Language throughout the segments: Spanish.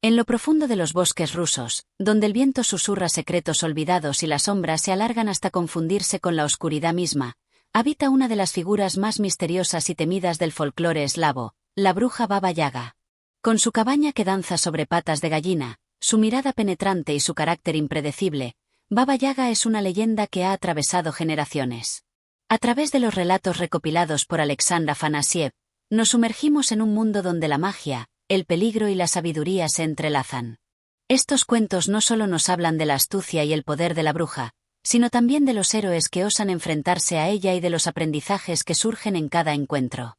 En lo profundo de los bosques rusos, donde el viento susurra secretos olvidados y las sombras se alargan hasta confundirse con la oscuridad misma, habita una de las figuras más misteriosas y temidas del folclore eslavo, la bruja Baba Yaga. Con su cabaña que danza sobre patas de gallina, su mirada penetrante y su carácter impredecible, Baba Yaga es una leyenda que ha atravesado generaciones. A través de los relatos recopilados por Alexandra Afanasiev, nos sumergimos en un mundo donde la magia, el peligro y la sabiduría se entrelazan. Estos cuentos no solo nos hablan de la astucia y el poder de la bruja, sino también de los héroes que osan enfrentarse a ella y de los aprendizajes que surgen en cada encuentro.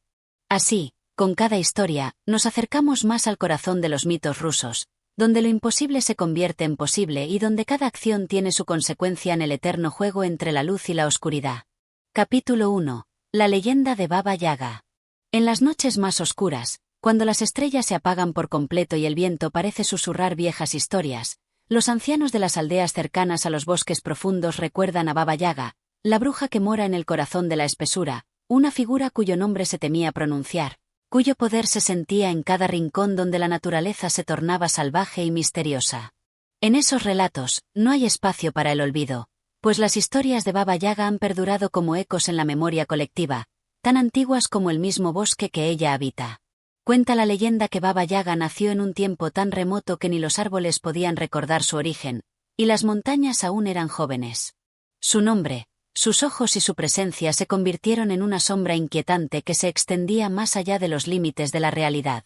Así, con cada historia, nos acercamos más al corazón de los mitos rusos, donde lo imposible se convierte en posible y donde cada acción tiene su consecuencia en el eterno juego entre la luz y la oscuridad. Capítulo 1. La leyenda de Baba Yaga. En las noches más oscuras, cuando las estrellas se apagan por completo y el viento parece susurrar viejas historias, los ancianos de las aldeas cercanas a los bosques profundos recuerdan a Baba Yaga, la bruja que mora en el corazón de la espesura, una figura cuyo nombre se temía pronunciar, cuyo poder se sentía en cada rincón donde la naturaleza se tornaba salvaje y misteriosa. En esos relatos, no hay espacio para el olvido, pues las historias de Baba Yaga han perdurado como ecos en la memoria colectiva, tan antiguas como el mismo bosque que ella habita. Cuenta la leyenda que Baba Yaga nació en un tiempo tan remoto que ni los árboles podían recordar su origen, y las montañas aún eran jóvenes. Su nombre, sus ojos y su presencia se convirtieron en una sombra inquietante que se extendía más allá de los límites de la realidad.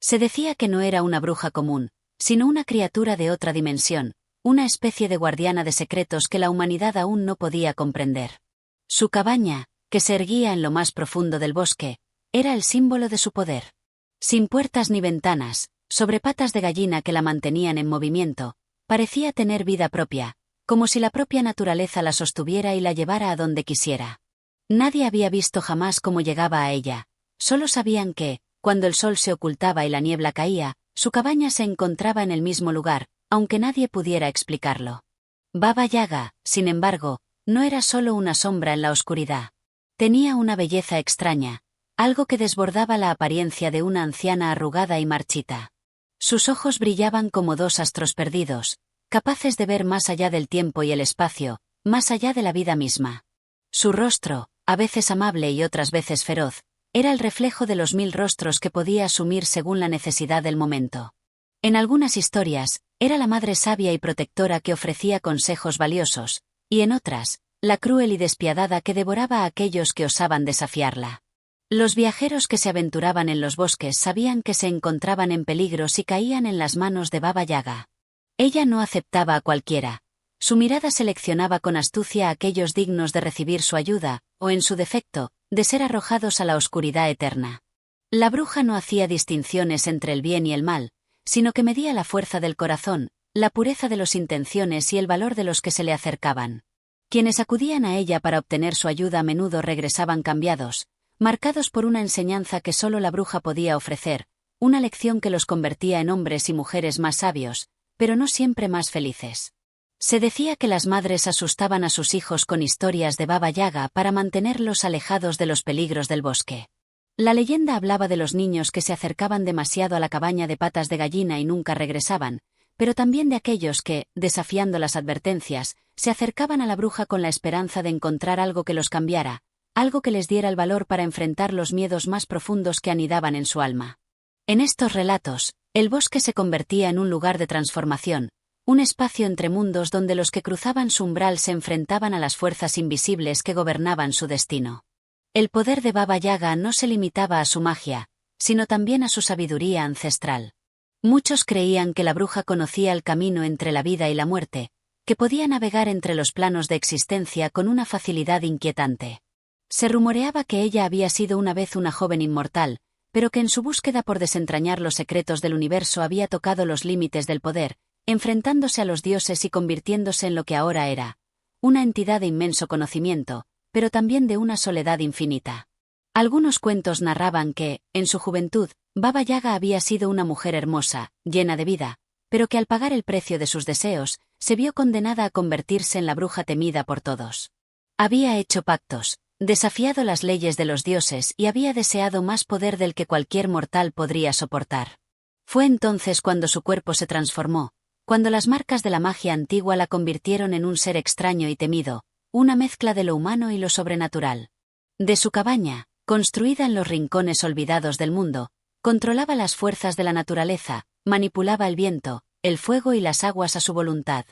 Se decía que no era una bruja común, sino una criatura de otra dimensión, una especie de guardiana de secretos que la humanidad aún no podía comprender. Su cabaña, que se erguía en lo más profundo del bosque, era el símbolo de su poder. Sin puertas ni ventanas, sobre patas de gallina que la mantenían en movimiento, parecía tener vida propia, como si la propia naturaleza la sostuviera y la llevara a donde quisiera. Nadie había visto jamás cómo llegaba a ella, solo sabían que, cuando el sol se ocultaba y la niebla caía, su cabaña se encontraba en el mismo lugar, aunque nadie pudiera explicarlo. Baba Yaga, sin embargo, no era solo una sombra en la oscuridad. Tenía una belleza extraña, algo que desbordaba la apariencia de una anciana arrugada y marchita. Sus ojos brillaban como dos astros perdidos, capaces de ver más allá del tiempo y el espacio, más allá de la vida misma. Su rostro, a veces amable y otras veces feroz, era el reflejo de los 1000 rostros que podía asumir según la necesidad del momento. En algunas historias, era la madre sabia y protectora que ofrecía consejos valiosos, y en otras, la cruel y despiadada que devoraba a aquellos que osaban desafiarla. Los viajeros que se aventuraban en los bosques sabían que se encontraban en peligro si caían en las manos de Baba Yaga. Ella no aceptaba a cualquiera. Su mirada seleccionaba con astucia a aquellos dignos de recibir su ayuda, o en su defecto, de ser arrojados a la oscuridad eterna. La bruja no hacía distinciones entre el bien y el mal, sino que medía la fuerza del corazón, la pureza de las intenciones y el valor de los que se le acercaban. Quienes acudían a ella para obtener su ayuda a menudo regresaban cambiados, marcados por una enseñanza que solo la bruja podía ofrecer, una lección que los convertía en hombres y mujeres más sabios, pero no siempre más felices. Se decía que las madres asustaban a sus hijos con historias de Baba Yaga para mantenerlos alejados de los peligros del bosque. La leyenda hablaba de los niños que se acercaban demasiado a la cabaña de patas de gallina y nunca regresaban, pero también de aquellos que, desafiando las advertencias, se acercaban a la bruja con la esperanza de encontrar algo que los cambiara, algo que les diera el valor para enfrentar los miedos más profundos que anidaban en su alma. En estos relatos, el bosque se convertía en un lugar de transformación, un espacio entre mundos donde los que cruzaban su umbral se enfrentaban a las fuerzas invisibles que gobernaban su destino. El poder de Baba Yaga no se limitaba a su magia, sino también a su sabiduría ancestral. Muchos creían que la bruja conocía el camino entre la vida y la muerte, que podía navegar entre los planos de existencia con una facilidad inquietante. Se rumoreaba que ella había sido una vez una joven inmortal, pero que en su búsqueda por desentrañar los secretos del universo había tocado los límites del poder, enfrentándose a los dioses y convirtiéndose en lo que ahora era, una entidad de inmenso conocimiento, pero también de una soledad infinita. Algunos cuentos narraban que, en su juventud, Baba Yaga había sido una mujer hermosa, llena de vida, pero que al pagar el precio de sus deseos, se vio condenada a convertirse en la bruja temida por todos. Había hecho pactos, desafiado las leyes de los dioses y había deseado más poder del que cualquier mortal podría soportar. Fue entonces cuando su cuerpo se transformó, cuando las marcas de la magia antigua la convirtieron en un ser extraño y temido, una mezcla de lo humano y lo sobrenatural. De su cabaña, construida en los rincones olvidados del mundo, controlaba las fuerzas de la naturaleza, manipulaba el viento, el fuego y las aguas a su voluntad.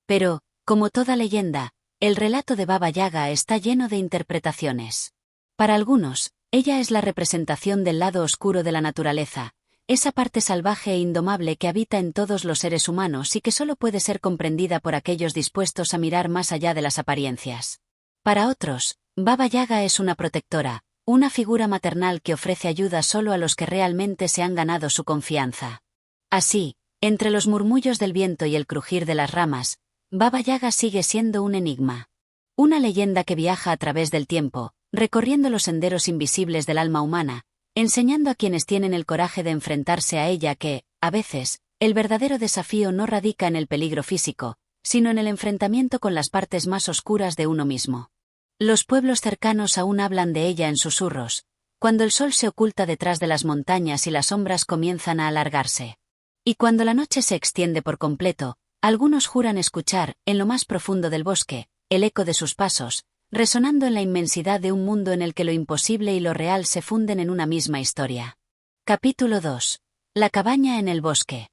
Pero, como toda leyenda, el relato de Baba Yaga está lleno de interpretaciones. Para algunos, ella es la representación del lado oscuro de la naturaleza, esa parte salvaje e indomable que habita en todos los seres humanos y que solo puede ser comprendida por aquellos dispuestos a mirar más allá de las apariencias. Para otros, Baba Yaga es una protectora, una figura maternal que ofrece ayuda solo a los que realmente se han ganado su confianza. Así, entre los murmullos del viento y el crujir de las ramas, Baba Yaga sigue siendo un enigma. Una leyenda que viaja a través del tiempo, recorriendo los senderos invisibles del alma humana, enseñando a quienes tienen el coraje de enfrentarse a ella que, a veces, el verdadero desafío no radica en el peligro físico, sino en el enfrentamiento con las partes más oscuras de uno mismo. Los pueblos cercanos aún hablan de ella en susurros, cuando el sol se oculta detrás de las montañas y las sombras comienzan a alargarse. Y cuando la noche se extiende por completo, algunos juran escuchar, en lo más profundo del bosque, el eco de sus pasos, resonando en la inmensidad de un mundo en el que lo imposible y lo real se funden en una misma historia. Capítulo 2. La cabaña en el bosque.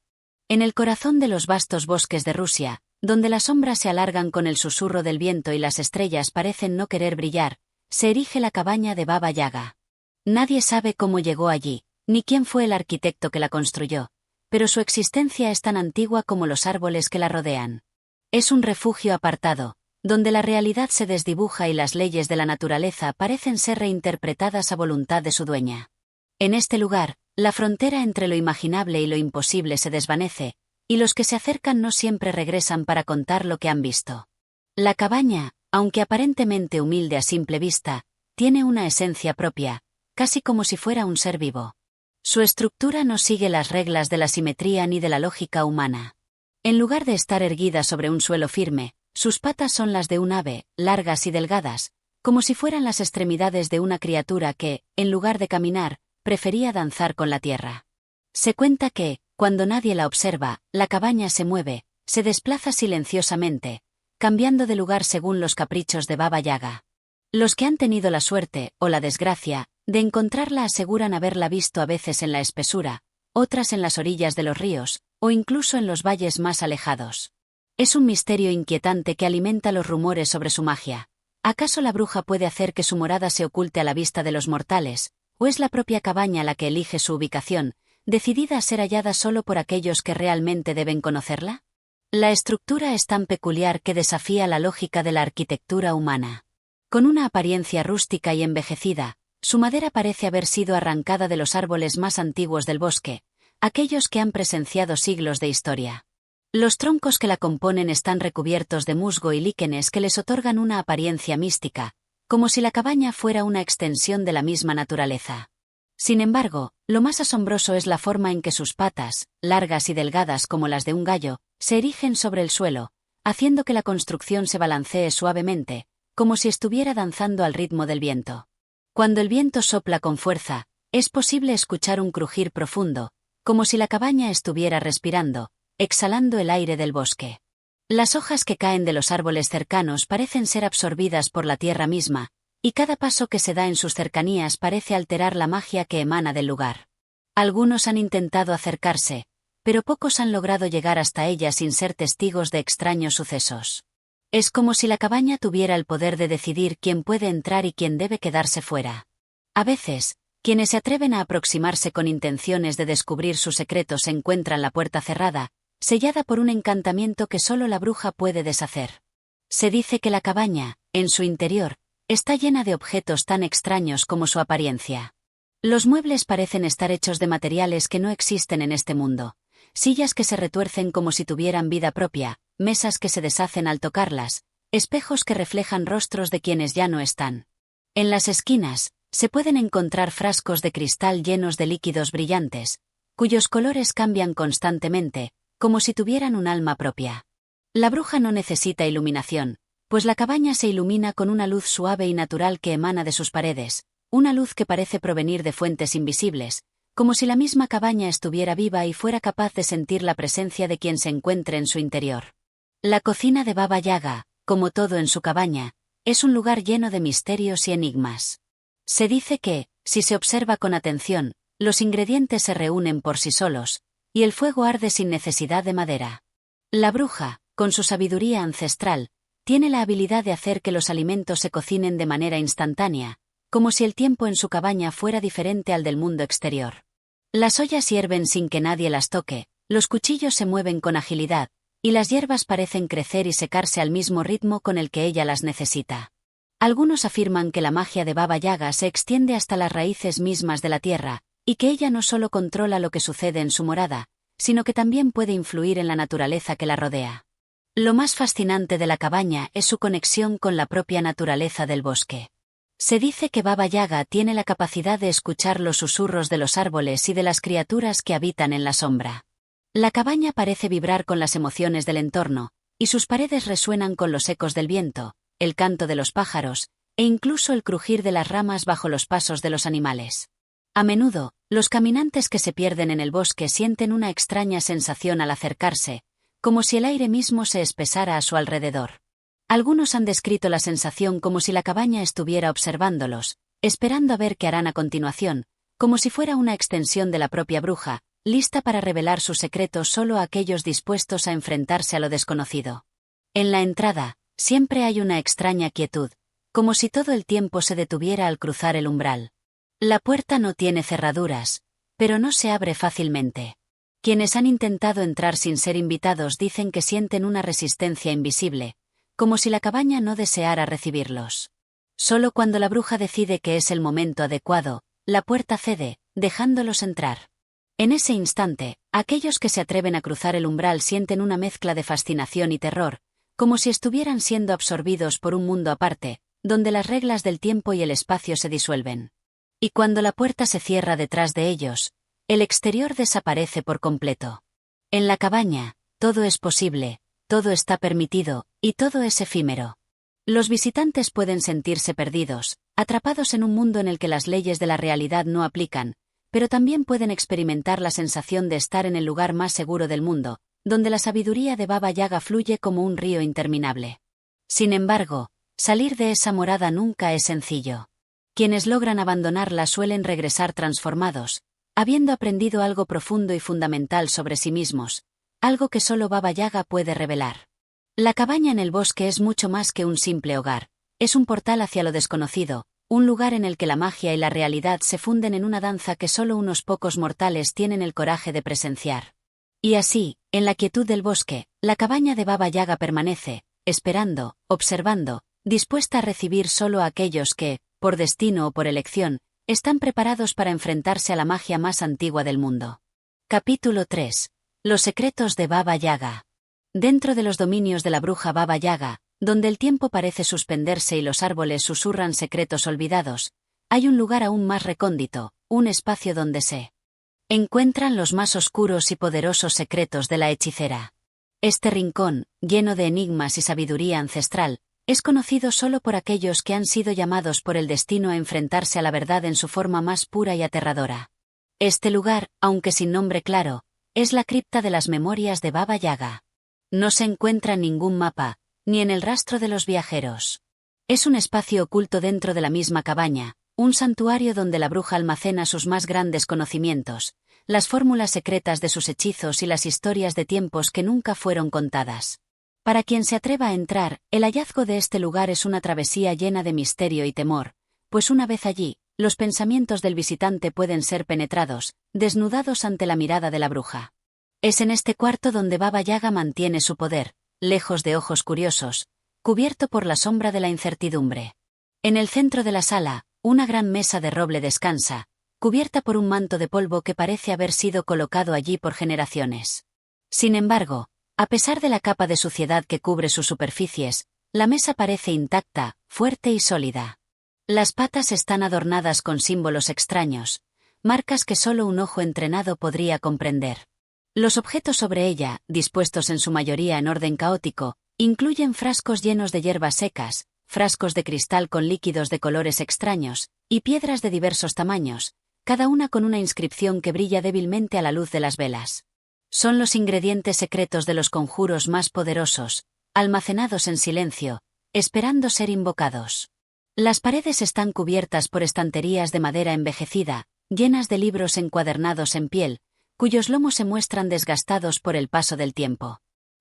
En el corazón de los vastos bosques de Rusia, donde las sombras se alargan con el susurro del viento y las estrellas parecen no querer brillar, se erige la cabaña de Baba Yaga. Nadie sabe cómo llegó allí, ni quién fue el arquitecto que la construyó, pero su existencia es tan antigua como los árboles que la rodean. Es un refugio apartado, donde la realidad se desdibuja y las leyes de la naturaleza parecen ser reinterpretadas a voluntad de su dueña. En este lugar, la frontera entre lo imaginable y lo imposible se desvanece, y los que se acercan no siempre regresan para contar lo que han visto. La cabaña, aunque aparentemente humilde a simple vista, tiene una esencia propia, casi como si fuera un ser vivo. Su estructura no sigue las reglas de la simetría ni de la lógica humana. En lugar de estar erguida sobre un suelo firme, sus patas son las de un ave, largas y delgadas, como si fueran las extremidades de una criatura que, en lugar de caminar, prefería danzar con la tierra. Se cuenta que, cuando nadie la observa, la cabaña se mueve, se desplaza silenciosamente, cambiando de lugar según los caprichos de Baba Yaga. Los que han tenido la suerte, o la desgracia, de encontrarla aseguran haberla visto a veces en la espesura, otras en las orillas de los ríos, o incluso en los valles más alejados. Es un misterio inquietante que alimenta los rumores sobre su magia. ¿Acaso la bruja puede hacer que su morada se oculte a la vista de los mortales, o es la propia cabaña la que elige su ubicación, decidida a ser hallada solo por aquellos que realmente deben conocerla? La estructura es tan peculiar que desafía la lógica de la arquitectura humana. Con una apariencia rústica y envejecida, su madera parece haber sido arrancada de los árboles más antiguos del bosque, aquellos que han presenciado siglos de historia. Los troncos que la componen están recubiertos de musgo y líquenes que les otorgan una apariencia mística, como si la cabaña fuera una extensión de la misma naturaleza. Sin embargo, lo más asombroso es la forma en que sus patas, largas y delgadas como las de un gallo, se erigen sobre el suelo, haciendo que la construcción se balancee suavemente, como si estuviera danzando al ritmo del viento. Cuando el viento sopla con fuerza, es posible escuchar un crujir profundo, como si la cabaña estuviera respirando, exhalando el aire del bosque. Las hojas que caen de los árboles cercanos parecen ser absorbidas por la tierra misma, y cada paso que se da en sus cercanías parece alterar la magia que emana del lugar. Algunos han intentado acercarse, pero pocos han logrado llegar hasta ella sin ser testigos de extraños sucesos. Es como si la cabaña tuviera el poder de decidir quién puede entrar y quién debe quedarse fuera. A veces, quienes se atreven a aproximarse con intenciones de descubrir sus secretos encuentran la puerta cerrada, sellada por un encantamiento que solo la bruja puede deshacer. Se dice que la cabaña, en su interior, está llena de objetos tan extraños como su apariencia. Los muebles parecen estar hechos de materiales que no existen en este mundo, sillas que se retuercen como si tuvieran vida propia, mesas que se deshacen al tocarlas, espejos que reflejan rostros de quienes ya no están. En las esquinas, se pueden encontrar frascos de cristal llenos de líquidos brillantes, cuyos colores cambian constantemente, como si tuvieran un alma propia. La bruja no necesita iluminación, pues la cabaña se ilumina con una luz suave y natural que emana de sus paredes, una luz que parece provenir de fuentes invisibles, como si la misma cabaña estuviera viva y fuera capaz de sentir la presencia de quien se encuentre en su interior. La cocina de Baba Yaga, como todo en su cabaña, es un lugar lleno de misterios y enigmas. Se dice que, si se observa con atención, los ingredientes se reúnen por sí solos, y el fuego arde sin necesidad de madera. La bruja, con su sabiduría ancestral, tiene la habilidad de hacer que los alimentos se cocinen de manera instantánea, como si el tiempo en su cabaña fuera diferente al del mundo exterior. Las ollas hierven sin que nadie las toque, los cuchillos se mueven con agilidad, y las hierbas parecen crecer y secarse al mismo ritmo con el que ella las necesita. Algunos afirman que la magia de Baba Yaga se extiende hasta las raíces mismas de la tierra, y que ella no solo controla lo que sucede en su morada, sino que también puede influir en la naturaleza que la rodea. Lo más fascinante de la cabaña es su conexión con la propia naturaleza del bosque. Se dice que Baba Yaga tiene la capacidad de escuchar los susurros de los árboles y de las criaturas que habitan en la sombra. La cabaña parece vibrar con las emociones del entorno, y sus paredes resuenan con los ecos del viento, el canto de los pájaros, e incluso el crujir de las ramas bajo los pasos de los animales. A menudo, los caminantes que se pierden en el bosque sienten una extraña sensación al acercarse, como si el aire mismo se espesara a su alrededor. Algunos han descrito la sensación como si la cabaña estuviera observándolos, esperando a ver qué harán a continuación, como si fuera una extensión de la propia bruja, lista para revelar sus secretos solo a aquellos dispuestos a enfrentarse a lo desconocido. En la entrada, siempre hay una extraña quietud, como si todo el tiempo se detuviera al cruzar el umbral. La puerta no tiene cerraduras, pero no se abre fácilmente. Quienes han intentado entrar sin ser invitados dicen que sienten una resistencia invisible, como si la cabaña no deseara recibirlos. Solo cuando la bruja decide que es el momento adecuado, la puerta cede, dejándolos entrar. En ese instante, aquellos que se atreven a cruzar el umbral sienten una mezcla de fascinación y terror, como si estuvieran siendo absorbidos por un mundo aparte, donde las reglas del tiempo y el espacio se disuelven. Y cuando la puerta se cierra detrás de ellos, el exterior desaparece por completo. En la cabaña, todo es posible, todo está permitido, y todo es efímero. Los visitantes pueden sentirse perdidos, atrapados en un mundo en el que las leyes de la realidad no aplican, pero también pueden experimentar la sensación de estar en el lugar más seguro del mundo, donde la sabiduría de Baba Yaga fluye como un río interminable. Sin embargo, salir de esa morada nunca es sencillo. Quienes logran abandonarla suelen regresar transformados, habiendo aprendido algo profundo y fundamental sobre sí mismos, algo que solo Baba Yaga puede revelar. La cabaña en el bosque es mucho más que un simple hogar, es un portal hacia lo desconocido, un lugar en el que la magia y la realidad se funden en una danza que solo unos pocos mortales tienen el coraje de presenciar. Y así, en la quietud del bosque, la cabaña de Baba Yaga permanece, esperando, observando, dispuesta a recibir solo a aquellos que, por destino o por elección, están preparados para enfrentarse a la magia más antigua del mundo. Capítulo 3. Los secretos de Baba Yaga. Dentro de los dominios de la bruja Baba Yaga, donde el tiempo parece suspenderse y los árboles susurran secretos olvidados, hay un lugar aún más recóndito, un espacio donde se encuentran los más oscuros y poderosos secretos de la hechicera. Este rincón, lleno de enigmas y sabiduría ancestral, es conocido solo por aquellos que han sido llamados por el destino a enfrentarse a la verdad en su forma más pura y aterradora. Este lugar, aunque sin nombre claro, es la cripta de las memorias de Baba Yaga. No se encuentra ningún mapa, ni en el rastro de los viajeros. Es un espacio oculto dentro de la misma cabaña, un santuario donde la bruja almacena sus más grandes conocimientos, las fórmulas secretas de sus hechizos y las historias de tiempos que nunca fueron contadas. Para quien se atreva a entrar, el hallazgo de este lugar es una travesía llena de misterio y temor, pues una vez allí, los pensamientos del visitante pueden ser penetrados, desnudados ante la mirada de la bruja. Es en este cuarto donde Baba Yaga mantiene su poder, lejos de ojos curiosos, cubierto por la sombra de la incertidumbre. En el centro de la sala, una gran mesa de roble descansa, cubierta por un manto de polvo que parece haber sido colocado allí por generaciones. Sin embargo, a pesar de la capa de suciedad que cubre sus superficies, la mesa parece intacta, fuerte y sólida. Las patas están adornadas con símbolos extraños, marcas que solo un ojo entrenado podría comprender. Los objetos sobre ella, dispuestos en su mayoría en orden caótico, incluyen frascos llenos de hierbas secas, frascos de cristal con líquidos de colores extraños, y piedras de diversos tamaños, cada una con una inscripción que brilla débilmente a la luz de las velas. Son los ingredientes secretos de los conjuros más poderosos, almacenados en silencio, esperando ser invocados. Las paredes están cubiertas por estanterías de madera envejecida, llenas de libros encuadernados en piel, cuyos lomos se muestran desgastados por el paso del tiempo.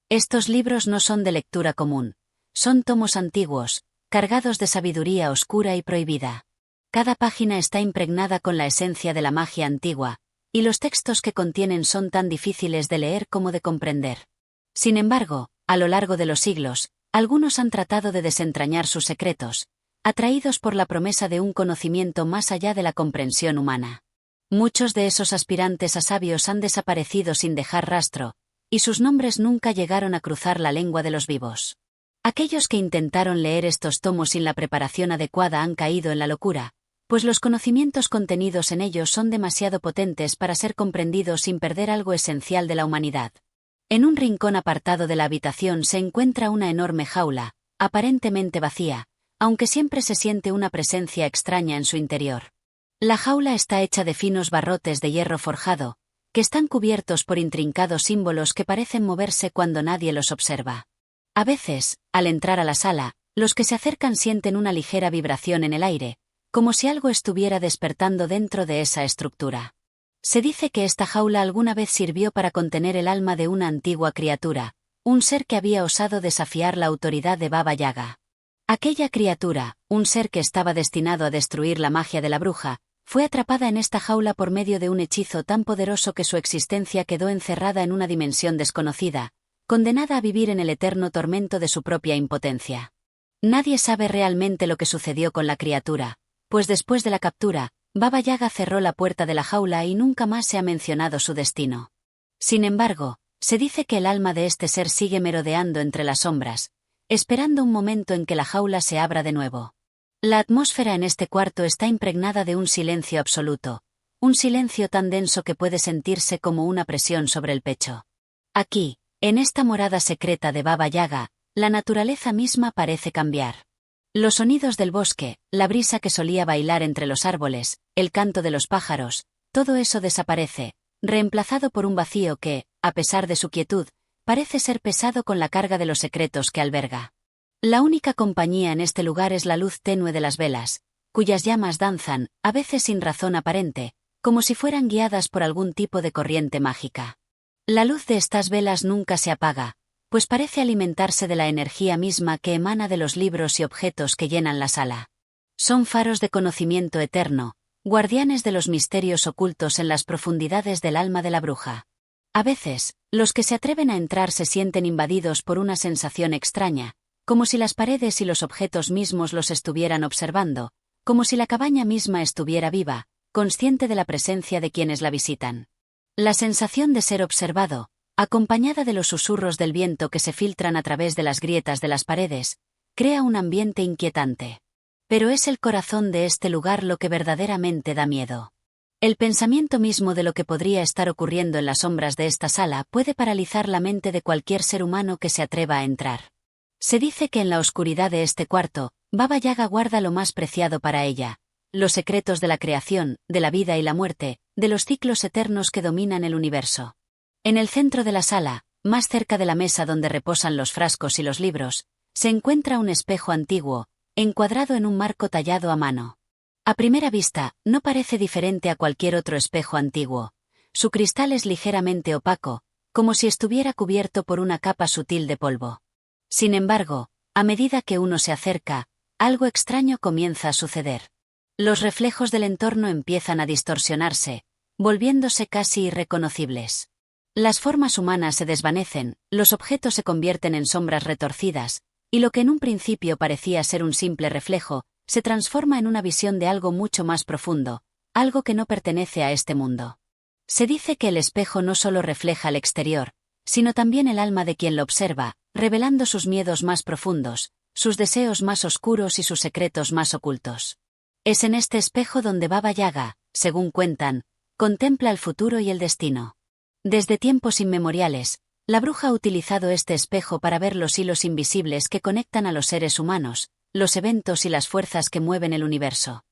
Estos libros no son de lectura común. Son tomos antiguos, cargados de sabiduría oscura y prohibida. Cada página está impregnada con la esencia de la magia antigua, y los textos que contienen son tan difíciles de leer como de comprender. Sin embargo, a lo largo de los siglos, algunos han tratado de desentrañar sus secretos, atraídos por la promesa de un conocimiento más allá de la comprensión humana. Muchos de esos aspirantes a sabios han desaparecido sin dejar rastro, y sus nombres nunca llegaron a cruzar la lengua de los vivos. Aquellos que intentaron leer estos tomos sin la preparación adecuada han caído en la locura, pues los conocimientos contenidos en ellos son demasiado potentes para ser comprendidos sin perder algo esencial de la humanidad. En un rincón apartado de la habitación se encuentra una enorme jaula, aparentemente vacía, aunque siempre se siente una presencia extraña en su interior. La jaula está hecha de finos barrotes de hierro forjado, que están cubiertos por intrincados símbolos que parecen moverse cuando nadie los observa. A veces, al entrar a la sala, los que se acercan sienten una ligera vibración en el aire, como si algo estuviera despertando dentro de esa estructura. Se dice que esta jaula alguna vez sirvió para contener el alma de una antigua criatura, un ser que había osado desafiar la autoridad de Baba Yaga. Aquella criatura, un ser que estaba destinado a destruir la magia de la bruja, fue atrapada en esta jaula por medio de un hechizo tan poderoso que su existencia quedó encerrada en una dimensión desconocida, condenada a vivir en el eterno tormento de su propia impotencia. Nadie sabe realmente lo que sucedió con la criatura, pues después de la captura, Baba Yaga cerró la puerta de la jaula y nunca más se ha mencionado su destino. Sin embargo, se dice que el alma de este ser sigue merodeando entre las sombras, esperando un momento en que la jaula se abra de nuevo. La atmósfera en este cuarto está impregnada de un silencio absoluto, un silencio tan denso que puede sentirse como una presión sobre el pecho. Aquí, en esta morada secreta de Baba Yaga, la naturaleza misma parece cambiar. Los sonidos del bosque, la brisa que solía bailar entre los árboles, el canto de los pájaros, todo eso desaparece, reemplazado por un vacío que, a pesar de su quietud, parece ser pesado con la carga de los secretos que alberga. La única compañía en este lugar es la luz tenue de las velas, cuyas llamas danzan, a veces sin razón aparente, como si fueran guiadas por algún tipo de corriente mágica. La luz de estas velas nunca se apaga, pues parece alimentarse de la energía misma que emana de los libros y objetos que llenan la sala. Son faros de conocimiento eterno, guardianes de los misterios ocultos en las profundidades del alma de la bruja. A veces, los que se atreven a entrar se sienten invadidos por una sensación extraña, como si las paredes y los objetos mismos los estuvieran observando, como si la cabaña misma estuviera viva, consciente de la presencia de quienes la visitan. La sensación de ser observado, acompañada de los susurros del viento que se filtran a través de las grietas de las paredes, crea un ambiente inquietante. Pero es el corazón de este lugar lo que verdaderamente da miedo. El pensamiento mismo de lo que podría estar ocurriendo en las sombras de esta sala puede paralizar la mente de cualquier ser humano que se atreva a entrar. Se dice que en la oscuridad de este cuarto, Baba Yaga guarda lo más preciado para ella, los secretos de la creación, de la vida y la muerte, de los ciclos eternos que dominan el universo. En el centro de la sala, más cerca de la mesa donde reposan los frascos y los libros, se encuentra un espejo antiguo, encuadrado en un marco tallado a mano. A primera vista, no parece diferente a cualquier otro espejo antiguo. Su cristal es ligeramente opaco, como si estuviera cubierto por una capa sutil de polvo. Sin embargo, a medida que uno se acerca, algo extraño comienza a suceder. Los reflejos del entorno empiezan a distorsionarse, volviéndose casi irreconocibles. Las formas humanas se desvanecen, los objetos se convierten en sombras retorcidas, y lo que en un principio parecía ser un simple reflejo, se transforma en una visión de algo mucho más profundo, algo que no pertenece a este mundo. Se dice que el espejo no solo refleja el exterior, sino también el alma de quien lo observa, revelando sus miedos más profundos, sus deseos más oscuros y sus secretos más ocultos. Es en este espejo donde Baba Yaga, según cuentan, contempla el futuro y el destino. Desde tiempos inmemoriales, la bruja ha utilizado este espejo para ver los hilos invisibles que conectan a los seres humanos, los eventos y las fuerzas que mueven el universo.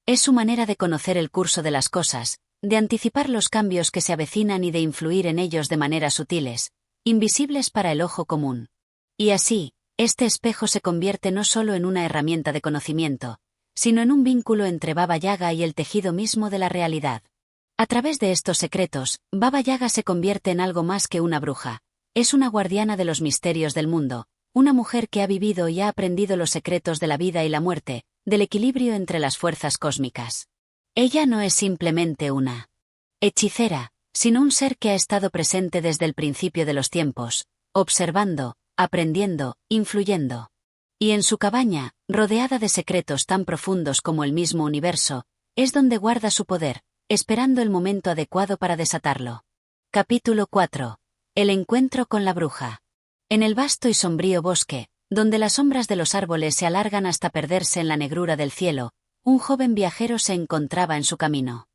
Es su manera de conocer el curso de las cosas, de anticipar los cambios que se avecinan y de influir en ellos de maneras sutiles, invisibles para el ojo común. Y así, este espejo se convierte no solo en una herramienta de conocimiento, sino en un vínculo entre Baba Yaga y el tejido mismo de la realidad. A través de estos secretos, Baba Yaga se convierte en algo más que una bruja. Es una guardiana de los misterios del mundo, una mujer que ha vivido y ha aprendido los secretos de la vida y la muerte, del equilibrio entre las fuerzas cósmicas. Ella no es simplemente una hechicera, sino un ser que ha estado presente desde el principio de los tiempos, observando, aprendiendo, influyendo. Y en su cabaña, rodeada de secretos tan profundos como el mismo universo, es donde guarda su poder, esperando el momento adecuado para desatarlo. Capítulo 4. El encuentro con la bruja. En el vasto y sombrío bosque, donde las sombras de los árboles se alargan hasta perderse en la negrura del cielo, un joven viajero se encontraba en su camino.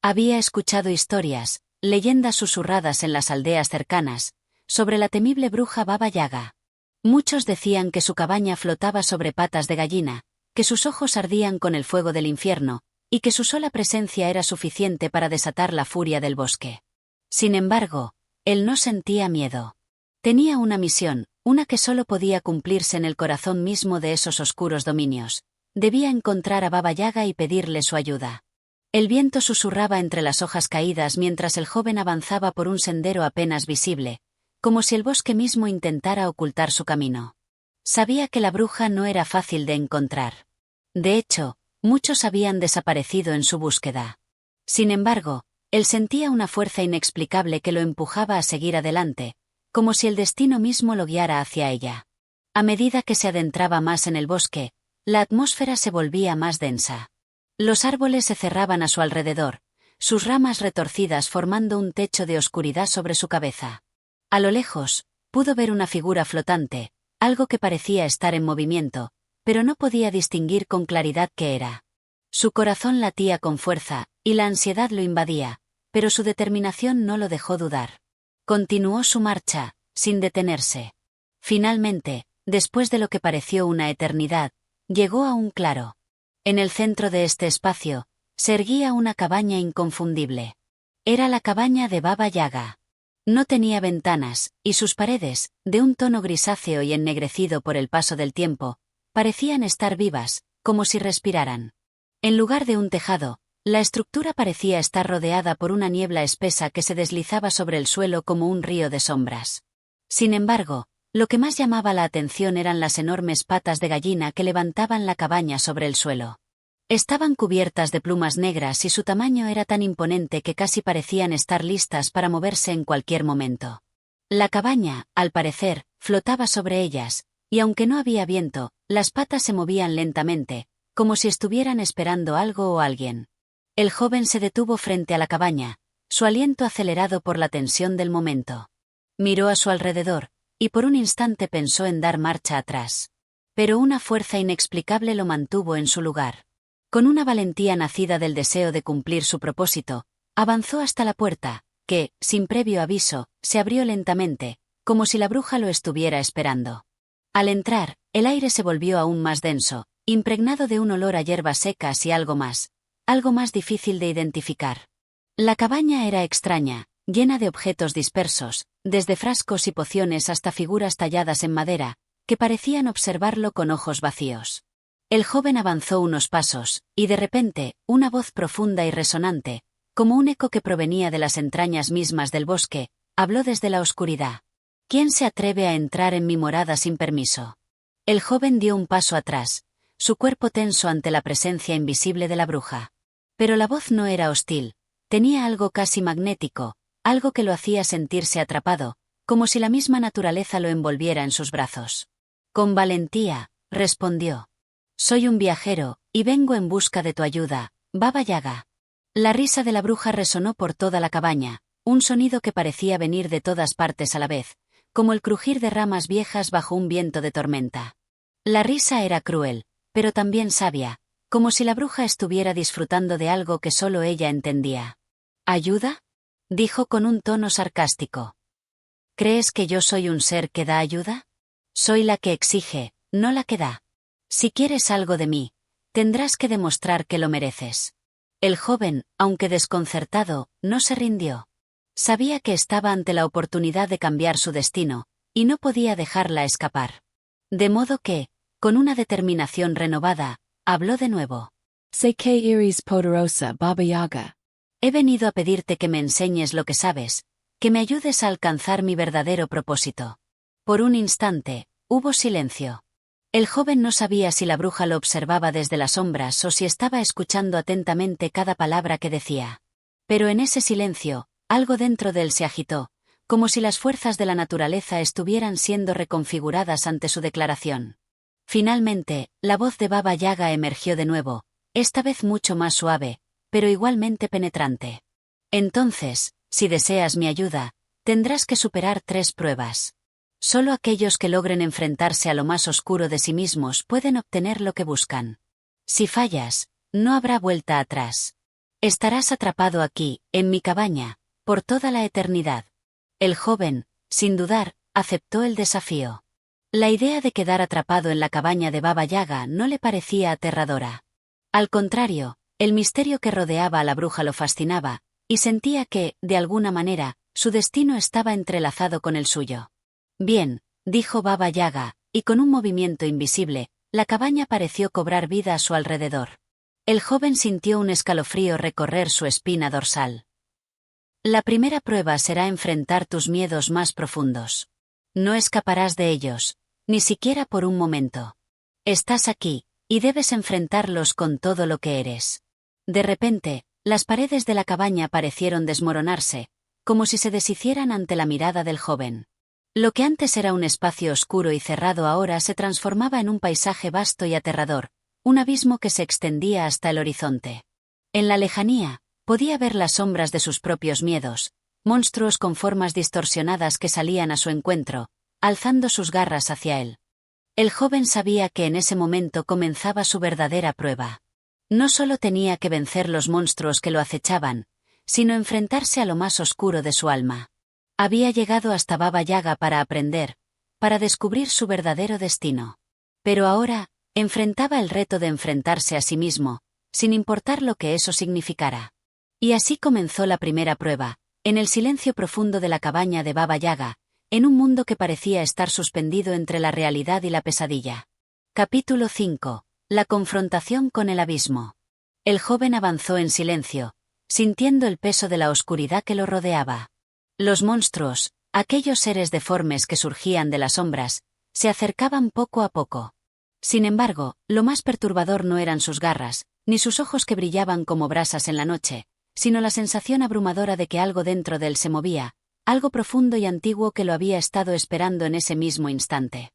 Había escuchado historias, leyendas susurradas en las aldeas cercanas, sobre la temible bruja Baba Yaga. Muchos decían que su cabaña flotaba sobre patas de gallina, que sus ojos ardían con el fuego del infierno, y que su sola presencia era suficiente para desatar la furia del bosque. Sin embargo, él no sentía miedo. Tenía una misión, una que solo podía cumplirse en el corazón mismo de esos oscuros dominios. Debía encontrar a Baba Yaga y pedirle su ayuda. El viento susurraba entre las hojas caídas mientras el joven avanzaba por un sendero apenas visible, como si el bosque mismo intentara ocultar su camino. Sabía que la bruja no era fácil de encontrar. De hecho, muchos habían desaparecido en su búsqueda. Sin embargo, él sentía una fuerza inexplicable que lo empujaba a seguir adelante, como si el destino mismo lo guiara hacia ella. A medida que se adentraba más en el bosque, la atmósfera se volvía más densa. Los árboles se cerraban a su alrededor, sus ramas retorcidas formando un techo de oscuridad sobre su cabeza. A lo lejos, pudo ver una figura flotante, algo que parecía estar en movimiento, pero no podía distinguir con claridad qué era. Su corazón latía con fuerza, y la ansiedad lo invadía, pero su determinación no lo dejó dudar. Continuó su marcha, sin detenerse. Finalmente, después de lo que pareció una eternidad, llegó a un claro. En el centro de este espacio, se erguía una cabaña inconfundible. Era la cabaña de Baba Yaga. No tenía ventanas, y sus paredes, de un tono grisáceo y ennegrecido por el paso del tiempo, parecían estar vivas, como si respiraran. En lugar de un tejado, la estructura parecía estar rodeada por una niebla espesa que se deslizaba sobre el suelo como un río de sombras. Sin embargo, lo que más llamaba la atención eran las enormes patas de gallina que levantaban la cabaña sobre el suelo. Estaban cubiertas de plumas negras y su tamaño era tan imponente que casi parecían estar listas para moverse en cualquier momento. La cabaña, al parecer, flotaba sobre ellas, y aunque no había viento, las patas se movían lentamente, como si estuvieran esperando algo o alguien. El joven se detuvo frente a la cabaña, su aliento acelerado por la tensión del momento. Miró a su alrededor, y por un instante pensó en dar marcha atrás. Pero una fuerza inexplicable lo mantuvo en su lugar. Con una valentía nacida del deseo de cumplir su propósito, avanzó hasta la puerta, que, sin previo aviso, se abrió lentamente, como si la bruja lo estuviera esperando. Al entrar, el aire se volvió aún más denso, impregnado de un olor a hierbas secas y algo más difícil de identificar. La cabaña era extraña, llena de objetos dispersos, desde frascos y pociones hasta figuras talladas en madera, que parecían observarlo con ojos vacíos. El joven avanzó unos pasos, y de repente, una voz profunda y resonante, como un eco que provenía de las entrañas mismas del bosque, habló desde la oscuridad. ¿Quién se atreve a entrar en mi morada sin permiso? El joven dio un paso atrás, su cuerpo tenso ante la presencia invisible de la bruja. Pero la voz no era hostil, tenía algo casi magnético, algo que lo hacía sentirse atrapado, como si la misma naturaleza lo envolviera en sus brazos. Con valentía, respondió. Soy un viajero, y vengo en busca de tu ayuda, Baba Yaga. La risa de la bruja resonó por toda la cabaña, un sonido que parecía venir de todas partes a la vez, como el crujir de ramas viejas bajo un viento de tormenta. La risa era cruel, pero también sabia, como si la bruja estuviera disfrutando de algo que solo ella entendía. ¿Ayuda? Dijo con un tono sarcástico. ¿Crees que yo soy un ser que da ayuda? Soy la que exige, no la que da. Si quieres algo de mí, Tendrás que demostrar que lo mereces. El joven, aunque desconcertado, no se rindió. Sabía que estaba ante la oportunidad de cambiar su destino, y no podía dejarla escapar. De modo que, con una determinación renovada, habló de nuevo. Sé que eres poderosa, Baba Yaga. He venido a pedirte que me enseñes lo que sabes, que me ayudes a alcanzar mi verdadero propósito. Por un instante, hubo silencio. El joven no sabía si la bruja lo observaba desde las sombras o si estaba escuchando atentamente cada palabra que decía. Pero en ese silencio, algo dentro de él se agitó, como si las fuerzas de la naturaleza estuvieran siendo reconfiguradas ante su declaración. Finalmente, la voz de Baba Yaga emergió de nuevo, esta vez mucho más suave, pero igualmente penetrante. Entonces, si deseas mi ayuda, tendrás que superar 3 pruebas. Solo aquellos que logren enfrentarse a lo más oscuro de sí mismos pueden obtener lo que buscan. Si fallas, no habrá vuelta atrás. Estarás atrapado aquí, en mi cabaña, por toda la eternidad. El joven, sin dudar, aceptó el desafío. La idea de quedar atrapado en la cabaña de Baba Yaga no le parecía aterradora. Al contrario, el misterio que rodeaba a la bruja lo fascinaba, y sentía que, de alguna manera, su destino estaba entrelazado con el suyo. Bien, dijo Baba Yaga, y con un movimiento invisible, la cabaña pareció cobrar vida a su alrededor. El joven sintió un escalofrío recorrer su espina dorsal. La primera prueba será enfrentar tus miedos más profundos. No escaparás de ellos, ni siquiera por un momento. Estás aquí, y debes enfrentarlos con todo lo que eres. De repente, las paredes de la cabaña parecieron desmoronarse, como si se deshicieran ante la mirada del joven. Lo que antes era un espacio oscuro y cerrado ahora se transformaba en un paisaje vasto y aterrador, un abismo que se extendía hasta el horizonte. En la lejanía, podía ver las sombras de sus propios miedos, monstruos con formas distorsionadas que salían a su encuentro, alzando sus garras hacia él. El joven sabía que en ese momento comenzaba su verdadera prueba. No solo tenía que vencer los monstruos que lo acechaban, sino enfrentarse a lo más oscuro de su alma. Había llegado hasta Baba Yaga para aprender, para descubrir su verdadero destino. Pero ahora, enfrentaba el reto de enfrentarse a sí mismo, sin importar lo que eso significara. Y así comenzó la primera prueba, en el silencio profundo de la cabaña de Baba Yaga, en un mundo que parecía estar suspendido entre la realidad y la pesadilla. Capítulo 5. La confrontación con el abismo. El joven avanzó en silencio, sintiendo el peso de la oscuridad que lo rodeaba. Los monstruos, aquellos seres deformes que surgían de las sombras, se acercaban poco a poco. Sin embargo, lo más perturbador no eran sus garras, ni sus ojos que brillaban como brasas en la noche, sino la sensación abrumadora de que algo dentro de él se movía, algo profundo y antiguo que lo había estado esperando en ese mismo instante.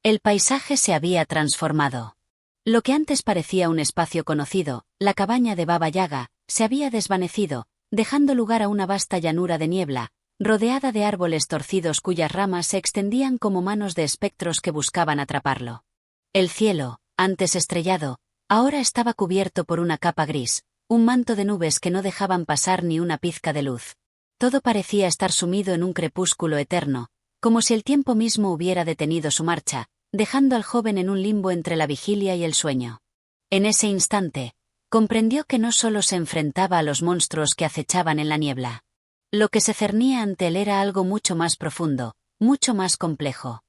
El paisaje se había transformado. Lo que antes parecía un espacio conocido, la cabaña de Baba Yaga, se había desvanecido, dejando lugar a una vasta llanura de niebla, rodeada de árboles torcidos cuyas ramas se extendían como manos de espectros que buscaban atraparlo. El cielo, antes estrellado, ahora estaba cubierto por una capa gris, un manto de nubes que no dejaban pasar ni una pizca de luz. Todo parecía estar sumido en un crepúsculo eterno, como si el tiempo mismo hubiera detenido su marcha, dejando al joven en un limbo entre la vigilia y el sueño. En ese instante, comprendió que no solo se enfrentaba a los monstruos que acechaban en la niebla. Lo que se cernía ante él era algo mucho más profundo, mucho más complejo.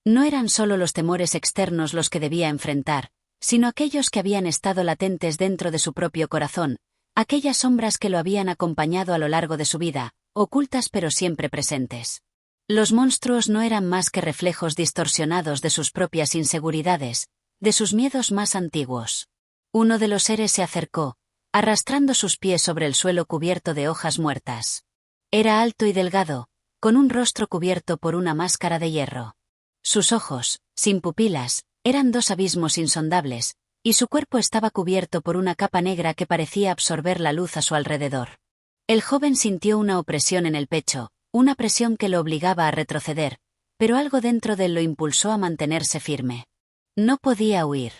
No eran solo los temores externos los que debía enfrentar, sino aquellos que habían estado latentes dentro de su propio corazón, aquellas sombras que lo habían acompañado a lo largo de su vida, ocultas pero siempre presentes. Los monstruos no eran más que reflejos distorsionados de sus propias inseguridades, de sus miedos más antiguos. Uno de los seres se acercó, arrastrando sus pies sobre el suelo cubierto de hojas muertas. Era alto y delgado, con un rostro cubierto por una máscara de hierro. Sus ojos, sin pupilas, eran 2 abismos insondables, y su cuerpo estaba cubierto por una capa negra que parecía absorber la luz a su alrededor. El joven sintió una opresión en el pecho, una presión que lo obligaba a retroceder, pero algo dentro de él lo impulsó a mantenerse firme. No podía huir.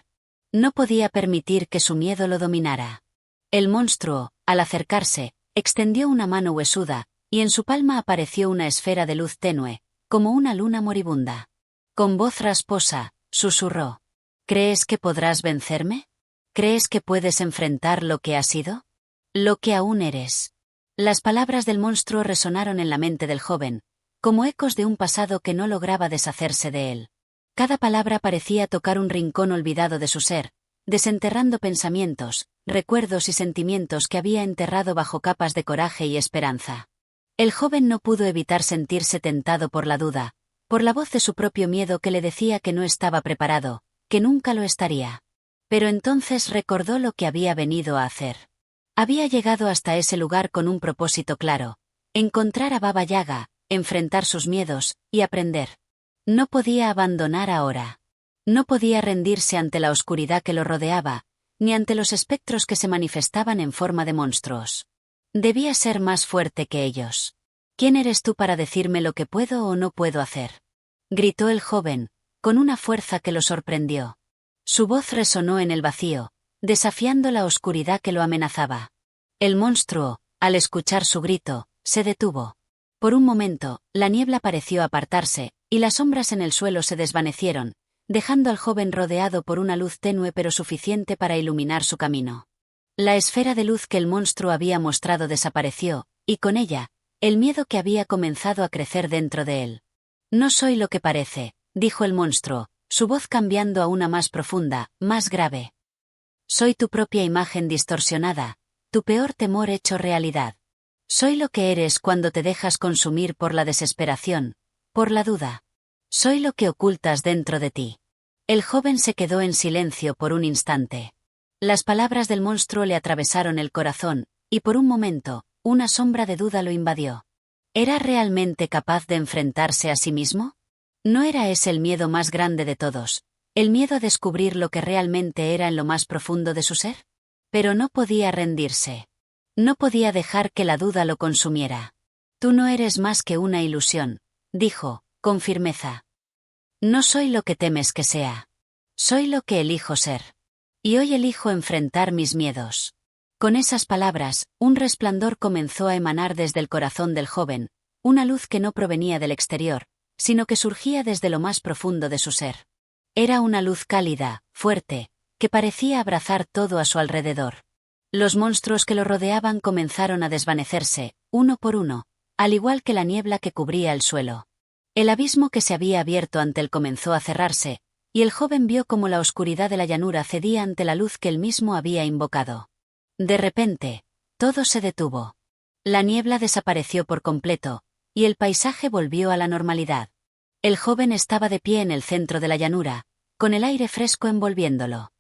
No podía permitir que su miedo lo dominara. El monstruo, al acercarse, extendió una mano huesuda, y en su palma apareció una esfera de luz tenue, como una luna moribunda. Con voz rasposa, susurró: ¿Crees que podrás vencerme? ¿Crees que puedes enfrentar lo que has sido? Lo que aún eres. Las palabras del monstruo resonaron en la mente del joven, como ecos de un pasado que no lograba deshacerse de él. Cada palabra parecía tocar un rincón olvidado de su ser, desenterrando pensamientos, recuerdos y sentimientos que había enterrado bajo capas de coraje y esperanza. El joven no pudo evitar sentirse tentado por la duda, por la voz de su propio miedo que le decía que no estaba preparado, que nunca lo estaría. Pero entonces recordó lo que había venido a hacer. Había llegado hasta ese lugar con un propósito claro: encontrar a Baba Yaga, enfrentar sus miedos, y aprender. No podía abandonar ahora. No podía rendirse ante la oscuridad que lo rodeaba, ni ante los espectros que se manifestaban en forma de monstruos. Debía ser más fuerte que ellos. ¿Quién eres tú para decirme lo que puedo o no puedo hacer?, gritó el joven, con una fuerza que lo sorprendió. Su voz resonó en el vacío, desafiando la oscuridad que lo amenazaba. El monstruo, al escuchar su grito, se detuvo. Por un momento, la niebla pareció apartarse, y las sombras en el suelo se desvanecieron, dejando al joven rodeado por una luz tenue pero suficiente para iluminar su camino. La esfera de luz que el monstruo había mostrado desapareció, y con ella, el miedo que había comenzado a crecer dentro de él. No soy lo que parece, dijo el monstruo, su voz cambiando a una más profunda, más grave. Soy tu propia imagen distorsionada, tu peor temor hecho realidad. Soy lo que eres cuando te dejas consumir por la desesperación, por la duda. Soy lo que ocultas dentro de ti. El joven se quedó en silencio por un instante. Las palabras del monstruo le atravesaron el corazón, y por un momento, una sombra de duda lo invadió. ¿Era realmente capaz de enfrentarse a sí mismo? ¿No era ese el miedo más grande de todos, el miedo a descubrir lo que realmente era en lo más profundo de su ser? Pero no podía rendirse. No podía dejar que la duda lo consumiera. Tú no eres más que una ilusión, dijo, con firmeza. No soy lo que temes que sea. Soy lo que elijo ser. Y hoy elijo enfrentar mis miedos. Con esas palabras, un resplandor comenzó a emanar desde el corazón del joven, una luz que no provenía del exterior, sino que surgía desde lo más profundo de su ser. Era una luz cálida, fuerte, que parecía abrazar todo a su alrededor. Los monstruos que lo rodeaban comenzaron a desvanecerse, uno por uno, al igual que la niebla que cubría el suelo. El abismo que se había abierto ante él comenzó a cerrarse, y el joven vio cómo la oscuridad de la llanura cedía ante la luz que él mismo había invocado. De repente, todo se detuvo. La niebla desapareció por completo, y el paisaje volvió a la normalidad. El joven estaba de pie en el centro de la llanura, con el aire fresco envolviéndolo.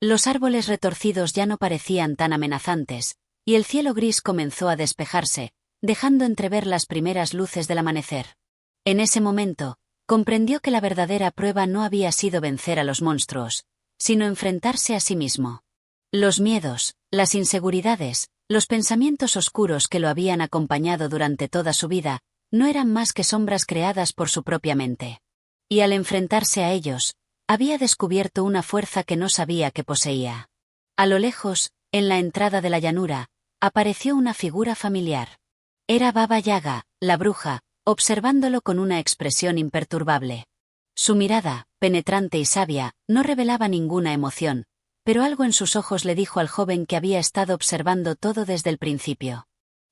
Los árboles retorcidos ya no parecían tan amenazantes, y el cielo gris comenzó a despejarse, dejando entrever las primeras luces del amanecer. En ese momento, comprendió que la verdadera prueba no había sido vencer a los monstruos, sino enfrentarse a sí mismo. Los miedos, las inseguridades, los pensamientos oscuros que lo habían acompañado durante toda su vida, no eran más que sombras creadas por su propia mente. Y al enfrentarse a ellos, había descubierto una fuerza que no sabía que poseía. A lo lejos, en la entrada de la llanura, apareció una figura familiar. Era Baba Yaga, la bruja, observándolo con una expresión imperturbable. Su mirada, penetrante y sabia, no revelaba ninguna emoción, pero algo en sus ojos le dijo al joven que había estado observando todo desde el principio.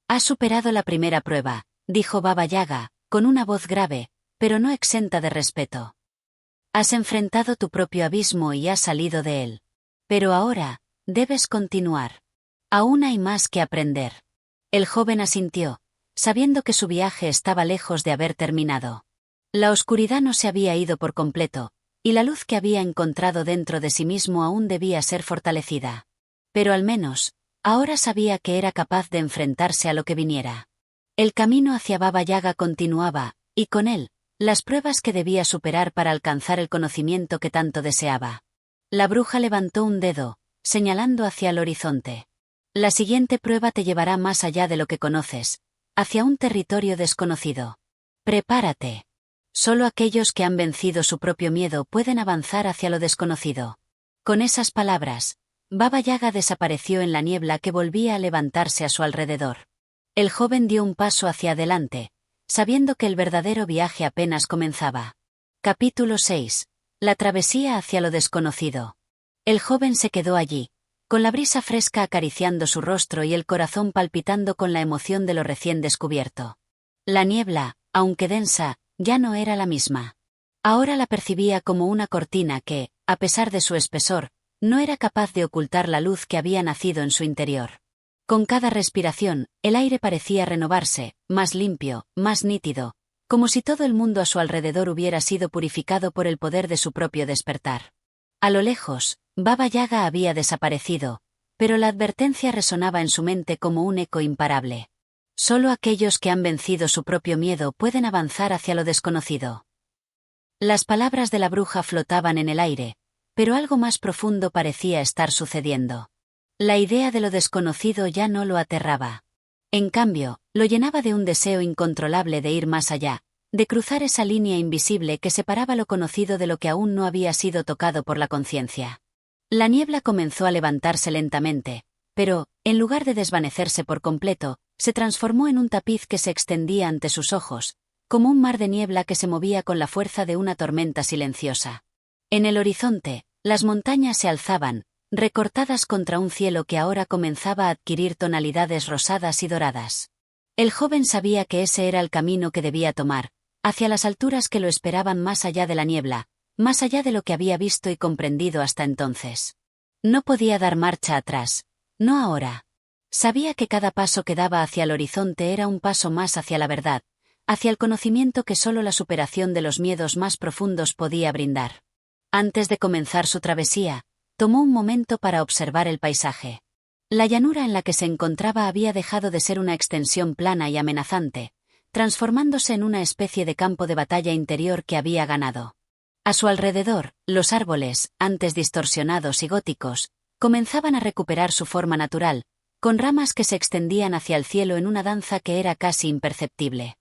«Has superado la primera prueba», dijo Baba Yaga, con una voz grave, pero no exenta de respeto. «Has enfrentado tu propio abismo y has salido de él. Pero ahora, debes continuar. Aún hay más que aprender». El joven asintió, sabiendo que su viaje estaba lejos de haber terminado. La oscuridad no se había ido por completo, y la luz que había encontrado dentro de sí mismo aún debía ser fortalecida. Pero al menos, ahora sabía que era capaz de enfrentarse a lo que viniera. El camino hacia Baba Yaga continuaba, y con él, las pruebas que debía superar para alcanzar el conocimiento que tanto deseaba. La bruja levantó un dedo, señalando hacia el horizonte. La siguiente prueba te llevará más allá de lo que conoces, hacia un territorio desconocido. Prepárate. Solo aquellos que han vencido su propio miedo pueden avanzar hacia lo desconocido. Con esas palabras, Baba Yaga desapareció en la niebla que volvía a levantarse a su alrededor. El joven dio un paso hacia adelante, sabiendo que el verdadero viaje apenas comenzaba. Capítulo 6. La travesía hacia lo desconocido. El joven se quedó allí, con la brisa fresca acariciando su rostro y el corazón palpitando con la emoción de lo recién descubierto. La niebla, aunque densa, ya no era la misma. Ahora la percibía como una cortina que, a pesar de su espesor, no era capaz de ocultar la luz que había nacido en su interior. Con cada respiración, el aire parecía renovarse, más limpio, más nítido, como si todo el mundo a su alrededor hubiera sido purificado por el poder de su propio despertar. A lo lejos, Baba Yaga había desaparecido, pero la advertencia resonaba en su mente como un eco imparable. Solo aquellos que han vencido su propio miedo pueden avanzar hacia lo desconocido. Las palabras de la bruja flotaban en el aire, pero algo más profundo parecía estar sucediendo. La idea de lo desconocido ya no lo aterraba. En cambio, lo llenaba de un deseo incontrolable de ir más allá, de cruzar esa línea invisible que separaba lo conocido de lo que aún no había sido tocado por la conciencia. La niebla comenzó a levantarse lentamente, pero, en lugar de desvanecerse por completo, se transformó en un tapiz que se extendía ante sus ojos, como un mar de niebla que se movía con la fuerza de una tormenta silenciosa. En el horizonte, las montañas se alzaban, recortadas contra un cielo que ahora comenzaba a adquirir tonalidades rosadas y doradas. El joven sabía que ese era el camino que debía tomar, hacia las alturas que lo esperaban más allá de la niebla, más allá de lo que había visto y comprendido hasta entonces. No podía dar marcha atrás, no ahora. Sabía que cada paso que daba hacia el horizonte era un paso más hacia la verdad, hacia el conocimiento que solo la superación de los miedos más profundos podía brindar. Antes de comenzar su travesía, tomó un momento para observar el paisaje. La llanura en la que se encontraba había dejado de ser una extensión plana y amenazante, transformándose en una especie de campo de batalla interior que había ganado. A su alrededor, los árboles, antes distorsionados y góticos, comenzaban a recuperar su forma natural, con ramas que se extendían hacia el cielo en una danza que era casi imperceptible.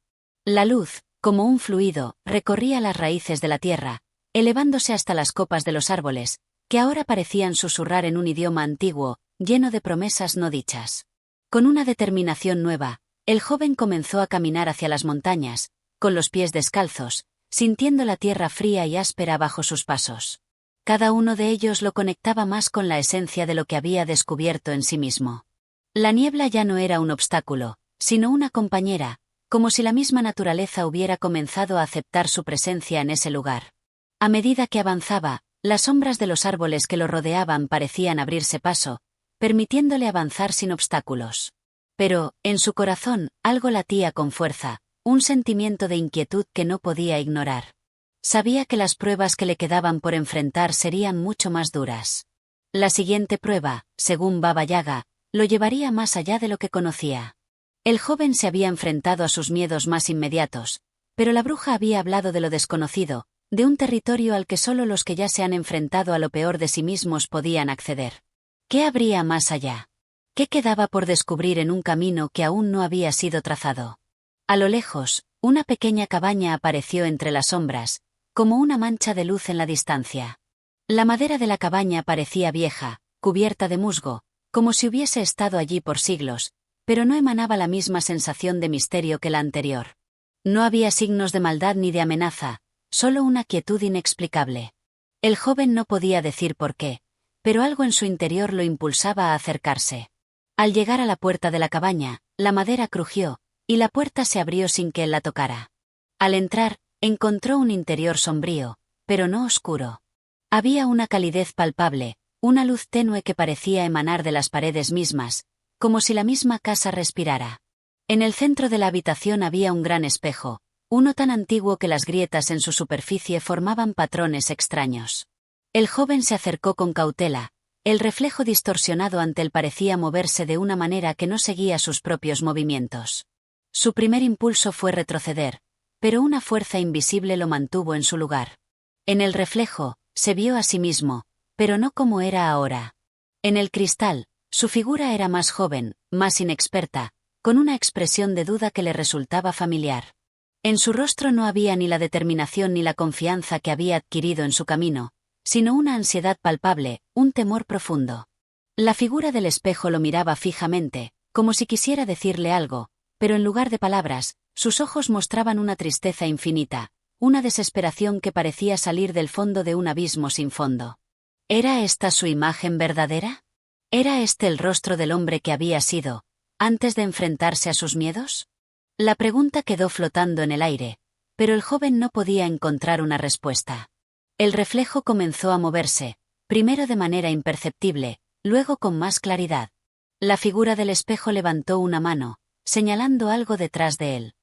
La luz, como un fluido, recorría las raíces de la tierra, elevándose hasta las copas de los árboles, que ahora parecían susurrar en un idioma antiguo, lleno de promesas no dichas. Con una determinación nueva, el joven comenzó a caminar hacia las montañas, con los pies descalzos, sintiendo la tierra fría y áspera bajo sus pasos. Cada uno de ellos lo conectaba más con la esencia de lo que había descubierto en sí mismo. La niebla ya no era un obstáculo, sino una compañera, como si la misma naturaleza hubiera comenzado a aceptar su presencia en ese lugar. A medida que avanzaba, las sombras de los árboles que lo rodeaban parecían abrirse paso, permitiéndole avanzar sin obstáculos. Pero, en su corazón, algo latía con fuerza, un sentimiento de inquietud que no podía ignorar. Sabía que las pruebas que le quedaban por enfrentar serían mucho más duras. La siguiente prueba, según Baba Yaga, lo llevaría más allá de lo que conocía. El joven se había enfrentado a sus miedos más inmediatos, pero la bruja había hablado de lo desconocido, de un territorio al que solo los que ya se han enfrentado a lo peor de sí mismos podían acceder. ¿Qué habría más allá? ¿Qué quedaba por descubrir en un camino que aún no había sido trazado? A lo lejos, una pequeña cabaña apareció entre las sombras, como una mancha de luz en la distancia. La madera de la cabaña parecía vieja, cubierta de musgo, como si hubiese estado allí por siglos, pero no emanaba la misma sensación de misterio que la anterior. No había signos de maldad ni de amenaza, solo una quietud inexplicable. El joven no podía decir por qué, pero algo en su interior lo impulsaba a acercarse. Al llegar a la puerta de la cabaña, la madera crujió, y la puerta se abrió sin que él la tocara. Al entrar, encontró un interior sombrío, pero no oscuro. Había una calidez palpable, una luz tenue que parecía emanar de las paredes mismas, como si la misma casa respirara. En el centro de la habitación había un gran espejo, uno tan antiguo que las grietas en su superficie formaban patrones extraños. El joven se acercó con cautela, el reflejo distorsionado ante él parecía moverse de una manera que no seguía sus propios movimientos. Su primer impulso fue retroceder, pero una fuerza invisible lo mantuvo en su lugar. En el reflejo, se vio a sí mismo, pero no como era ahora. En el cristal, su figura era más joven, más inexperta, con una expresión de duda que le resultaba familiar. En su rostro no había ni la determinación ni la confianza que había adquirido en su camino, sino una ansiedad palpable, un temor profundo. La figura del espejo lo miraba fijamente, como si quisiera decirle algo, pero en lugar de palabras, sus ojos mostraban una tristeza infinita, una desesperación que parecía salir del fondo de un abismo sin fondo. ¿Era esta su imagen verdadera? ¿Era este el rostro del hombre que había sido, antes de enfrentarse a sus miedos? La pregunta quedó flotando en el aire, pero el joven no podía encontrar una respuesta. El reflejo comenzó a moverse, primero de manera imperceptible, luego con más claridad. La figura del espejo levantó una mano, señalando algo detrás de él.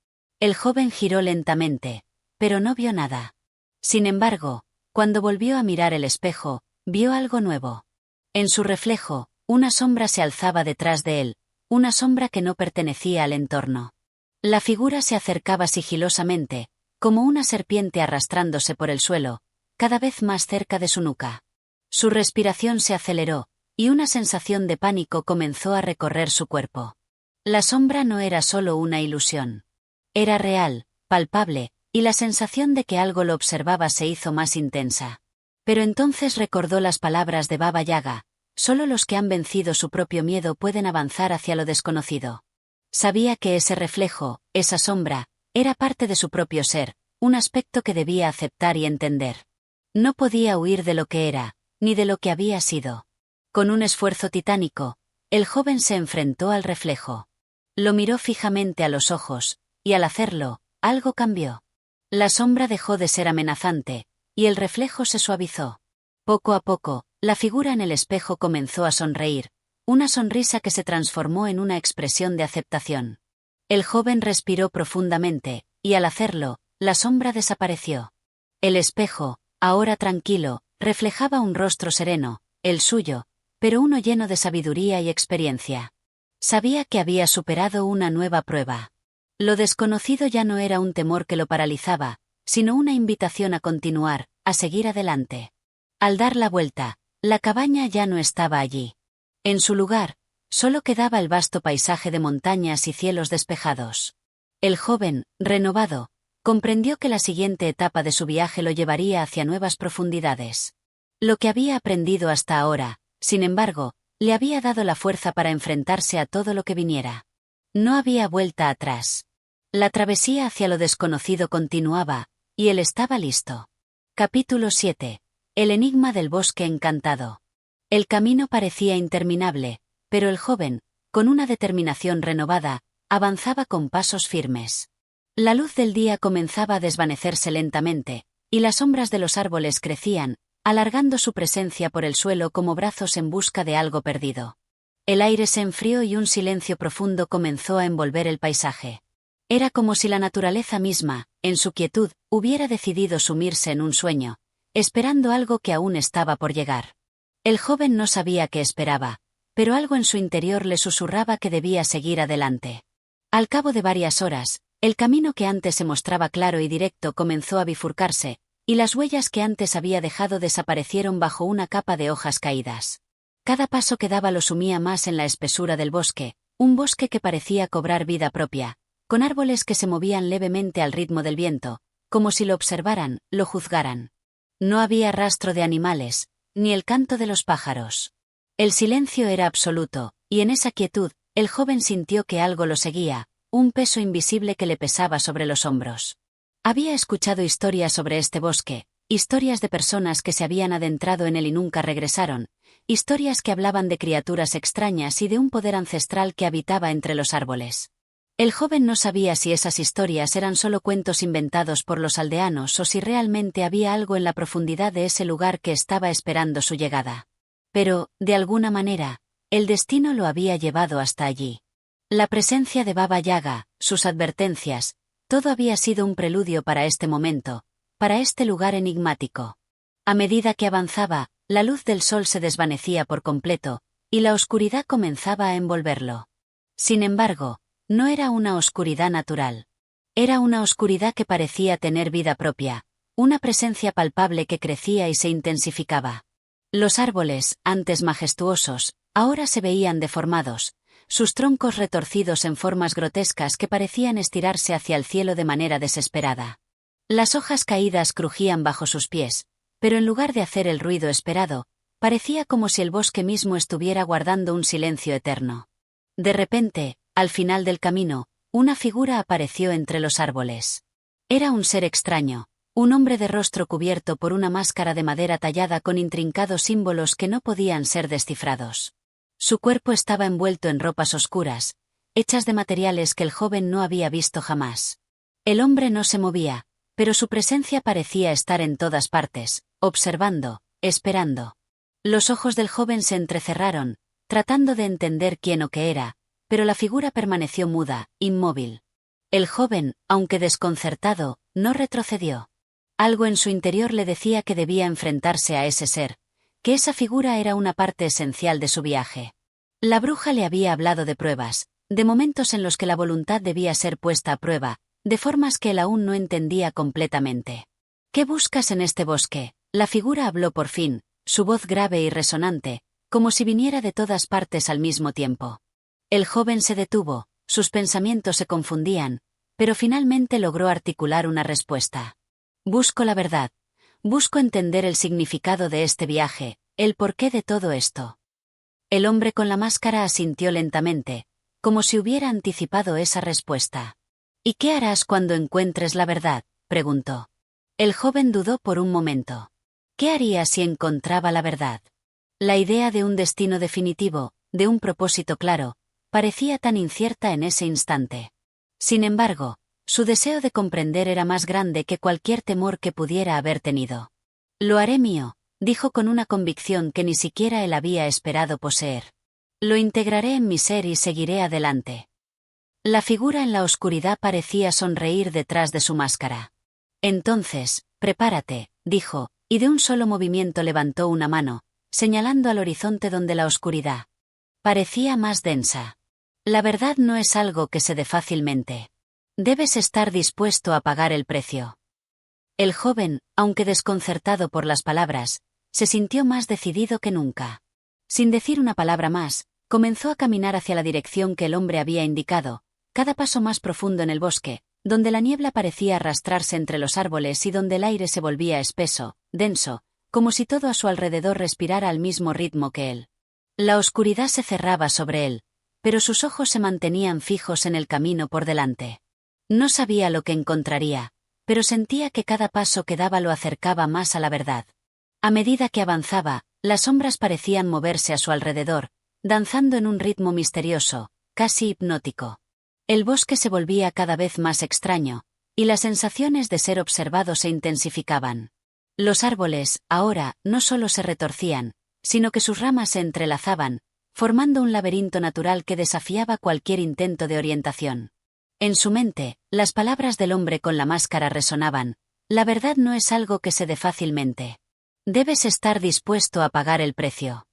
El joven giró lentamente, pero no vio nada. Sin embargo, cuando volvió a mirar el espejo, vio algo nuevo. En su reflejo, una sombra se alzaba detrás de él, una sombra que no pertenecía al entorno. La figura se acercaba sigilosamente, como una serpiente arrastrándose por el suelo, cada vez más cerca de su nuca. Su respiración se aceleró, y una sensación de pánico comenzó a recorrer su cuerpo. La sombra no era solo una ilusión. Era real, palpable, y la sensación de que algo lo observaba se hizo más intensa. Pero entonces recordó las palabras de Baba Yaga: solo los que han vencido su propio miedo pueden avanzar hacia lo desconocido. Sabía que ese reflejo, esa sombra, era parte de su propio ser, un aspecto que debía aceptar y entender. No podía huir de lo que era, ni de lo que había sido. Con un esfuerzo titánico, el joven se enfrentó al reflejo. Lo miró fijamente a los ojos, y al hacerlo, algo cambió. La sombra dejó de ser amenazante, y el reflejo se suavizó. Poco a poco, la figura en el espejo comenzó a sonreír, una sonrisa que se transformó en una expresión de aceptación. El joven respiró profundamente, y al hacerlo, la sombra desapareció. El espejo, ahora tranquilo, reflejaba un rostro sereno, el suyo, pero uno lleno de sabiduría y experiencia. Sabía que había superado una nueva prueba. Lo desconocido ya no era un temor que lo paralizaba, sino una invitación a continuar, a seguir adelante. Al dar la vuelta, la cabaña ya no estaba allí. En su lugar, solo quedaba el vasto paisaje de montañas y cielos despejados. El joven, renovado, comprendió que la siguiente etapa de su viaje lo llevaría hacia nuevas profundidades. Lo que había aprendido hasta ahora, sin embargo, le había dado la fuerza para enfrentarse a todo lo que viniera. No había vuelta atrás. La travesía hacia lo desconocido continuaba, y él estaba listo. Capítulo 7. El enigma del bosque encantado. El camino parecía interminable, pero el joven, con una determinación renovada, avanzaba con pasos firmes. La luz del día comenzaba a desvanecerse lentamente, y las sombras de los árboles crecían, alargando su presencia por el suelo como brazos en busca de algo perdido. El aire se enfrió y un silencio profundo comenzó a envolver el paisaje. Era como si la naturaleza misma, en su quietud, hubiera decidido sumirse en un sueño, esperando algo que aún estaba por llegar. El joven no sabía qué esperaba, pero algo en su interior le susurraba que debía seguir adelante. Al cabo de varias horas, el camino que antes se mostraba claro y directo comenzó a bifurcarse, y las huellas que antes había dejado desaparecieron bajo una capa de hojas caídas. Cada paso que daba lo sumía más en la espesura del bosque, un bosque que parecía cobrar vida propia, con árboles que se movían levemente al ritmo del viento, como si lo observaran, lo juzgaran. No había rastro de animales, ni el canto de los pájaros. El silencio era absoluto, y en esa quietud, el joven sintió que algo lo seguía, un peso invisible que le pesaba sobre los hombros. Había escuchado historias sobre este bosque, historias de personas que se habían adentrado en él y nunca regresaron, historias que hablaban de criaturas extrañas y de un poder ancestral que habitaba entre los árboles. El joven no sabía si esas historias eran solo cuentos inventados por los aldeanos o si realmente había algo en la profundidad de ese lugar que estaba esperando su llegada. Pero, de alguna manera, el destino lo había llevado hasta allí. La presencia de Baba Yaga, sus advertencias, todo había sido un preludio para este momento, para este lugar enigmático. A medida que avanzaba, la luz del sol se desvanecía por completo, y la oscuridad comenzaba a envolverlo. Sin embargo, no era una oscuridad natural. Era una oscuridad que parecía tener vida propia, una presencia palpable que crecía y se intensificaba. Los árboles, antes majestuosos, ahora se veían deformados, sus troncos retorcidos en formas grotescas que parecían estirarse hacia el cielo de manera desesperada. Las hojas caídas crujían bajo sus pies, pero en lugar de hacer el ruido esperado, parecía como si el bosque mismo estuviera guardando un silencio eterno. De repente, al final del camino, una figura apareció entre los árboles. Era un ser extraño, un hombre de rostro cubierto por una máscara de madera tallada con intrincados símbolos que no podían ser descifrados. Su cuerpo estaba envuelto en ropas oscuras, hechas de materiales que el joven no había visto jamás. El hombre no se movía, pero su presencia parecía estar en todas partes, observando, esperando. Los ojos del joven se entrecerraron, tratando de entender quién o qué era, pero la figura permaneció muda, inmóvil. El joven, aunque desconcertado, no retrocedió. Algo en su interior le decía que debía enfrentarse a ese ser, que esa figura era una parte esencial de su viaje. La bruja le había hablado de pruebas, de momentos en los que la voluntad debía ser puesta a prueba, de formas que él aún no entendía completamente. ¿Qué buscas en este bosque? La figura habló por fin, su voz grave y resonante, como si viniera de todas partes al mismo tiempo. El joven se detuvo, sus pensamientos se confundían, pero finalmente logró articular una respuesta. Busco la verdad. Busco entender el significado de este viaje, el porqué de todo esto. El hombre con la máscara asintió lentamente, como si hubiera anticipado esa respuesta. ¿Y qué harás cuando encuentres la verdad?, preguntó. El joven dudó por un momento. ¿Qué haría si encontraba la verdad? La idea de un destino definitivo, de un propósito claro, parecía tan incierta en ese instante. Sin embargo, su deseo de comprender era más grande que cualquier temor que pudiera haber tenido. Lo haré mío, dijo con una convicción que ni siquiera él había esperado poseer. Lo integraré en mi ser y seguiré adelante. La figura en la oscuridad parecía sonreír detrás de su máscara. Entonces, prepárate, dijo, y de un solo movimiento levantó una mano, señalando al horizonte donde la oscuridad parecía más densa. La verdad no es algo que se dé fácilmente. Debes estar dispuesto a pagar el precio. El joven, aunque desconcertado por las palabras, se sintió más decidido que nunca. Sin decir una palabra más, comenzó a caminar hacia la dirección que el hombre había indicado, cada paso más profundo en el bosque, donde la niebla parecía arrastrarse entre los árboles y donde el aire se volvía espeso, denso, como si todo a su alrededor respirara al mismo ritmo que él. La oscuridad se cerraba sobre él, pero sus ojos se mantenían fijos en el camino por delante. No sabía lo que encontraría, pero sentía que cada paso que daba lo acercaba más a la verdad. A medida que avanzaba, las sombras parecían moverse a su alrededor, danzando en un ritmo misterioso, casi hipnótico. El bosque se volvía cada vez más extraño, y las sensaciones de ser observado se intensificaban. Los árboles, ahora, no solo se retorcían, sino que sus ramas se entrelazaban, formando un laberinto natural que desafiaba cualquier intento de orientación. En su mente, las palabras del hombre con la máscara resonaban: la verdad no es algo que se dé fácilmente. Debes estar dispuesto a pagar el precio.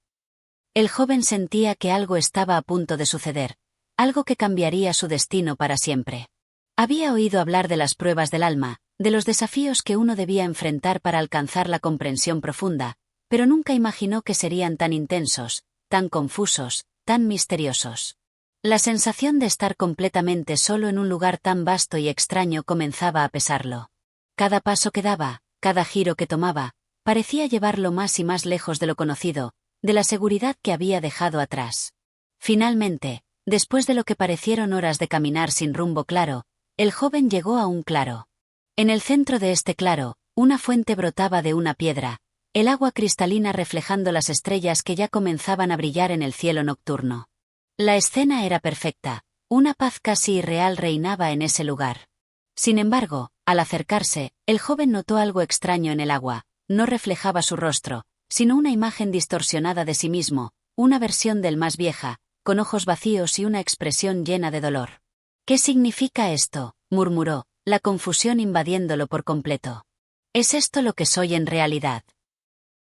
El joven sentía que algo estaba a punto de suceder, algo que cambiaría su destino para siempre. Había oído hablar de las pruebas del alma, de los desafíos que uno debía enfrentar para alcanzar la comprensión profunda, pero nunca imaginó que serían tan intensos, tan confusos, tan misteriosos. La sensación de estar completamente solo en un lugar tan vasto y extraño comenzaba a pesarlo. Cada paso que daba, cada giro que tomaba, parecía llevarlo más y más lejos de lo conocido, de la seguridad que había dejado atrás. Finalmente, después de lo que parecieron horas de caminar sin rumbo claro, el joven llegó a un claro. En el centro de este claro, una fuente brotaba de una piedra, el agua cristalina reflejando las estrellas que ya comenzaban a brillar en el cielo nocturno. La escena era perfecta, una paz casi irreal reinaba en ese lugar. Sin embargo, al acercarse, el joven notó algo extraño en el agua. No reflejaba su rostro, sino una imagen distorsionada de sí mismo, una versión del más vieja, con ojos vacíos y una expresión llena de dolor. ¿Qué significa esto?, murmuró, la confusión invadiéndolo por completo. ¿Es esto lo que soy en realidad?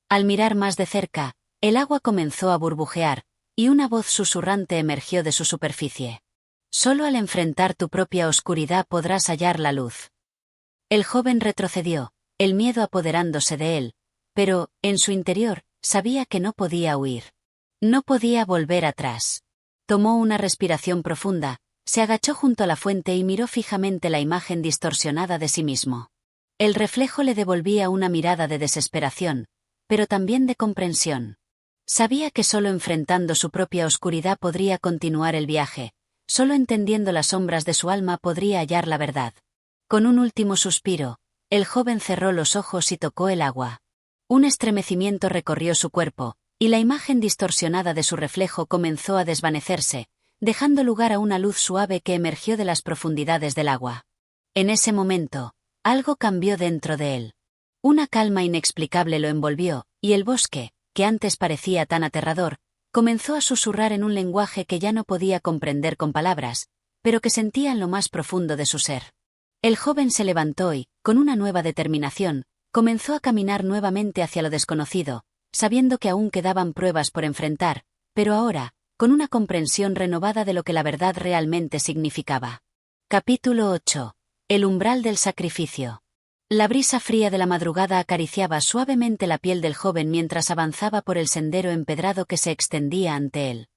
Al mirar más de cerca, el agua comenzó a burbujear, y una voz susurrante emergió de su superficie. Solo al enfrentar tu propia oscuridad podrás hallar la luz. El joven retrocedió, el miedo apoderándose de él, pero, en su interior, sabía que no podía huir. No podía volver atrás. Tomó una respiración profunda, se agachó junto a la fuente y miró fijamente la imagen distorsionada de sí mismo. El reflejo le devolvía una mirada de desesperación, pero también de comprensión. Sabía que solo enfrentando su propia oscuridad podría continuar el viaje, solo entendiendo las sombras de su alma podría hallar la verdad. Con un último suspiro, el joven cerró los ojos y tocó el agua. Un estremecimiento recorrió su cuerpo, y la imagen distorsionada de su reflejo comenzó a desvanecerse, dejando lugar a una luz suave que emergió de las profundidades del agua. En ese momento, algo cambió dentro de él. Una calma inexplicable lo envolvió, y el bosque, que antes parecía tan aterrador, comenzó a susurrar en un lenguaje que ya no podía comprender con palabras, pero que sentía en lo más profundo de su ser. El joven se levantó y, con una nueva determinación, comenzó a caminar nuevamente hacia lo desconocido, sabiendo que aún quedaban pruebas por enfrentar, pero ahora, con una comprensión renovada de lo que la verdad realmente significaba. Capítulo 8. El umbral del sacrificio. La brisa fría de la madrugada acariciaba suavemente la piel del joven mientras avanzaba por el sendero empedrado que se extendía ante él.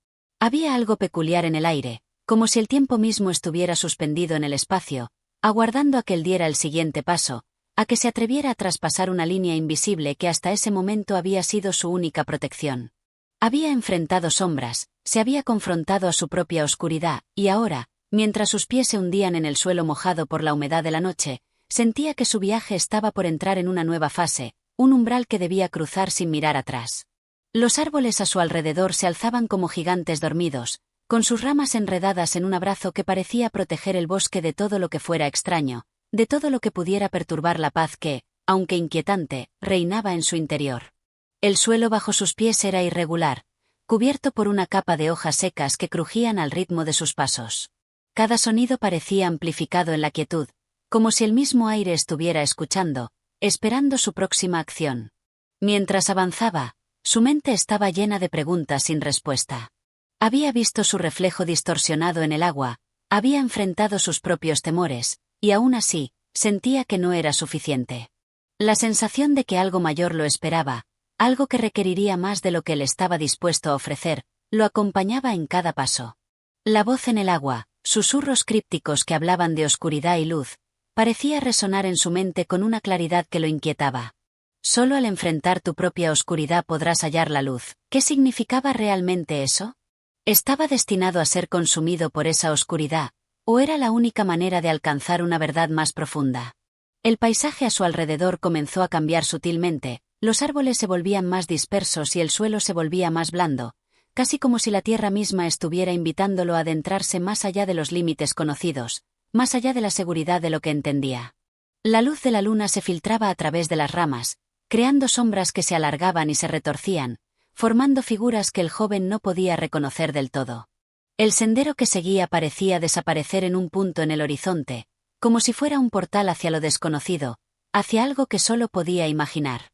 Había algo peculiar en el aire, como si el tiempo mismo estuviera suspendido en el espacio, aguardando a que él diera el siguiente paso, a que se atreviera a traspasar una línea invisible que hasta ese momento había sido su única protección. Había enfrentado sombras, se había confrontado a su propia oscuridad, y ahora, mientras sus pies se hundían en el suelo mojado por la humedad de la noche, sentía que su viaje estaba por entrar en una nueva fase, un umbral que debía cruzar sin mirar atrás. Los árboles a su alrededor se alzaban como gigantes dormidos, con sus ramas enredadas en un abrazo que parecía proteger el bosque de todo lo que fuera extraño, de todo lo que pudiera perturbar la paz que, aunque inquietante, reinaba en su interior. El suelo bajo sus pies era irregular, cubierto por una capa de hojas secas que crujían al ritmo de sus pasos. Cada sonido parecía amplificado en la quietud, como si el mismo aire estuviera escuchando, esperando su próxima acción. Mientras avanzaba, su mente estaba llena de preguntas sin respuesta. Había visto su reflejo distorsionado en el agua, había enfrentado sus propios temores, y aún así, sentía que no era suficiente. La sensación de que algo mayor lo esperaba, algo que requeriría más de lo que él estaba dispuesto a ofrecer, lo acompañaba en cada paso. La voz en el agua, susurros crípticos que hablaban de oscuridad y luz, parecía resonar en su mente con una claridad que lo inquietaba. Solo al enfrentar tu propia oscuridad podrás hallar la luz. ¿Qué significaba realmente eso? ¿Estaba destinado a ser consumido por esa oscuridad, o era la única manera de alcanzar una verdad más profunda? El paisaje a su alrededor comenzó a cambiar sutilmente, los árboles se volvían más dispersos y el suelo se volvía más blando, casi como si la tierra misma estuviera invitándolo a adentrarse más allá de los límites conocidos, más allá de la seguridad de lo que entendía. La luz de la luna se filtraba a través de las ramas, creando sombras que se alargaban y se retorcían, formando figuras que el joven no podía reconocer del todo. El sendero que seguía parecía desaparecer en un punto en el horizonte, como si fuera un portal hacia lo desconocido, hacia algo que solo podía imaginar.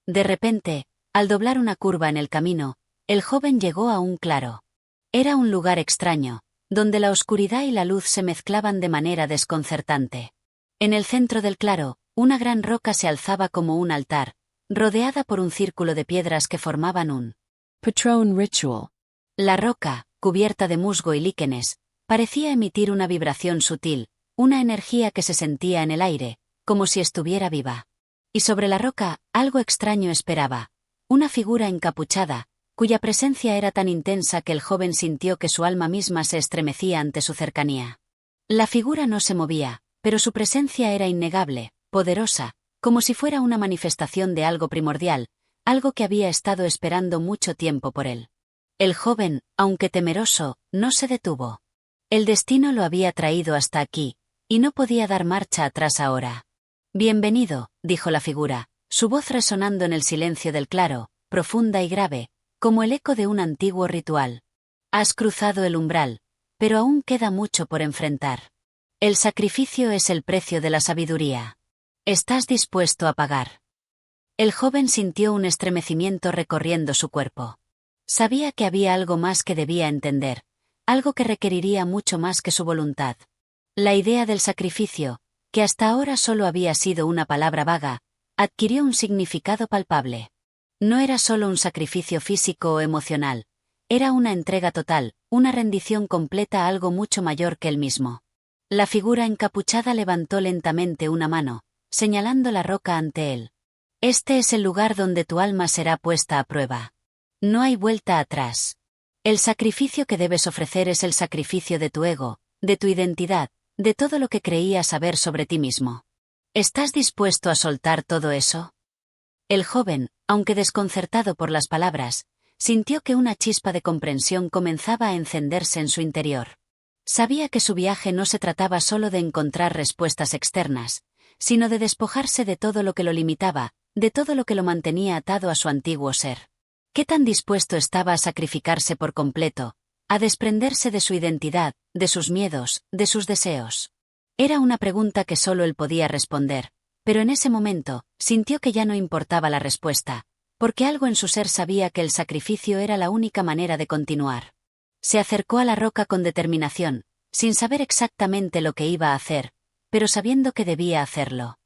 De repente, al doblar una curva en el camino, el joven llegó a un claro. Era un lugar extraño, donde la oscuridad y la luz se mezclaban de manera desconcertante. En el centro del claro, una gran roca se alzaba como un altar, rodeada por un círculo de piedras que formaban un Patron ritual. La roca, cubierta de musgo y líquenes, parecía emitir una vibración sutil, una energía que se sentía en el aire, como si estuviera viva. Y sobre la roca, algo extraño esperaba. Una figura encapuchada, cuya presencia era tan intensa que el joven sintió que su alma misma se estremecía ante su cercanía. La figura no se movía, pero su presencia era innegable, poderosa, como si fuera una manifestación de algo primordial, algo que había estado esperando mucho tiempo por él. El joven, aunque temeroso, no se detuvo. El destino lo había traído hasta aquí, y no podía dar marcha atrás ahora. «Bienvenido», dijo la figura, su voz resonando en el silencio del claro, profunda y grave, como el eco de un antiguo ritual. «Has cruzado el umbral, pero aún queda mucho por enfrentar. El sacrificio es el precio de la sabiduría. ¿Estás dispuesto a pagar?» El joven sintió un estremecimiento recorriendo su cuerpo. Sabía que había algo más que debía entender, algo que requeriría mucho más que su voluntad. La idea del sacrificio, que hasta ahora solo había sido una palabra vaga, adquirió un significado palpable. No era solo un sacrificio físico o emocional, era una entrega total, una rendición completa a algo mucho mayor que él mismo. La figura encapuchada levantó lentamente una mano, señalando la roca ante él. «Este es el lugar donde tu alma será puesta a prueba. No hay vuelta atrás. El sacrificio que debes ofrecer es el sacrificio de tu ego, de tu identidad, de todo lo que creías saber sobre ti mismo. ¿Estás dispuesto a soltar todo eso?» El joven, aunque desconcertado por las palabras, sintió que una chispa de comprensión comenzaba a encenderse en su interior. Sabía que su viaje no se trataba solo de encontrar respuestas externas, sino de despojarse de todo lo que lo limitaba, de todo lo que lo mantenía atado a su antiguo ser. ¿Qué tan dispuesto estaba a sacrificarse por completo, a desprenderse de su identidad, de sus miedos, de sus deseos? Era una pregunta que solo él podía responder, pero en ese momento, sintió que ya no importaba la respuesta, porque algo en su ser sabía que el sacrificio era la única manera de continuar. Se acercó a la roca con determinación, sin saber exactamente lo que iba a hacer, pero sabiendo que debía hacerlo.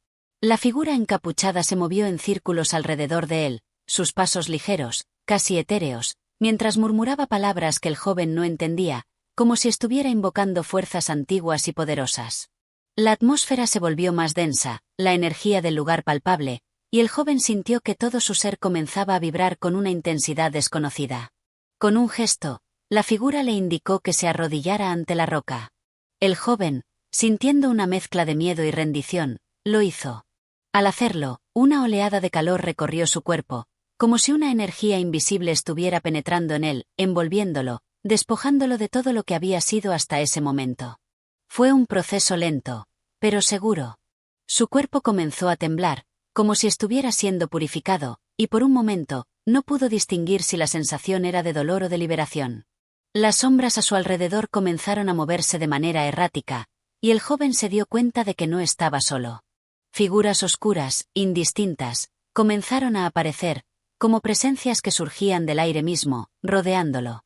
La figura encapuchada se movió en círculos alrededor de él, sus pasos ligeros, casi etéreos, mientras murmuraba palabras que el joven no entendía, como si estuviera invocando fuerzas antiguas y poderosas. La atmósfera se volvió más densa, la energía del lugar palpable, y el joven sintió que todo su ser comenzaba a vibrar con una intensidad desconocida. Con un gesto, la figura le indicó que se arrodillara ante la roca. El joven, sintiendo una mezcla de miedo y rendición, lo hizo. Al hacerlo, una oleada de calor recorrió su cuerpo, como si una energía invisible estuviera penetrando en él, envolviéndolo, despojándolo de todo lo que había sido hasta ese momento. Fue un proceso lento, pero seguro. Su cuerpo comenzó a temblar, como si estuviera siendo purificado, y por un momento, no pudo distinguir si la sensación era de dolor o de liberación. Las sombras a su alrededor comenzaron a moverse de manera errática, y el joven se dio cuenta de que no estaba solo. Figuras oscuras, indistintas, comenzaron a aparecer, como presencias que surgían del aire mismo, rodeándolo.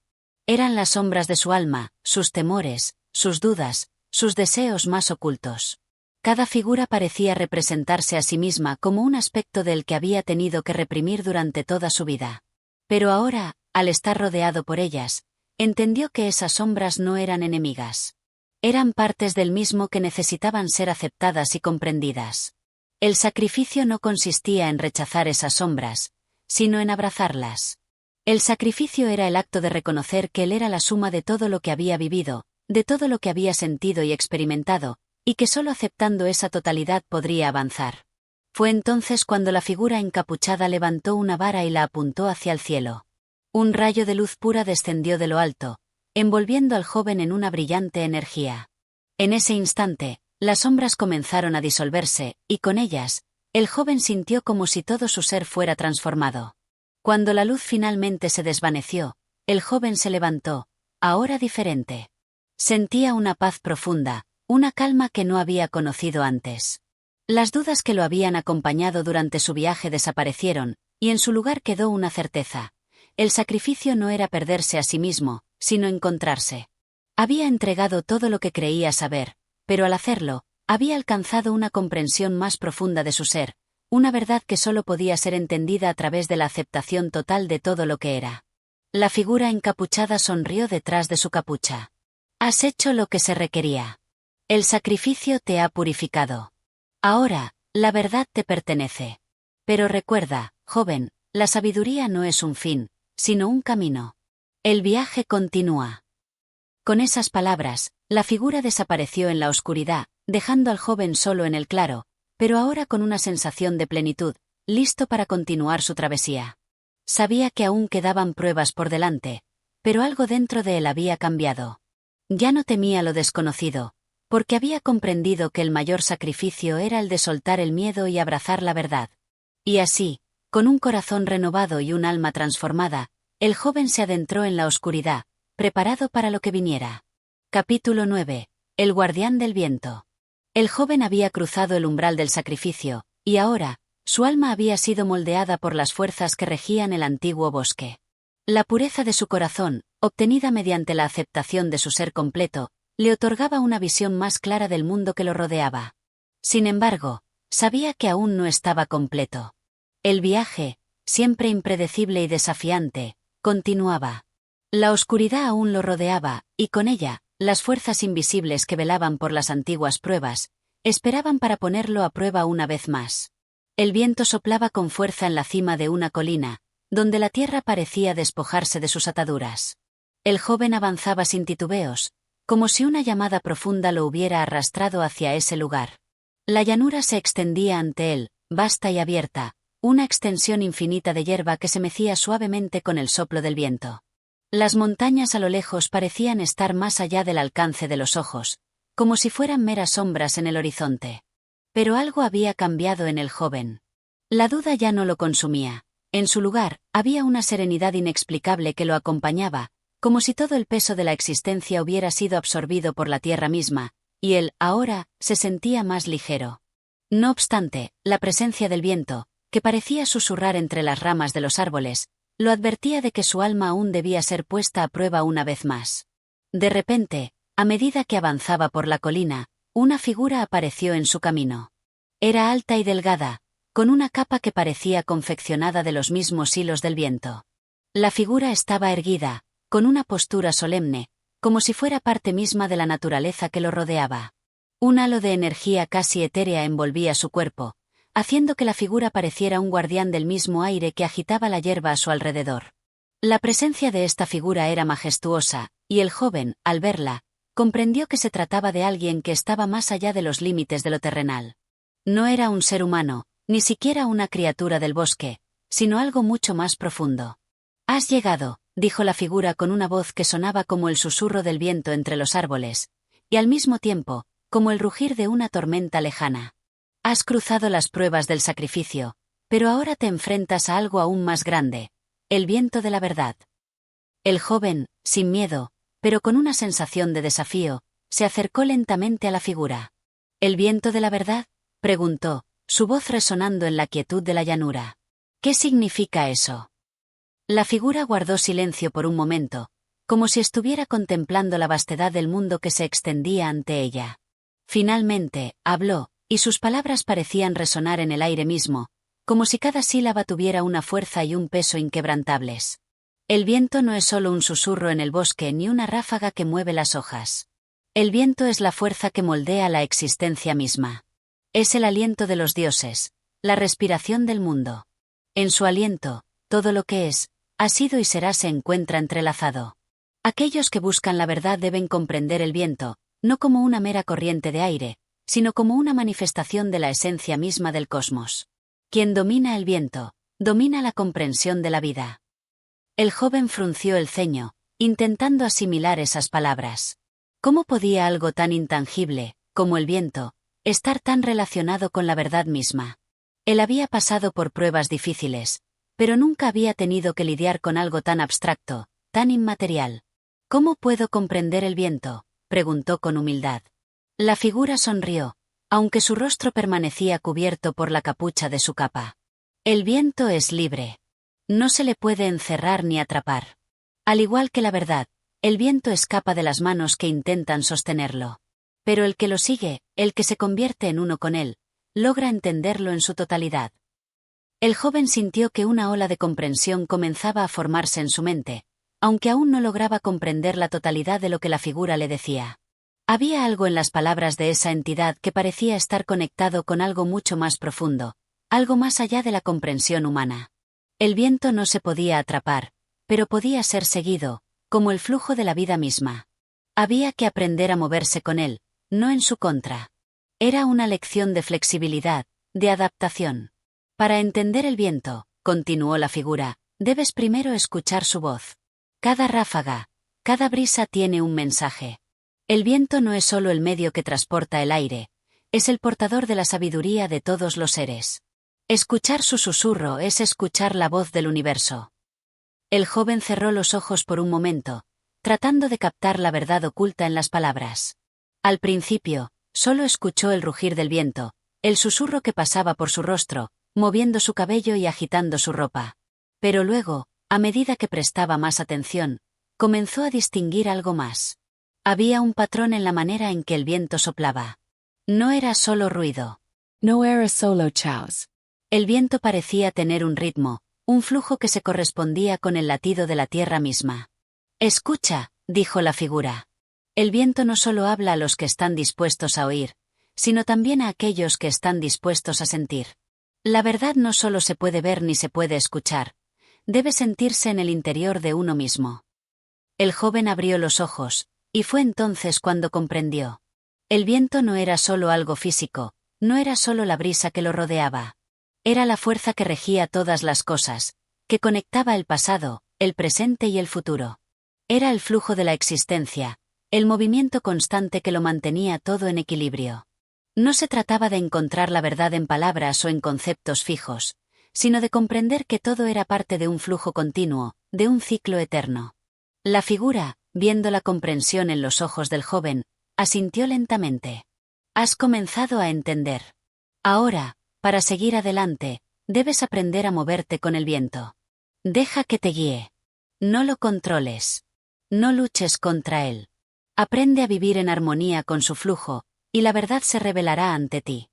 Eran las sombras de su alma, sus temores, sus dudas, sus deseos más ocultos. Cada figura parecía representarse a sí misma como un aspecto del que había tenido que reprimir durante toda su vida. Pero ahora, al estar rodeado por ellas, entendió que esas sombras no eran enemigas. Eran partes del mismo que necesitaban ser aceptadas y comprendidas. El sacrificio no consistía en rechazar esas sombras, sino en abrazarlas. El sacrificio era el acto de reconocer que él era la suma de todo lo que había vivido, de todo lo que había sentido y experimentado, y que solo aceptando esa totalidad podría avanzar. Fue entonces cuando la figura encapuchada levantó una vara y la apuntó hacia el cielo. Un rayo de luz pura descendió de lo alto, envolviendo al joven en una brillante energía. En ese instante, las sombras comenzaron a disolverse, y con ellas, el joven sintió como si todo su ser fuera transformado. Cuando la luz finalmente se desvaneció, el joven se levantó, ahora diferente. Sentía una paz profunda, una calma que no había conocido antes. Las dudas que lo habían acompañado durante su viaje desaparecieron, y en su lugar quedó una certeza. El sacrificio no era perderse a sí mismo, sino encontrarse. Había entregado todo lo que creía saber, pero al hacerlo, había alcanzado una comprensión más profunda de su ser, una verdad que solo podía ser entendida a través de la aceptación total de todo lo que era. La figura encapuchada sonrió detrás de su capucha. Has hecho lo que se requería. El sacrificio te ha purificado. Ahora, la verdad te pertenece. Pero recuerda, joven, la sabiduría no es un fin, sino un camino. El viaje continúa. Con esas palabras, la figura desapareció en la oscuridad, dejando al joven solo en el claro, pero ahora con una sensación de plenitud, listo para continuar su travesía. Sabía que aún quedaban pruebas por delante, pero algo dentro de él había cambiado. Ya no temía lo desconocido, porque había comprendido que el mayor sacrificio era el de soltar el miedo y abrazar la verdad. Y así, con un corazón renovado y un alma transformada, el joven se adentró en la oscuridad, preparado para lo que viniera. Capítulo 9. El guardián del viento. El joven había cruzado el umbral del sacrificio, y ahora, su alma había sido moldeada por las fuerzas que regían el antiguo bosque. La pureza de su corazón, obtenida mediante la aceptación de su ser completo, le otorgaba una visión más clara del mundo que lo rodeaba. Sin embargo, sabía que aún no estaba completo. El viaje, siempre impredecible y desafiante, continuaba. La oscuridad aún lo rodeaba, y con ella, las fuerzas invisibles que velaban por las antiguas pruebas, esperaban para ponerlo a prueba una vez más. El viento soplaba con fuerza en la cima de una colina, donde la tierra parecía despojarse de sus ataduras. El joven avanzaba sin titubeos, como si una llamada profunda lo hubiera arrastrado hacia ese lugar. La llanura se extendía ante él, vasta y abierta, una extensión infinita de hierba que se mecía suavemente con el soplo del viento. Las montañas a lo lejos parecían estar más allá del alcance de los ojos, como si fueran meras sombras en el horizonte. Pero algo había cambiado en el joven. La duda ya no lo consumía. En su lugar, había una serenidad inexplicable que lo acompañaba, como si todo el peso de la existencia hubiera sido absorbido por la tierra misma, y él, ahora, se sentía más ligero. No obstante, la presencia del viento, que parecía susurrar entre las ramas de los árboles, lo advertía de que su alma aún debía ser puesta a prueba una vez más. De repente, a medida que avanzaba por la colina, una figura apareció en su camino. Era alta y delgada, con una capa que parecía confeccionada de los mismos hilos del viento. La figura estaba erguida, con una postura solemne, como si fuera parte misma de la naturaleza que lo rodeaba. Un halo de energía casi etérea envolvía su cuerpo, haciendo que la figura pareciera un guardián del mismo aire que agitaba la hierba a su alrededor. La presencia de esta figura era majestuosa, y el joven, al verla, comprendió que se trataba de alguien que estaba más allá de los límites de lo terrenal. No era un ser humano, ni siquiera una criatura del bosque, sino algo mucho más profundo. «Has llegado», dijo la figura con una voz que sonaba como el susurro del viento entre los árboles, y al mismo tiempo, como el rugir de una tormenta lejana. «Has cruzado las pruebas del sacrificio, pero ahora te enfrentas a algo aún más grande, el viento de la verdad». El joven, sin miedo, pero con una sensación de desafío, se acercó lentamente a la figura. «¿El viento de la verdad?», preguntó, su voz resonando en la quietud de la llanura. «¿Qué significa eso?». La figura guardó silencio por un momento, como si estuviera contemplando la vastedad del mundo que se extendía ante ella. Finalmente, habló, y sus palabras parecían resonar en el aire mismo, como si cada sílaba tuviera una fuerza y un peso inquebrantables. El viento no es solo un susurro en el bosque ni una ráfaga que mueve las hojas. El viento es la fuerza que moldea la existencia misma. Es el aliento de los dioses, la respiración del mundo. En su aliento, todo lo que es, ha sido y será se encuentra entrelazado. Aquellos que buscan la verdad deben comprender el viento, no como una mera corriente de aire, sino como una manifestación de la esencia misma del cosmos. Quien domina el viento, domina la comprensión de la vida. El joven frunció el ceño, intentando asimilar esas palabras. ¿Cómo podía algo tan intangible, como el viento, estar tan relacionado con la verdad misma? Él había pasado por pruebas difíciles, pero nunca había tenido que lidiar con algo tan abstracto, tan inmaterial. ¿Cómo puedo comprender el viento?, preguntó con humildad. La figura sonrió, aunque su rostro permanecía cubierto por la capucha de su capa. El viento es libre. No se le puede encerrar ni atrapar. Al igual que la verdad, el viento escapa de las manos que intentan sostenerlo. Pero el que lo sigue, el que se convierte en uno con él, logra entenderlo en su totalidad. El joven sintió que una ola de comprensión comenzaba a formarse en su mente, aunque aún no lograba comprender la totalidad de lo que la figura le decía. Había algo en las palabras de esa entidad que parecía estar conectado con algo mucho más profundo, algo más allá de la comprensión humana. El viento no se podía atrapar, pero podía ser seguido, como el flujo de la vida misma. Había que aprender a moverse con él, no en su contra. Era una lección de flexibilidad, de adaptación. Para entender el viento, continuó la figura, debes primero escuchar su voz. Cada ráfaga, cada brisa tiene un mensaje. El viento no es solo el medio que transporta el aire, es el portador de la sabiduría de todos los seres. Escuchar su susurro es escuchar la voz del universo. El joven cerró los ojos por un momento, tratando de captar la verdad oculta en las palabras. Al principio, solo escuchó el rugir del viento, el susurro que pasaba por su rostro, moviendo su cabello y agitando su ropa. Pero luego, a medida que prestaba más atención, comenzó a distinguir algo más. Había un patrón en la manera en que el viento soplaba. No era solo ruido. No era solo chaos. El viento parecía tener un ritmo, un flujo que se correspondía con el latido de la tierra misma. «Escucha», dijo la figura. El viento no solo habla a los que están dispuestos a oír, sino también a aquellos que están dispuestos a sentir. La verdad no solo se puede ver ni se puede escuchar, debe sentirse en el interior de uno mismo. El joven abrió los ojos, y fue entonces cuando comprendió. El viento no era solo algo físico, no era solo la brisa que lo rodeaba. Era la fuerza que regía todas las cosas, que conectaba el pasado, el presente y el futuro. Era el flujo de la existencia, el movimiento constante que lo mantenía todo en equilibrio. No se trataba de encontrar la verdad en palabras o en conceptos fijos, sino de comprender que todo era parte de un flujo continuo, de un ciclo eterno. La figura, viendo la comprensión en los ojos del joven, asintió lentamente. Has comenzado a entender. Ahora, para seguir adelante, debes aprender a moverte con el viento. Deja que te guíe. No lo controles. No luches contra él. Aprende a vivir en armonía con su flujo, y la verdad se revelará ante ti.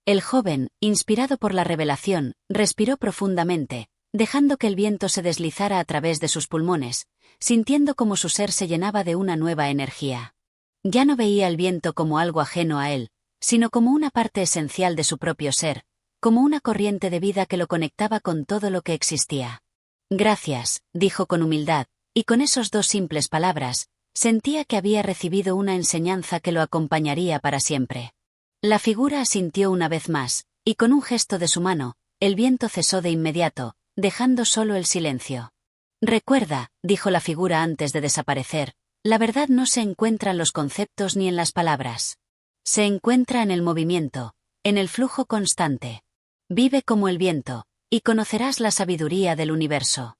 El joven, inspirado por la revelación, respiró profundamente, dejando que el viento se deslizara a través de sus pulmones, sintiendo como su ser se llenaba de una nueva energía. Ya no veía el viento como algo ajeno a él, sino como una parte esencial de su propio ser, como una corriente de vida que lo conectaba con todo lo que existía. Gracias, dijo con humildad, y con esos dos simples palabras, sentía que había recibido una enseñanza que lo acompañaría para siempre. La figura asintió una vez más, y con un gesto de su mano, el viento cesó de inmediato, dejando solo el silencio. Recuerda, dijo la figura antes de desaparecer, la verdad no se encuentra en los conceptos ni en las palabras. Se encuentra en el movimiento, en el flujo constante. Vive como el viento, y conocerás la sabiduría del universo.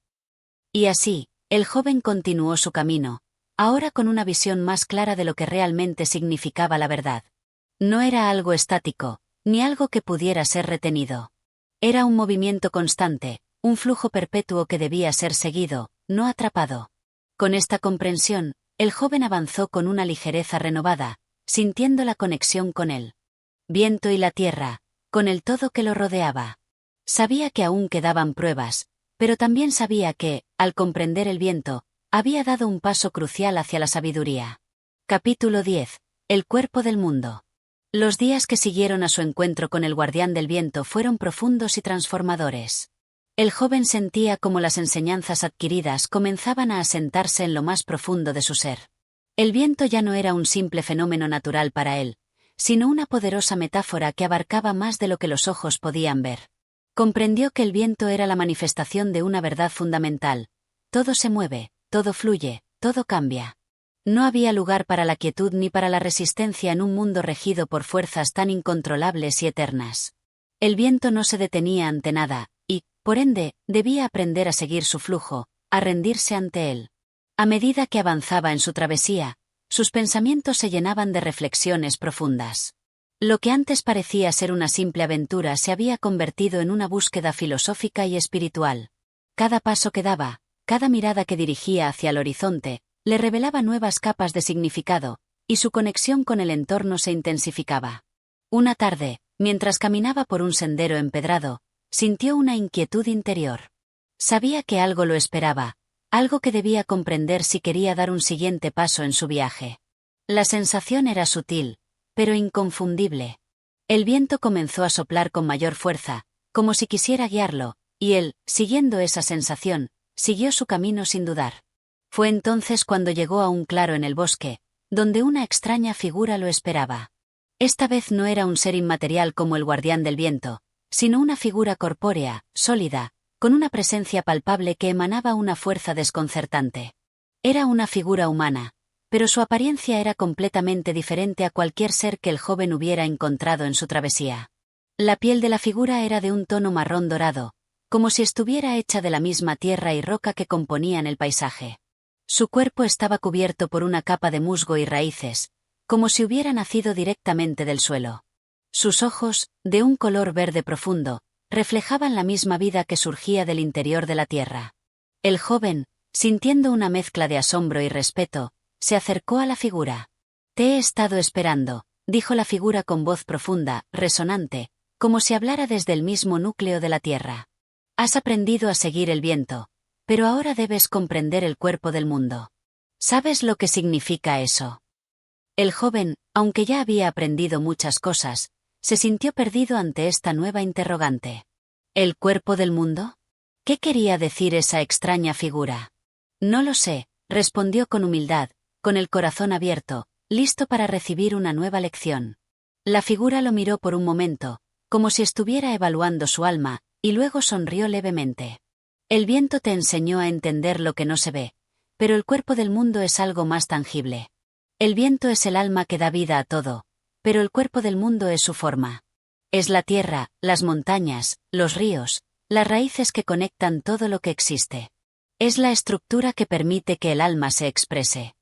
Y así, el joven continuó su camino, ahora con una visión más clara de lo que realmente significaba la verdad. No era algo estático, ni algo que pudiera ser retenido. Era un movimiento constante, un flujo perpetuo que debía ser seguido, no atrapado. Con esta comprensión, el joven avanzó con una ligereza renovada, sintiendo la conexión con el viento y la tierra, con el todo que lo rodeaba. Sabía que aún quedaban pruebas, pero también sabía que, al comprender el viento, había dado un paso crucial hacia la sabiduría. Capítulo 10. El cuerpo del mundo. Los días que siguieron a su encuentro con el guardián del viento fueron profundos y transformadores. El joven sentía como las enseñanzas adquiridas comenzaban a asentarse en lo más profundo de su ser. El viento ya no era un simple fenómeno natural para él, sino una poderosa metáfora que abarcaba más de lo que los ojos podían ver. Comprendió que el viento era la manifestación de una verdad fundamental. Todo se mueve, todo fluye, todo cambia. No había lugar para la quietud ni para la resistencia en un mundo regido por fuerzas tan incontrolables y eternas. El viento no se detenía ante nada, y, por ende, debía aprender a seguir su flujo, a rendirse ante él. A medida que avanzaba en su travesía, sus pensamientos se llenaban de reflexiones profundas. Lo que antes parecía ser una simple aventura se había convertido en una búsqueda filosófica y espiritual. Cada paso que daba, cada mirada que dirigía hacia el horizonte, le revelaba nuevas capas de significado, y su conexión con el entorno se intensificaba. Una tarde, mientras caminaba por un sendero empedrado, sintió una inquietud interior. Sabía que algo lo esperaba, algo que debía comprender si quería dar un siguiente paso en su viaje. La sensación era sutil, pero inconfundible. El viento comenzó a soplar con mayor fuerza, como si quisiera guiarlo, y él, siguiendo esa sensación, siguió su camino sin dudar. Fue entonces cuando llegó a un claro en el bosque, donde una extraña figura lo esperaba. Esta vez no era un ser inmaterial como el guardián del viento, sino una figura corpórea, sólida, con una presencia palpable que emanaba una fuerza desconcertante. Era una figura humana, pero su apariencia era completamente diferente a cualquier ser que el joven hubiera encontrado en su travesía. La piel de la figura era de un tono marrón dorado, como si estuviera hecha de la misma tierra y roca que componían el paisaje. Su cuerpo estaba cubierto por una capa de musgo y raíces, como si hubiera nacido directamente del suelo. Sus ojos, de un color verde profundo, reflejaban la misma vida que surgía del interior de la tierra. El joven, sintiendo una mezcla de asombro y respeto, se acercó a la figura. «Te he estado esperando», dijo la figura con voz profunda, resonante, como si hablara desde el mismo núcleo de la tierra. «Has aprendido a seguir el viento, pero ahora debes comprender el cuerpo del mundo. ¿Sabes lo que significa eso?» El joven, aunque ya había aprendido muchas cosas, se sintió perdido ante esta nueva interrogante. ¿El cuerpo del mundo? ¿Qué quería decir esa extraña figura? No lo sé, respondió con humildad, con el corazón abierto, listo para recibir una nueva lección. La figura lo miró por un momento, como si estuviera evaluando su alma, y luego sonrió levemente. El viento te enseñó a entender lo que no se ve, pero el cuerpo del mundo es algo más tangible. El viento es el alma que da vida a todo, pero el cuerpo del mundo es su forma. Es la tierra, las montañas, los ríos, las raíces que conectan todo lo que existe. Es la estructura que permite que el alma se exprese.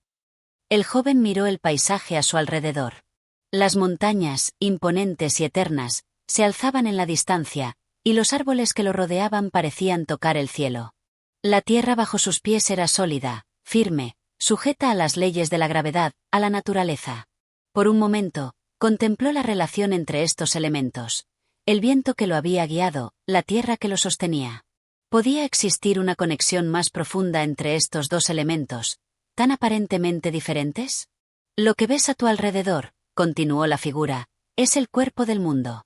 El joven miró el paisaje a su alrededor. Las montañas, imponentes y eternas, se alzaban en la distancia, y los árboles que lo rodeaban parecían tocar el cielo. La tierra bajo sus pies era sólida, firme, sujeta a las leyes de la gravedad, a la naturaleza. Por un momento, contempló la relación entre estos elementos. El viento que lo había guiado, la tierra que lo sostenía. ¿Podía existir una conexión más profunda entre estos dos elementos, tan aparentemente diferentes? Lo que ves a tu alrededor, continuó la figura, es el cuerpo del mundo.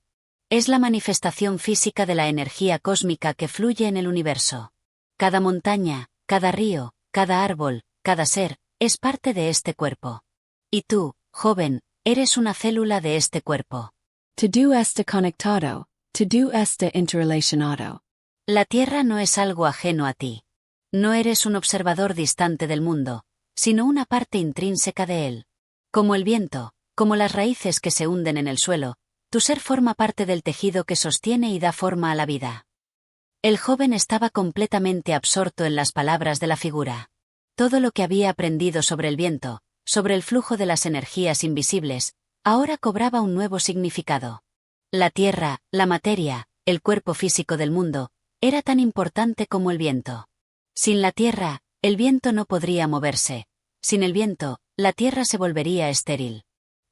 Es la manifestación física de la energía cósmica que fluye en el universo. Cada montaña, cada río, cada árbol, cada ser, es parte de este cuerpo. Y tú, joven, eres una célula de este cuerpo. Todo está conectado, todo está interrelacionado. La Tierra no es algo ajeno a ti. No eres un observador distante del mundo, sino una parte intrínseca de él. Como el viento, como las raíces que se hunden en el suelo, tu ser forma parte del tejido que sostiene y da forma a la vida. El joven estaba completamente absorto en las palabras de la figura. Todo lo que había aprendido sobre el viento, sobre el flujo de las energías invisibles, ahora cobraba un nuevo significado. La tierra, la materia, el cuerpo físico del mundo, era tan importante como el viento. Sin la tierra, el viento no podría moverse. Sin el viento, la tierra se volvería estéril.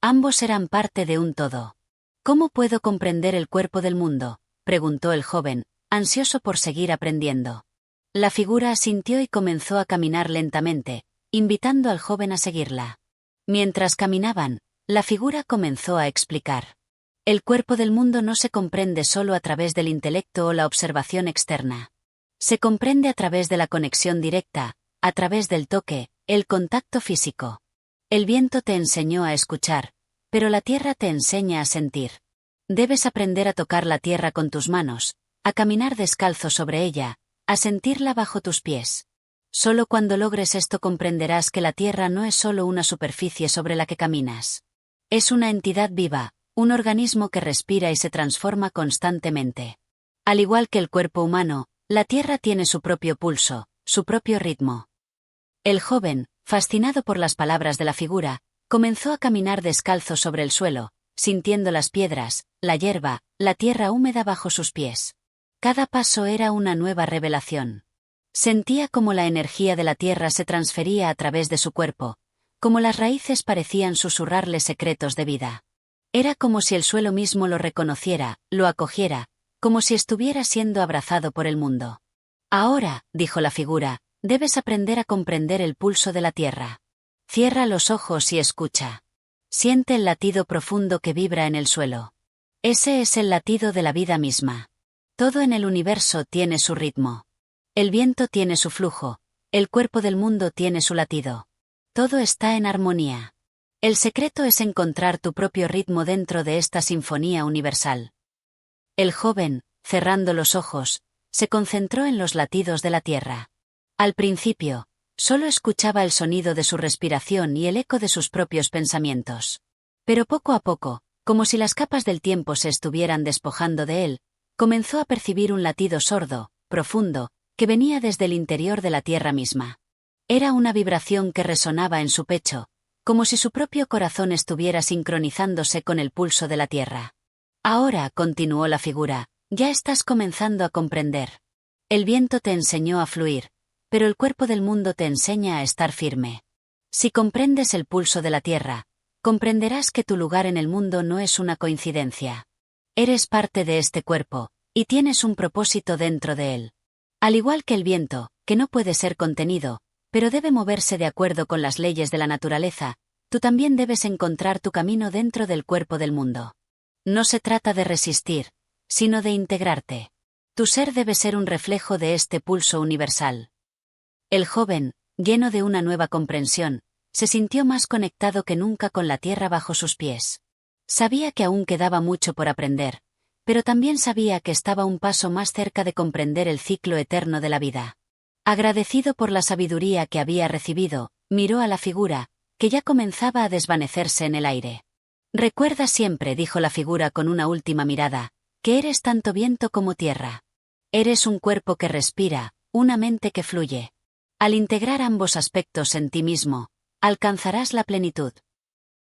Ambos eran parte de un todo. ¿Cómo puedo comprender el cuerpo del mundo?, preguntó el joven, ansioso por seguir aprendiendo. La figura asintió y comenzó a caminar lentamente, invitando al joven a seguirla. Mientras caminaban, la figura comenzó a explicar. El cuerpo del mundo no se comprende solo a través del intelecto o la observación externa. Se comprende a través de la conexión directa, a través del toque, el contacto físico. El viento te enseñó a escuchar, pero la tierra te enseña a sentir. Debes aprender a tocar la tierra con tus manos, a caminar descalzo sobre ella, a sentirla bajo tus pies. Solo cuando logres esto comprenderás que la tierra no es solo una superficie sobre la que caminas. Es una entidad viva, un organismo que respira y se transforma constantemente. Al igual que el cuerpo humano, la tierra tiene su propio pulso, su propio ritmo. El joven, fascinado por las palabras de la figura, comenzó a caminar descalzo sobre el suelo, sintiendo las piedras, la hierba, la tierra húmeda bajo sus pies. Cada paso era una nueva revelación. Sentía como la energía de la tierra se transfería a través de su cuerpo, como las raíces parecían susurrarle secretos de vida. Era como si el suelo mismo lo reconociera, lo acogiera, como si estuviera siendo abrazado por el mundo. Ahora, dijo la figura, debes aprender a comprender el pulso de la tierra. Cierra los ojos y escucha. Siente el latido profundo que vibra en el suelo. Ese es el latido de la vida misma. Todo en el universo tiene su ritmo. El viento tiene su flujo, el cuerpo del mundo tiene su latido. Todo está en armonía. El secreto es encontrar tu propio ritmo dentro de esta sinfonía universal. El joven, cerrando los ojos, se concentró en los latidos de la tierra. Al principio, solo escuchaba el sonido de su respiración y el eco de sus propios pensamientos. Pero poco a poco, como si las capas del tiempo se estuvieran despojando de él, comenzó a percibir un latido sordo, profundo, que venía desde el interior de la tierra misma. Era una vibración que resonaba en su pecho, como si su propio corazón estuviera sincronizándose con el pulso de la tierra. Ahora, continuó la figura, ya estás comenzando a comprender. El viento te enseñó a fluir, pero el cuerpo del mundo te enseña a estar firme. Si comprendes el pulso de la tierra, comprenderás que tu lugar en el mundo no es una coincidencia. Eres parte de este cuerpo, y tienes un propósito dentro de él. Al igual que el viento, que no puede ser contenido, pero debe moverse de acuerdo con las leyes de la naturaleza, tú también debes encontrar tu camino dentro del cuerpo del mundo. No se trata de resistir, sino de integrarte. Tu ser debe ser un reflejo de este pulso universal. El joven, lleno de una nueva comprensión, se sintió más conectado que nunca con la tierra bajo sus pies. Sabía que aún quedaba mucho por aprender, pero también sabía que estaba un paso más cerca de comprender el ciclo eterno de la vida. Agradecido por la sabiduría que había recibido, miró a la figura, que ya comenzaba a desvanecerse en el aire. «Recuerda siempre», dijo la figura con una última mirada, «que eres tanto viento como tierra. Eres un cuerpo que respira, una mente que fluye. Al integrar ambos aspectos en ti mismo, alcanzarás la plenitud».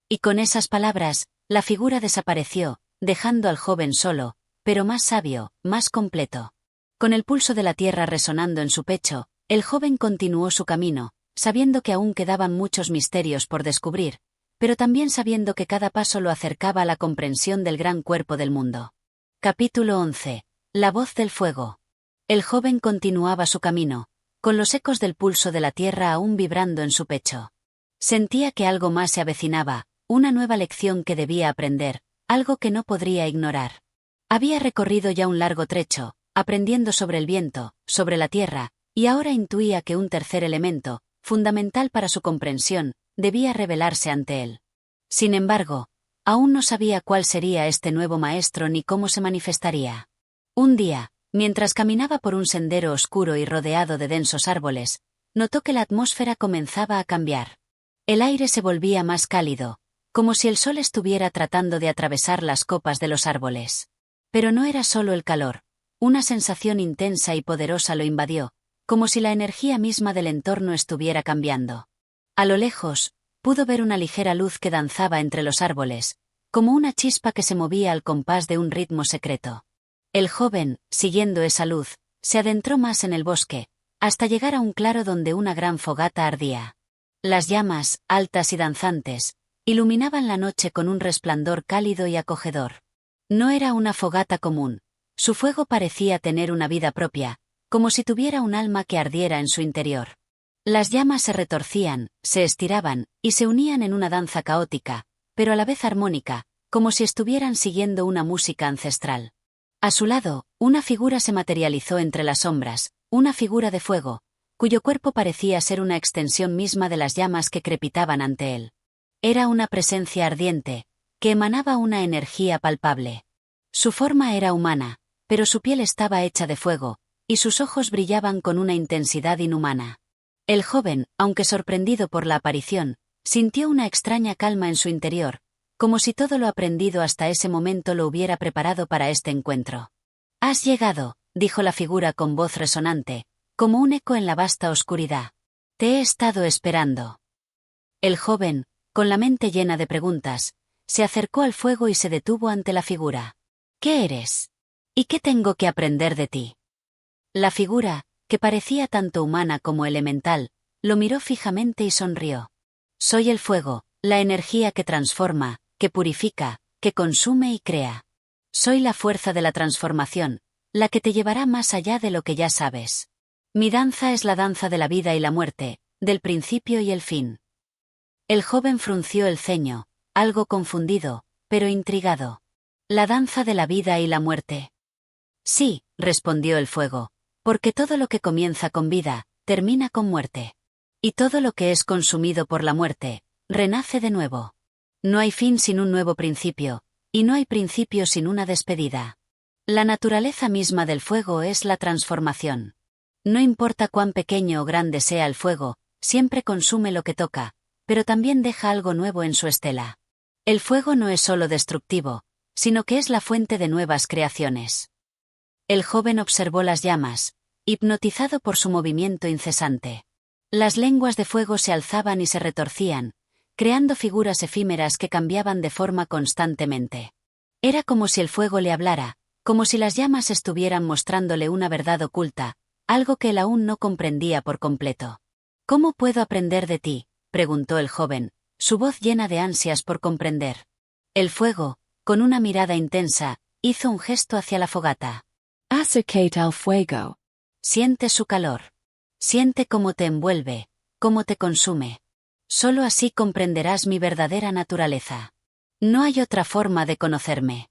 Y con esas palabras, la figura desapareció, dejando al joven solo, pero más sabio, más completo. Con el pulso de la tierra resonando en su pecho, el joven continuó su camino, sabiendo que aún quedaban muchos misterios por descubrir, pero también sabiendo que cada paso lo acercaba a la comprensión del gran cuerpo del mundo. Capítulo 11. La voz del fuego. El joven continuaba su camino, con los ecos del pulso de la tierra aún vibrando en su pecho. Sentía que algo más se avecinaba, una nueva lección que debía aprender, algo que no podría ignorar. Había recorrido ya un largo trecho, aprendiendo sobre el viento, sobre la tierra, y ahora intuía que un tercer elemento, fundamental para su comprensión, debía revelarse ante él. Sin embargo, aún no sabía cuál sería este nuevo maestro ni cómo se manifestaría. Un día, mientras caminaba por un sendero oscuro y rodeado de densos árboles, notó que la atmósfera comenzaba a cambiar. El aire se volvía más cálido, como si el sol estuviera tratando de atravesar las copas de los árboles. Pero no era solo el calor, una sensación intensa y poderosa lo invadió, como si la energía misma del entorno estuviera cambiando. A lo lejos, pudo ver una ligera luz que danzaba entre los árboles, como una chispa que se movía al compás de un ritmo secreto. El joven, siguiendo esa luz, se adentró más en el bosque, hasta llegar a un claro donde una gran fogata ardía. Las llamas, altas y danzantes, iluminaban la noche con un resplandor cálido y acogedor. No era una fogata común. Su fuego parecía tener una vida propia, como si tuviera un alma que ardiera en su interior. Las llamas se retorcían, se estiraban, y se unían en una danza caótica, pero a la vez armónica, como si estuvieran siguiendo una música ancestral. A su lado, una figura se materializó entre las sombras, una figura de fuego, cuyo cuerpo parecía ser una extensión misma de las llamas que crepitaban ante él. Era una presencia ardiente, que emanaba una energía palpable. Su forma era humana, pero su piel estaba hecha de fuego, y sus ojos brillaban con una intensidad inhumana. El joven, aunque sorprendido por la aparición, sintió una extraña calma en su interior, como si todo lo aprendido hasta ese momento lo hubiera preparado para este encuentro. «Has llegado», dijo la figura con voz resonante, como un eco en la vasta oscuridad. «Te he estado esperando». El joven, con la mente llena de preguntas, se acercó al fuego y se detuvo ante la figura. «¿Qué eres? ¿Y qué tengo que aprender de ti?» La figura, que parecía tanto humana como elemental, lo miró fijamente y sonrió. «Soy el fuego, la energía que transforma, que purifica, que consume y crea. Soy la fuerza de la transformación, la que te llevará más allá de lo que ya sabes. Mi danza es la danza de la vida y la muerte, del principio y el fin». El joven frunció el ceño, algo confundido, pero intrigado. «¿La danza de la vida y la muerte?» «Sí», respondió el fuego, «porque todo lo que comienza con vida, termina con muerte. Y todo lo que es consumido por la muerte, renace de nuevo. No hay fin sin un nuevo principio, y no hay principio sin una despedida. La naturaleza misma del fuego es la transformación. No importa cuán pequeño o grande sea el fuego, siempre consume lo que toca, pero también deja algo nuevo en su estela. El fuego no es solo destructivo, sino que es la fuente de nuevas creaciones». El joven observó las llamas, hipnotizado por su movimiento incesante. Las lenguas de fuego se alzaban y se retorcían, creando figuras efímeras que cambiaban de forma constantemente. Era como si el fuego le hablara, como si las llamas estuvieran mostrándole una verdad oculta, algo que él aún no comprendía por completo. «¿Cómo puedo aprender de ti?», preguntó el joven, su voz llena de ansias por comprender. El fuego, con una mirada intensa, hizo un gesto hacia la fogata. Acércate al fuego. Siente su calor. Siente cómo te envuelve, cómo te consume. Solo así comprenderás mi verdadera naturaleza. No hay otra forma de conocerme.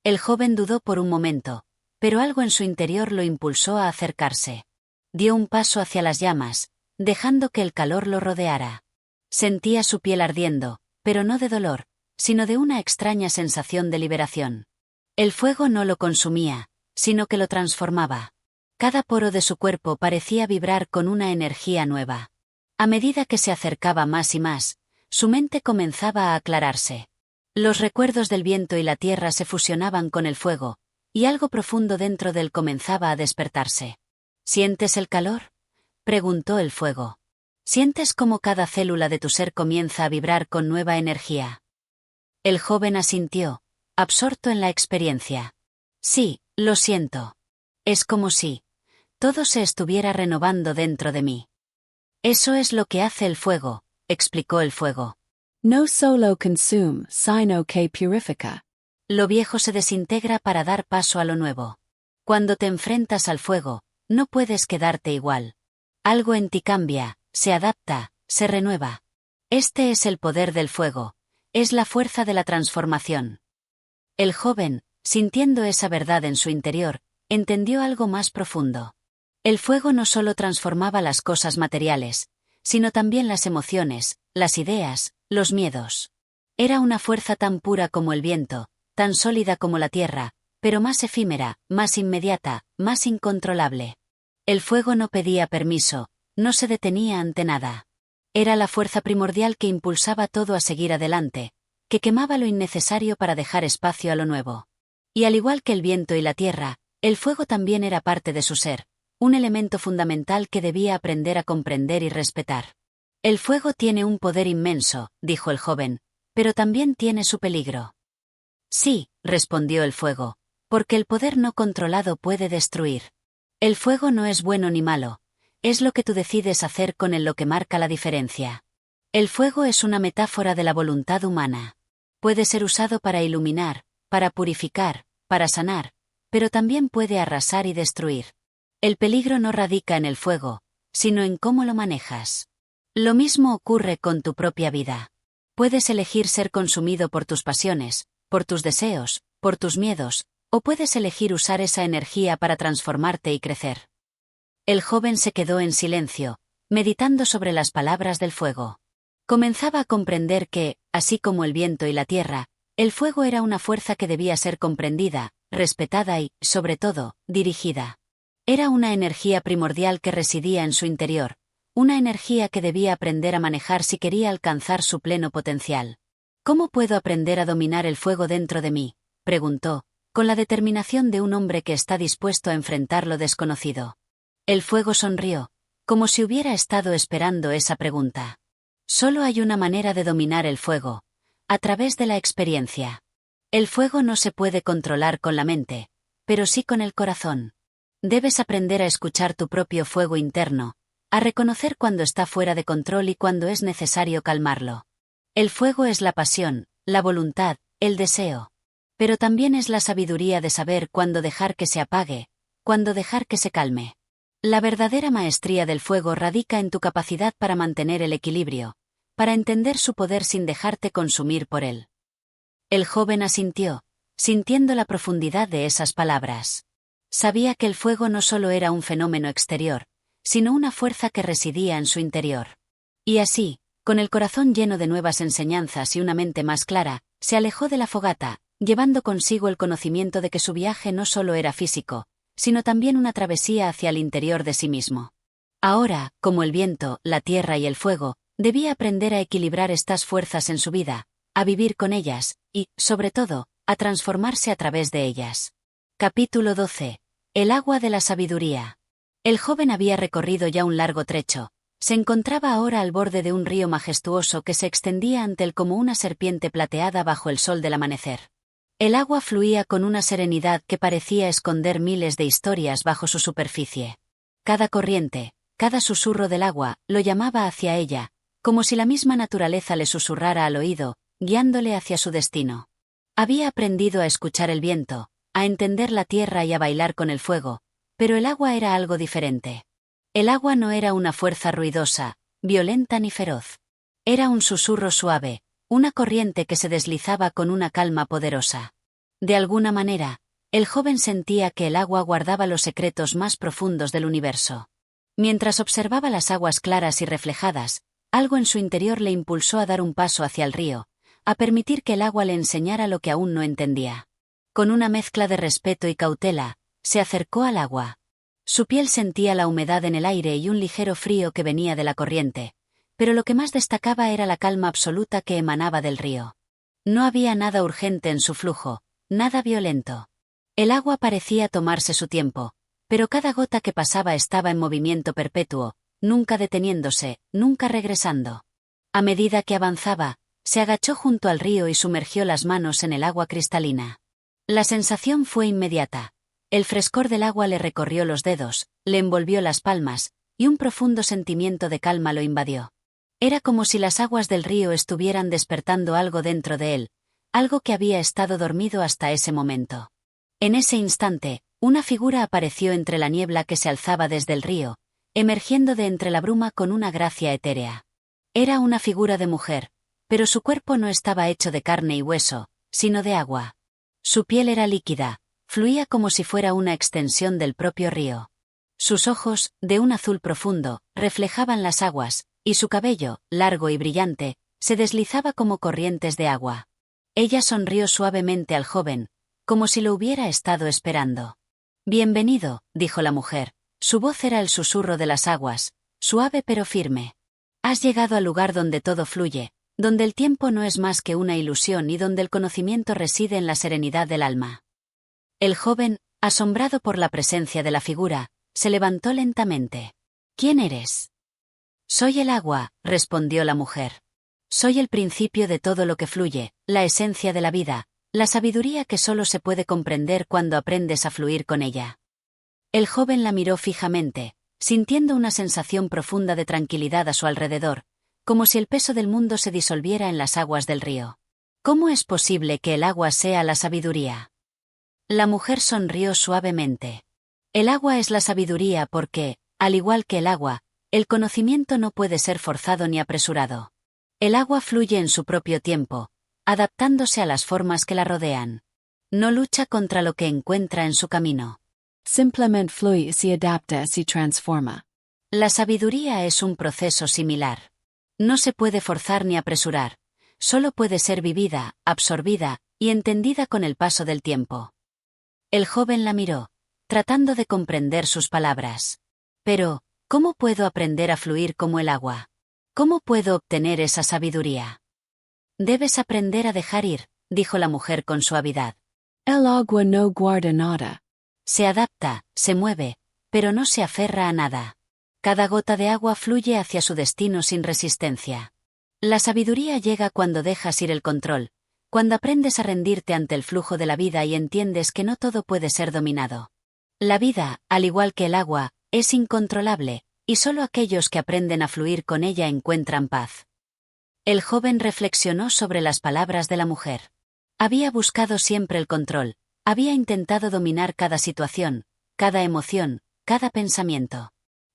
El joven dudó por un momento, pero algo en su interior lo impulsó a acercarse. Dio un paso hacia las llamas, dejando que el calor lo rodeara. Sentía su piel ardiendo, pero no de dolor, sino de una extraña sensación de liberación. El fuego no lo consumía, sino que lo transformaba. Cada poro de su cuerpo parecía vibrar con una energía nueva. A medida que se acercaba más y más, su mente comenzaba a aclararse. Los recuerdos del viento y la tierra se fusionaban con el fuego, y algo profundo dentro de él comenzaba a despertarse. ¿Sientes el calor?, preguntó el fuego. ¿Sientes cómo cada célula de tu ser comienza a vibrar con nueva energía? El joven asintió, absorto en la experiencia. Sí, lo siento. Es como si todo se estuviera renovando dentro de mí. Eso es lo que hace el fuego, explicó el fuego. No solo consume, sino que purifica. Lo viejo se desintegra para dar paso a lo nuevo. Cuando te enfrentas al fuego, no puedes quedarte igual. Algo en ti cambia, se adapta, se renueva. Este es el poder del fuego, es la fuerza de la transformación. El joven, sintiendo esa verdad en su interior, entendió algo más profundo. El fuego no solo transformaba las cosas materiales, sino también las emociones, las ideas, los miedos. Era una fuerza tan pura como el viento, tan sólida como la tierra, pero más efímera, más inmediata, más incontrolable. El fuego no pedía permiso, no se detenía ante nada. Era la fuerza primordial que impulsaba todo a seguir adelante, que quemaba lo innecesario para dejar espacio a lo nuevo. Y al igual que el viento y la tierra, el fuego también era parte de su ser, un elemento fundamental que debía aprender a comprender y respetar. El fuego tiene un poder inmenso, dijo el joven, pero también tiene su peligro. Sí, respondió el fuego, porque el poder no controlado puede destruir. El fuego no es bueno ni malo, es lo que tú decides hacer con él lo que marca la diferencia. El fuego es una metáfora de la voluntad humana. Puede ser usado para iluminar, para purificar, para sanar, pero también puede arrasar y destruir. El peligro no radica en el fuego, sino en cómo lo manejas. Lo mismo ocurre con tu propia vida. Puedes elegir ser consumido por tus pasiones, por tus deseos, por tus miedos, o puedes elegir usar esa energía para transformarte y crecer. El joven se quedó en silencio, meditando sobre las palabras del fuego. Comenzaba a comprender que, así como el viento y la tierra, el fuego era una fuerza que debía ser comprendida, respetada y, sobre todo, dirigida. Era una energía primordial que residía en su interior, una energía que debía aprender a manejar si quería alcanzar su pleno potencial. ¿Cómo puedo aprender a dominar el fuego dentro de mí?, preguntó, con la determinación de un hombre que está dispuesto a enfrentar lo desconocido. El fuego sonrió, como si hubiera estado esperando esa pregunta. Solo hay una manera de dominar el fuego, a través de la experiencia. El fuego no se puede controlar con la mente, pero sí con el corazón. Debes aprender a escuchar tu propio fuego interno, a reconocer cuando está fuera de control y cuando es necesario calmarlo. El fuego es la pasión, la voluntad, el deseo. Pero también es la sabiduría de saber cuándo dejar que se apague, cuándo dejar que se calme. La verdadera maestría del fuego radica en tu capacidad para mantener el equilibrio, para entender su poder sin dejarte consumir por él. El joven asintió, sintiendo la profundidad de esas palabras. Sabía que el fuego no solo era un fenómeno exterior, sino una fuerza que residía en su interior. Y así, con el corazón lleno de nuevas enseñanzas y una mente más clara, se alejó de la fogata, llevando consigo el conocimiento de que su viaje no solo era físico, sino también una travesía hacia el interior de sí mismo. Ahora, como el viento, la tierra y el fuego, debía aprender a equilibrar estas fuerzas en su vida, a vivir con ellas, y, sobre todo, a transformarse a través de ellas. Capítulo 12. El agua de la sabiduría. El joven había recorrido ya un largo trecho. Se encontraba ahora al borde de un río majestuoso que se extendía ante él como una serpiente plateada bajo el sol del amanecer. El agua fluía con una serenidad que parecía esconder miles de historias bajo su superficie. Cada corriente, cada susurro del agua, lo llamaba hacia ella, como si la misma naturaleza le susurrara al oído, guiándole hacia su destino. Había aprendido a escuchar el viento, a entender la tierra y a bailar con el fuego, pero el agua era algo diferente. El agua no era una fuerza ruidosa, violenta ni feroz. Era un susurro suave, una corriente que se deslizaba con una calma poderosa. De alguna manera, el joven sentía que el agua guardaba los secretos más profundos del universo. Mientras observaba las aguas claras y reflejadas, algo en su interior le impulsó a dar un paso hacia el río, a permitir que el agua le enseñara lo que aún no entendía. Con una mezcla de respeto y cautela, se acercó al agua. Su piel sentía la humedad en el aire y un ligero frío que venía de la corriente, pero lo que más destacaba era la calma absoluta que emanaba del río. No había nada urgente en su flujo, nada violento. El agua parecía tomarse su tiempo, pero cada gota que pasaba estaba en movimiento perpetuo, nunca deteniéndose, nunca regresando. A medida que avanzaba, se agachó junto al río y sumergió las manos en el agua cristalina. La sensación fue inmediata. El frescor del agua le recorrió los dedos, le envolvió las palmas, y un profundo sentimiento de calma lo invadió. Era como si las aguas del río estuvieran despertando algo dentro de él, algo que había estado dormido hasta ese momento. En ese instante, una figura apareció entre la niebla que se alzaba desde el río, emergiendo de entre la bruma con una gracia etérea. Era una figura de mujer, pero su cuerpo no estaba hecho de carne y hueso, sino de agua. Su piel era líquida, fluía como si fuera una extensión del propio río. Sus ojos, de un azul profundo, reflejaban las aguas, y su cabello, largo y brillante, se deslizaba como corrientes de agua. Ella sonrió suavemente al joven, como si lo hubiera estado esperando. «Bienvenido», dijo la mujer. Su voz era el susurro de las aguas, suave pero firme. «Has llegado al lugar donde todo fluye, donde el tiempo no es más que una ilusión y donde el conocimiento reside en la serenidad del alma». El joven, asombrado por la presencia de la figura, se levantó lentamente. «¿Quién eres?» «Soy el agua», respondió la mujer. «Soy el principio de todo lo que fluye, la esencia de la vida, la sabiduría que solo se puede comprender cuando aprendes a fluir con ella». El joven la miró fijamente, sintiendo una sensación profunda de tranquilidad a su alrededor, como si el peso del mundo se disolviera en las aguas del río. «¿Cómo es posible que el agua sea la sabiduría?» La mujer sonrió suavemente. «El agua es la sabiduría porque, al igual que el agua, el conocimiento no puede ser forzado ni apresurado. El agua fluye en su propio tiempo, adaptándose a las formas que la rodean. No lucha contra lo que encuentra en su camino. Simplement flui y se adapta y se transforma». La sabiduría es un proceso similar. No se puede forzar ni apresurar, solo puede ser vivida, absorbida y entendida con el paso del tiempo. El joven la miró, tratando de comprender sus palabras. «Pero, ¿cómo puedo aprender a fluir como el agua? ¿Cómo puedo obtener esa sabiduría?» «Debes aprender a dejar ir», dijo la mujer con suavidad. El agua no guarda nada. Se adapta, se mueve, pero no se aferra a nada. Cada gota de agua fluye hacia su destino sin resistencia. La sabiduría llega cuando dejas ir el control, cuando aprendes a rendirte ante el flujo de la vida y entiendes que no todo puede ser dominado. La vida, al igual que el agua, es incontrolable, y solo aquellos que aprenden a fluir con ella encuentran paz. El joven reflexionó sobre las palabras de la mujer. Había buscado siempre el control, había intentado dominar cada situación, cada emoción, cada pensamiento.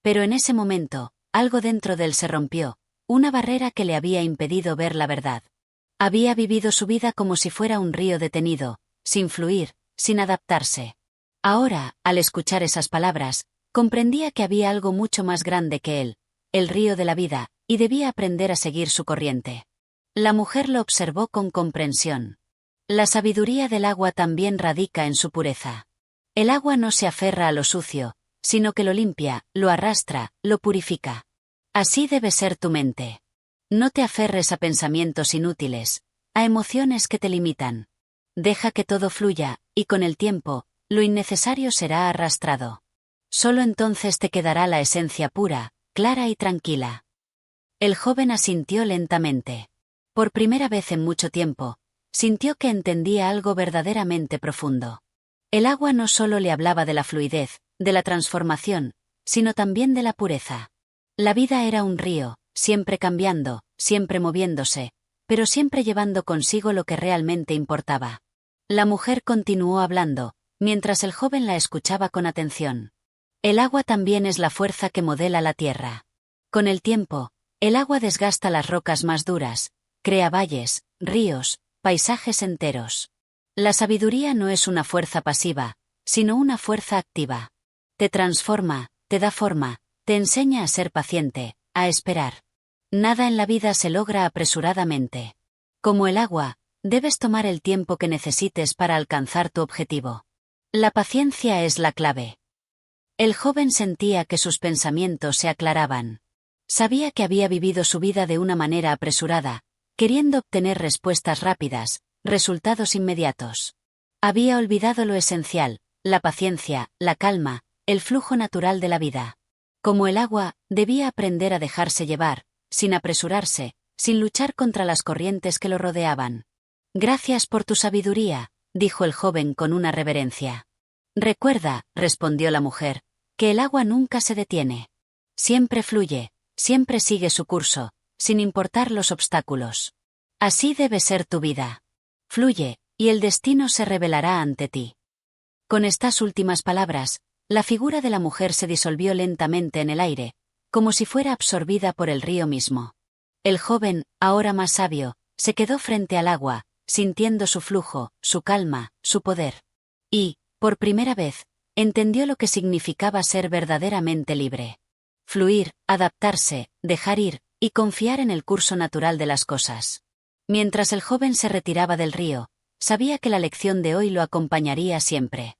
Pero en ese momento, algo dentro de él se rompió, una barrera que le había impedido ver la verdad. Había vivido su vida como si fuera un río detenido, sin fluir, sin adaptarse. Ahora, al escuchar esas palabras, comprendía que había algo mucho más grande que él, el río de la vida, y debía aprender a seguir su corriente. La mujer lo observó con comprensión. La sabiduría del agua también radica en su pureza. El agua no se aferra a lo sucio, sino que lo limpia, lo arrastra, lo purifica. Así debe ser tu mente. No te aferres a pensamientos inútiles, a emociones que te limitan. Deja que todo fluya, y con el tiempo, lo innecesario será arrastrado. Solo entonces te quedará la esencia pura, clara y tranquila. El joven asintió lentamente. Por primera vez en mucho tiempo, sintió que entendía algo verdaderamente profundo. El agua no solo le hablaba de la fluidez, de la transformación, sino también de la pureza. La vida era un río, siempre cambiando, siempre moviéndose, pero siempre llevando consigo lo que realmente importaba. La mujer continuó hablando, mientras el joven la escuchaba con atención. El agua también es la fuerza que modela la tierra. Con el tiempo, el agua desgasta las rocas más duras, crea valles, ríos, paisajes enteros. La sabiduría no es una fuerza pasiva, sino una fuerza activa. Te transforma, te da forma, te enseña a ser paciente, a esperar. Nada en la vida se logra apresuradamente. Como el agua, debes tomar el tiempo que necesites para alcanzar tu objetivo. La paciencia es la clave. El joven sentía que sus pensamientos se aclaraban. Sabía que había vivido su vida de una manera apresurada, queriendo obtener respuestas rápidas, resultados inmediatos. Había olvidado lo esencial, la paciencia, la calma, el flujo natural de la vida. Como el agua, debía aprender a dejarse llevar, sin apresurarse, sin luchar contra las corrientes que lo rodeaban. Gracias por tu sabiduría, dijo el joven con una reverencia. Recuerda, respondió la mujer, que el agua nunca se detiene. Siempre fluye, siempre sigue su curso, sin importar los obstáculos. Así debe ser tu vida. Fluye, y el destino se revelará ante ti. Con estas últimas palabras, la figura de la mujer se disolvió lentamente en el aire, como si fuera absorbida por el río mismo. El joven, ahora más sabio, se quedó frente al agua, sintiendo su flujo, su calma, su poder. Y, por primera vez, entendió lo que significaba ser verdaderamente libre. Fluir, adaptarse, dejar ir, y confiar en el curso natural de las cosas. Mientras el joven se retiraba del río, sabía que la lección de hoy lo acompañaría siempre.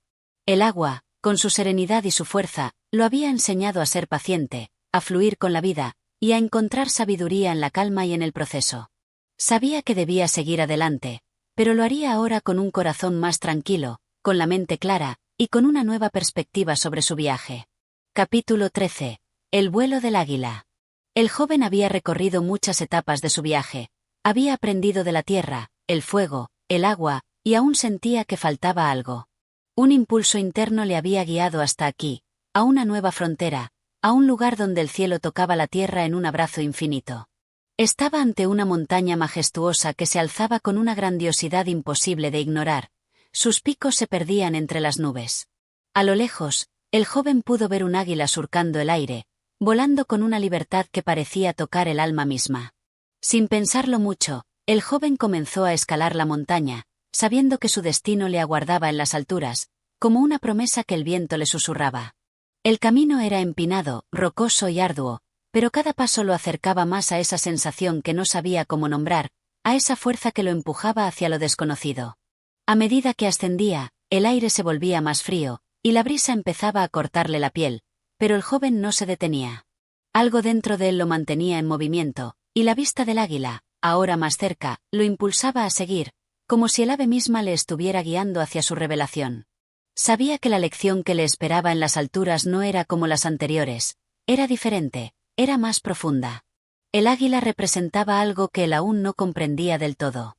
El agua, con su serenidad y su fuerza, lo había enseñado a ser paciente, a fluir con la vida, y a encontrar sabiduría en la calma y en el proceso. Sabía que debía seguir adelante, pero lo haría ahora con un corazón más tranquilo, con la mente clara, y con una nueva perspectiva sobre su viaje. Capítulo 13. El vuelo del águila. El joven había recorrido muchas etapas de su viaje, había aprendido de la tierra, el fuego, el agua, y aún sentía que faltaba algo. Un impulso interno le había guiado hasta aquí, a una nueva frontera, a un lugar donde el cielo tocaba la tierra en un abrazo infinito. Estaba ante una montaña majestuosa que se alzaba con una grandiosidad imposible de ignorar. Sus picos se perdían entre las nubes. A lo lejos, el joven pudo ver un águila surcando el aire, volando con una libertad que parecía tocar el alma misma. Sin pensarlo mucho, el joven comenzó a escalar la montaña, sabiendo que su destino le aguardaba en las alturas, como una promesa que el viento le susurraba. El camino era empinado, rocoso y arduo, pero cada paso lo acercaba más a esa sensación que no sabía cómo nombrar, a esa fuerza que lo empujaba hacia lo desconocido. A medida que ascendía, el aire se volvía más frío, y la brisa empezaba a cortarle la piel, pero el joven no se detenía. Algo dentro de él lo mantenía en movimiento, y la vista del águila, ahora más cerca, lo impulsaba a seguir, como si el ave misma le estuviera guiando hacia su revelación. Sabía que la lección que le esperaba en las alturas no era como las anteriores, era diferente, era más profunda. El águila representaba algo que él aún no comprendía del todo.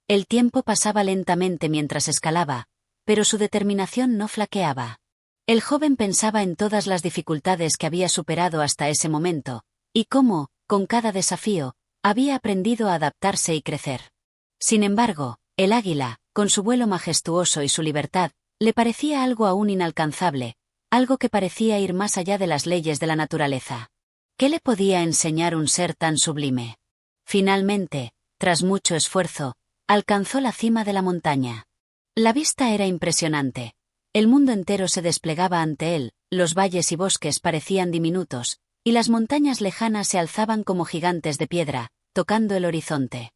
El tiempo pasaba lentamente mientras escalaba, pero su determinación no flaqueaba. El joven pensaba en todas las dificultades que había superado hasta ese momento, y cómo, con cada desafío, había aprendido a adaptarse y crecer. Sin embargo, el águila, con su vuelo majestuoso y su libertad, le parecía algo aún inalcanzable, algo que parecía ir más allá de las leyes de la naturaleza. ¿Qué le podía enseñar un ser tan sublime? Finalmente, tras mucho esfuerzo, alcanzó la cima de la montaña. La vista era impresionante. El mundo entero se desplegaba ante él, los valles y bosques parecían diminutos, y las montañas lejanas se alzaban como gigantes de piedra, tocando el horizonte.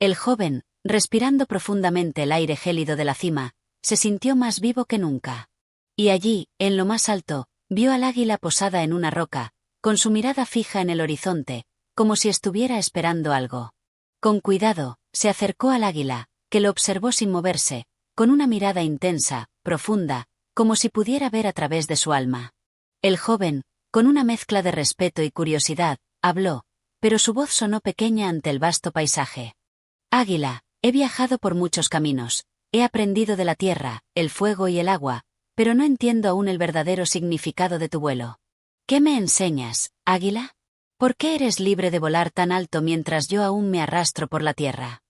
El joven, respirando profundamente el aire gélido de la cima, se sintió más vivo que nunca. Y allí, en lo más alto, vio al águila posada en una roca, con su mirada fija en el horizonte, como si estuviera esperando algo. Con cuidado, se acercó al águila, que lo observó sin moverse, con una mirada intensa, profunda, como si pudiera ver a través de su alma. El joven, con una mezcla de respeto y curiosidad, habló, pero su voz sonó pequeña ante el vasto paisaje. Águila, he viajado por muchos caminos, he aprendido de la tierra, el fuego y el agua, pero no entiendo aún el verdadero significado de tu vuelo. ¿Qué me enseñas, águila? ¿Por qué eres libre de volar tan alto mientras yo aún me arrastro por la tierra?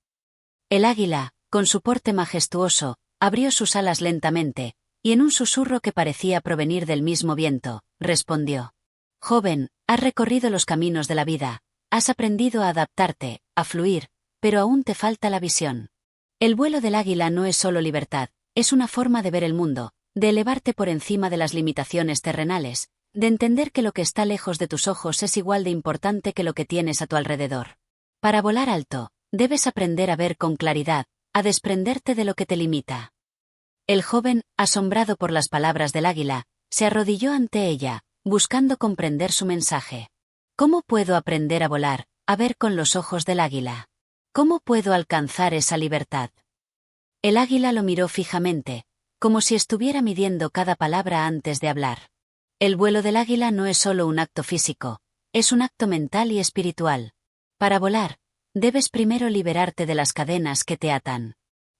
El águila, con su porte majestuoso, abrió sus alas lentamente, y en un susurro que parecía provenir del mismo viento, respondió: Joven, has recorrido los caminos de la vida, has aprendido a adaptarte, a fluir, pero aún te falta la visión. El vuelo del águila no es solo libertad, es una forma de ver el mundo, de elevarte por encima de las limitaciones terrenales, de entender que lo que está lejos de tus ojos es igual de importante que lo que tienes a tu alrededor. Para volar alto, debes aprender a ver con claridad, a desprenderte de lo que te limita. El joven, asombrado por las palabras del águila, se arrodilló ante ella, buscando comprender su mensaje. ¿Cómo puedo aprender a volar, a ver con los ojos del águila? ¿Cómo puedo alcanzar esa libertad? El águila lo miró fijamente, como si estuviera midiendo cada palabra antes de hablar. El vuelo del águila no es solo un acto físico, es un acto mental y espiritual. Para volar, debes primero liberarte de las cadenas que te atan.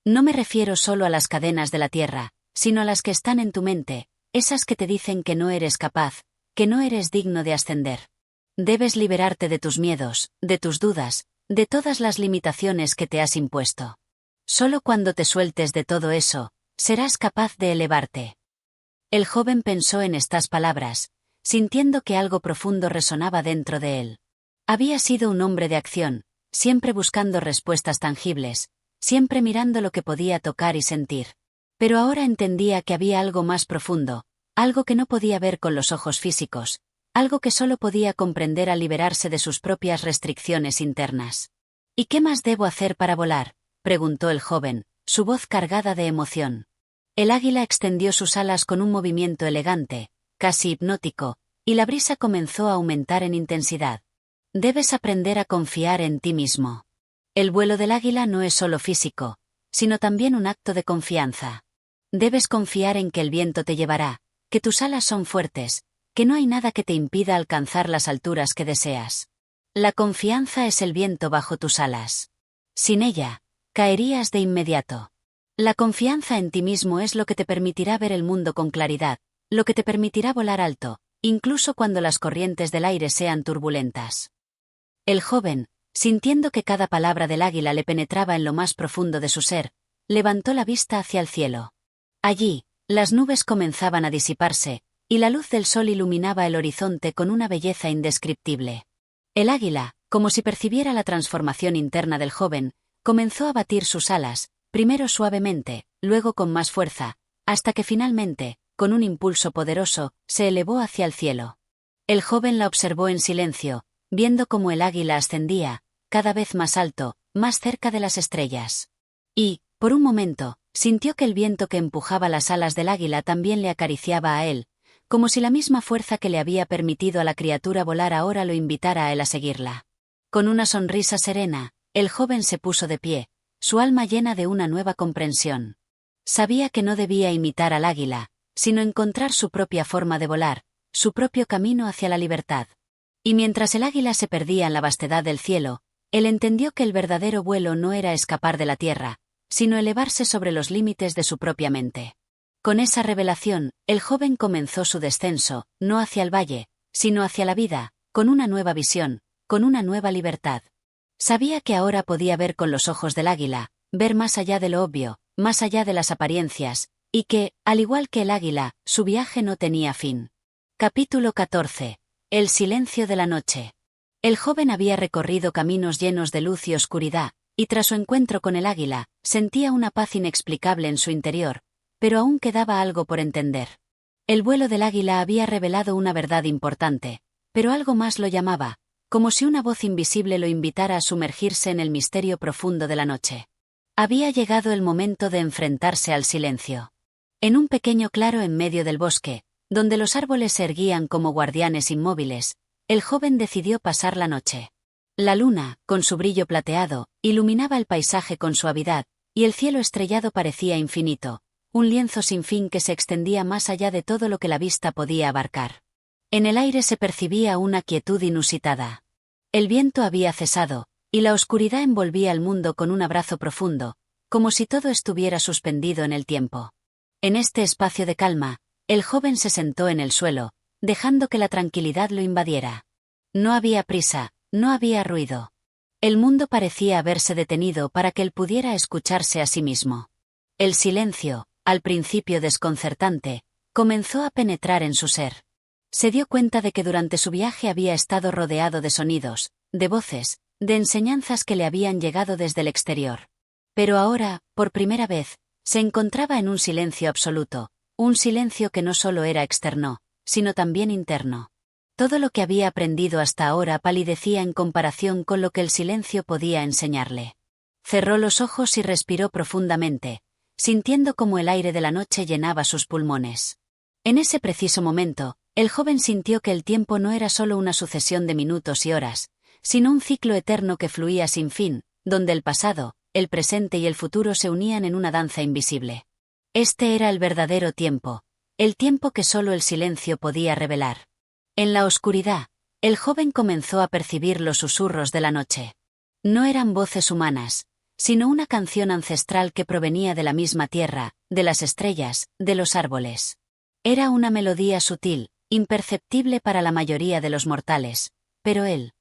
No me refiero solo a las cadenas de la tierra, sino a las que están en tu mente, esas que te dicen que no eres capaz, que no eres digno de ascender. Debes liberarte de tus miedos, de tus dudas, de todas las limitaciones que te has impuesto. Solo cuando te sueltes de todo eso, serás capaz de elevarte. El joven pensó en estas palabras, sintiendo que algo profundo resonaba dentro de él. Había sido un hombre de acción, siempre buscando respuestas tangibles, siempre mirando lo que podía tocar y sentir. Pero ahora entendía que había algo más profundo, algo que no podía ver con los ojos físicos, algo que solo podía comprender al liberarse de sus propias restricciones internas. ¿Y qué más debo hacer para volar?, preguntó el joven, su voz cargada de emoción. El águila extendió sus alas con un movimiento elegante, casi hipnótico, y la brisa comenzó a aumentar en intensidad. Debes aprender a confiar en ti mismo. El vuelo del águila no es solo físico, sino también un acto de confianza. Debes confiar en que el viento te llevará, que tus alas son fuertes, que no hay nada que te impida alcanzar las alturas que deseas. La confianza es el viento bajo tus alas. Sin ella, caerías de inmediato. La confianza en ti mismo es lo que te permitirá ver el mundo con claridad, lo que te permitirá volar alto, incluso cuando las corrientes del aire sean turbulentas. El joven, sintiendo que cada palabra del águila le penetraba en lo más profundo de su ser, levantó la vista hacia el cielo. Allí, las nubes comenzaban a disiparse, y la luz del sol iluminaba el horizonte con una belleza indescriptible. El águila, como si percibiera la transformación interna del joven, comenzó a batir sus alas, primero suavemente, luego con más fuerza, hasta que finalmente, con un impulso poderoso, se elevó hacia el cielo. El joven la observó en silencio, viendo cómo el águila ascendía, cada vez más alto, más cerca de las estrellas. Y, por un momento, sintió que el viento que empujaba las alas del águila también le acariciaba a él, como si la misma fuerza que le había permitido a la criatura volar ahora lo invitara a él a seguirla. Con una sonrisa serena, el joven se puso de pie, su alma llena de una nueva comprensión. Sabía que no debía imitar al águila, sino encontrar su propia forma de volar, su propio camino hacia la libertad. Y mientras el águila se perdía en la vastedad del cielo, él entendió que el verdadero vuelo no era escapar de la tierra, sino elevarse sobre los límites de su propia mente. Con esa revelación, el joven comenzó su descenso, no hacia el valle, sino hacia la vida, con una nueva visión, con una nueva libertad. Sabía que ahora podía ver con los ojos del águila, ver más allá de lo obvio, más allá de las apariencias, y que, al igual que el águila, su viaje no tenía fin. Capítulo 14. El silencio de la noche. El joven había recorrido caminos llenos de luz y oscuridad, y tras su encuentro con el águila, sentía una paz inexplicable en su interior, pero aún quedaba algo por entender. El vuelo del águila había revelado una verdad importante, pero algo más lo llamaba, como si una voz invisible lo invitara a sumergirse en el misterio profundo de la noche. Había llegado el momento de enfrentarse al silencio. En un pequeño claro en medio del bosque, donde los árboles se erguían como guardianes inmóviles, el joven decidió pasar la noche. La luna, con su brillo plateado, iluminaba el paisaje con suavidad, y el cielo estrellado parecía infinito, un lienzo sin fin que se extendía más allá de todo lo que la vista podía abarcar. En el aire se percibía una quietud inusitada. El viento había cesado, y la oscuridad envolvía el mundo con un abrazo profundo, como si todo estuviera suspendido en el tiempo. En este espacio de calma, el joven se sentó en el suelo, dejando que la tranquilidad lo invadiera. No había prisa, no había ruido. El mundo parecía haberse detenido para que él pudiera escucharse a sí mismo. El silencio, al principio desconcertante, comenzó a penetrar en su ser. Se dio cuenta de que durante su viaje había estado rodeado de sonidos, de voces, de enseñanzas que le habían llegado desde el exterior. Pero ahora, por primera vez, se encontraba en un silencio absoluto, un silencio que no solo era externo, sino también interno. Todo lo que había aprendido hasta ahora palidecía en comparación con lo que el silencio podía enseñarle. Cerró los ojos y respiró profundamente, sintiendo cómo el aire de la noche llenaba sus pulmones. En ese preciso momento, el joven sintió que el tiempo no era solo una sucesión de minutos y horas, sino un ciclo eterno que fluía sin fin, donde el pasado, el presente y el futuro se unían en una danza invisible. Este era el verdadero tiempo, el tiempo que solo el silencio podía revelar. En la oscuridad, el joven comenzó a percibir los susurros de la noche. No eran voces humanas, sino una canción ancestral que provenía de la misma tierra, de las estrellas, de los árboles. Era una melodía sutil, imperceptible para la mayoría de los mortales, pero él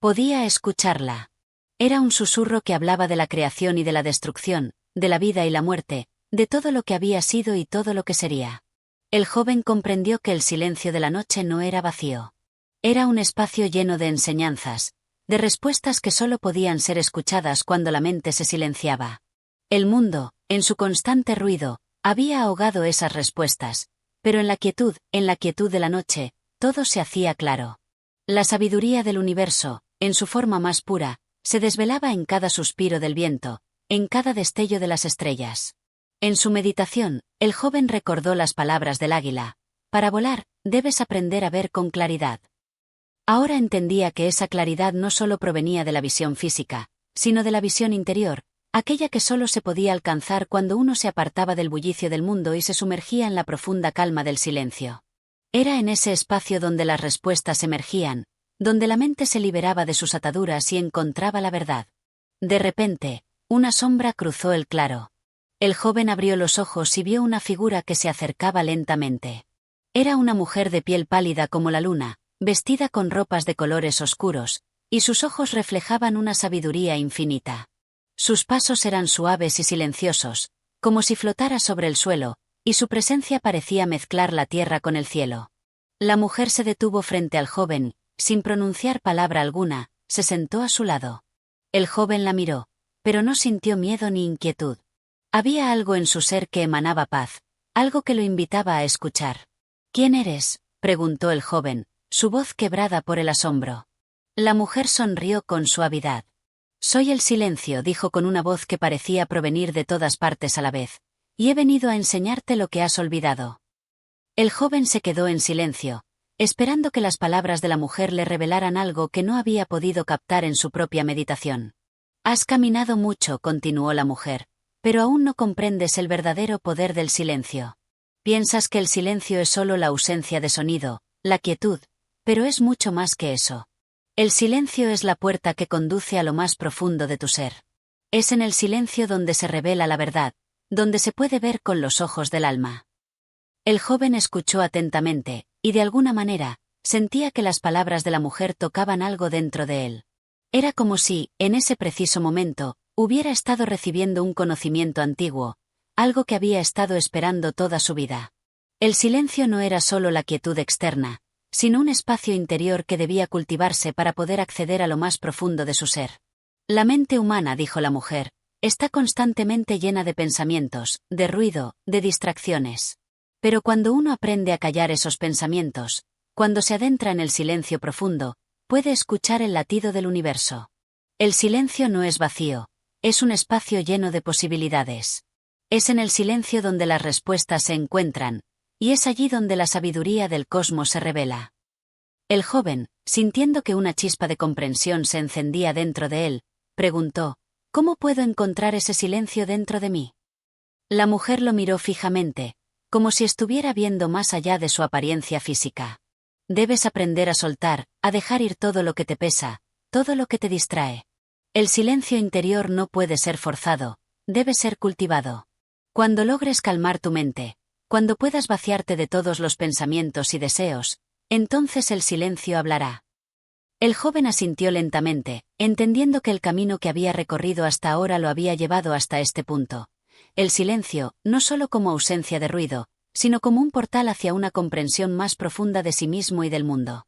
podía escucharla. Era un susurro que hablaba de la creación y de la destrucción, de la vida y la muerte, de todo lo que había sido y todo lo que sería. El joven comprendió que el silencio de la noche no era vacío. Era un espacio lleno de enseñanzas, de respuestas que solo podían ser escuchadas cuando la mente se silenciaba. El mundo, en su constante ruido, había ahogado esas respuestas, pero en la quietud de la noche, todo se hacía claro. La sabiduría del universo, en su forma más pura, se desvelaba en cada suspiro del viento, en cada destello de las estrellas. En su meditación, el joven recordó las palabras del águila: para volar, debes aprender a ver con claridad. Ahora entendía que esa claridad no solo provenía de la visión física, sino de la visión interior, aquella que solo se podía alcanzar cuando uno se apartaba del bullicio del mundo y se sumergía en la profunda calma del silencio. Era en ese espacio donde las respuestas emergían, donde la mente se liberaba de sus ataduras y encontraba la verdad. De repente, una sombra cruzó el claro. El joven abrió los ojos y vio una figura que se acercaba lentamente. Era una mujer de piel pálida como la luna, vestida con ropas de colores oscuros, y sus ojos reflejaban una sabiduría infinita. Sus pasos eran suaves y silenciosos, como si flotara sobre el suelo, y su presencia parecía mezclar la tierra con el cielo. La mujer se detuvo frente al joven, sin pronunciar palabra alguna, se sentó a su lado. El joven la miró, pero no sintió miedo ni inquietud. Había algo en su ser que emanaba paz, algo que lo invitaba a escuchar. ¿Quién eres?, preguntó el joven, su voz quebrada por el asombro. La mujer sonrió con suavidad. Soy el silencio, dijo con una voz que parecía provenir de todas partes a la vez, y he venido a enseñarte lo que has olvidado. El joven se quedó en silencio, esperando que las palabras de la mujer le revelaran algo que no había podido captar en su propia meditación. Has caminado mucho, continuó la mujer, pero aún no comprendes el verdadero poder del silencio. Piensas que el silencio es solo la ausencia de sonido, la quietud, pero es mucho más que eso. El silencio es la puerta que conduce a lo más profundo de tu ser. Es en el silencio donde se revela la verdad, donde se puede ver con los ojos del alma. El joven escuchó atentamente, y de alguna manera, sentía que las palabras de la mujer tocaban algo dentro de él. Era como si, en ese preciso momento, hubiera estado recibiendo un conocimiento antiguo, algo que había estado esperando toda su vida. El silencio no era solo la quietud externa, sino un espacio interior que debía cultivarse para poder acceder a lo más profundo de su ser. La mente humana, dijo la mujer, está constantemente llena de pensamientos, de ruido, de distracciones. Pero cuando uno aprende a callar esos pensamientos, cuando se adentra en el silencio profundo, puede escuchar el latido del universo. El silencio no es vacío, es un espacio lleno de posibilidades. Es en el silencio donde las respuestas se encuentran, y es allí donde la sabiduría del cosmos se revela. El joven, sintiendo que una chispa de comprensión se encendía dentro de él, preguntó: ¿cómo puedo encontrar ese silencio dentro de mí? La mujer lo miró fijamente, como si estuviera viendo más allá de su apariencia física. Debes aprender a soltar, a dejar ir todo lo que te pesa, todo lo que te distrae. El silencio interior no puede ser forzado, debe ser cultivado. Cuando logres calmar tu mente, cuando puedas vaciarte de todos los pensamientos y deseos, entonces el silencio hablará. El joven asintió lentamente, entendiendo que el camino que había recorrido hasta ahora lo había llevado hasta este punto. El silencio, no solo como ausencia de ruido, sino como un portal hacia una comprensión más profunda de sí mismo y del mundo.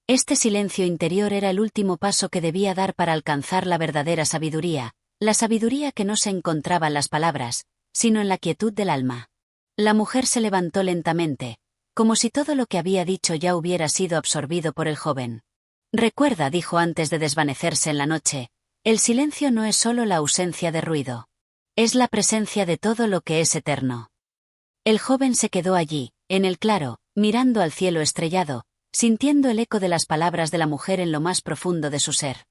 Este silencio interior era el último paso que debía dar para alcanzar la verdadera sabiduría, la sabiduría que no se encontraba en las palabras, sino en la quietud del alma. La mujer se levantó lentamente, como si todo lo que había dicho ya hubiera sido absorbido por el joven. Recuerda, dijo antes de desvanecerse en la noche, El silencio no es solo la ausencia de ruido. Es la presencia de todo lo que es eterno. El joven se quedó allí, en el claro, mirando al cielo estrellado, sintiendo el eco de las palabras de la mujer en lo más profundo de su ser.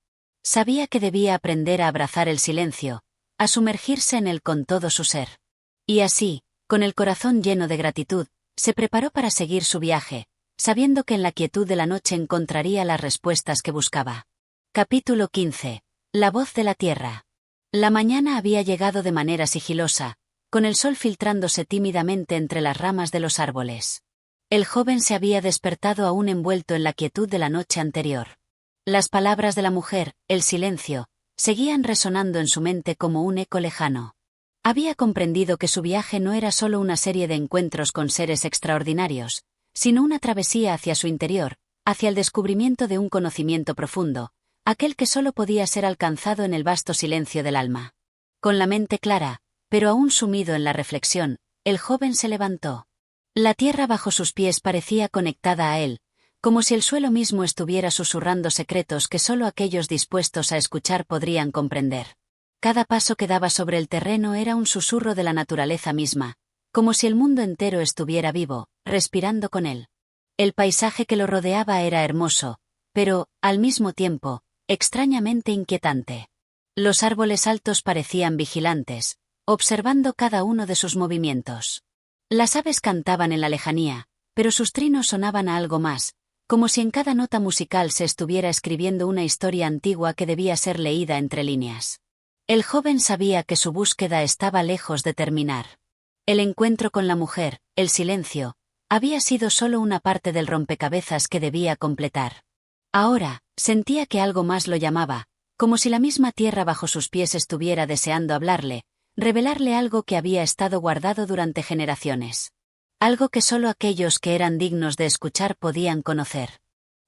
Sabía que debía aprender a abrazar el silencio, a sumergirse en él con todo su ser. Y así, con el corazón lleno de gratitud, se preparó para seguir su viaje, sabiendo que en la quietud de la noche encontraría las respuestas que buscaba. Capítulo 15. La voz de la tierra. La mañana había llegado de manera sigilosa, con el sol filtrándose tímidamente entre las ramas de los árboles. El joven se había despertado aún envuelto en la quietud de la noche anterior. Las palabras de la mujer, el silencio, seguían resonando en su mente como un eco lejano. Había comprendido que su viaje no era solo una serie de encuentros con seres extraordinarios, sino una travesía hacia su interior, hacia el descubrimiento de un conocimiento profundo, aquel que solo podía ser alcanzado en el vasto silencio del alma. Con la mente clara, pero aún sumido en la reflexión, el joven se levantó. La tierra bajo sus pies parecía conectada a él, como si el suelo mismo estuviera susurrando secretos que solo aquellos dispuestos a escuchar podrían comprender. Cada paso que daba sobre el terreno era un susurro de la naturaleza misma, como si el mundo entero estuviera vivo, respirando con él. El paisaje que lo rodeaba era hermoso, pero, al mismo tiempo, extrañamente inquietante. Los árboles altos parecían vigilantes, observando cada uno de sus movimientos. Las aves cantaban en la lejanía, pero sus trinos sonaban a algo más, como si en cada nota musical se estuviera escribiendo una historia antigua que debía ser leída entre líneas. El joven sabía que su búsqueda estaba lejos de terminar. El encuentro con la mujer, el silencio, había sido solo una parte del rompecabezas que debía completar. Ahora, sentía que algo más lo llamaba, como si la misma tierra bajo sus pies estuviera deseando hablarle, revelarle algo que había estado guardado durante generaciones. Algo que solo aquellos que eran dignos de escuchar podían conocer.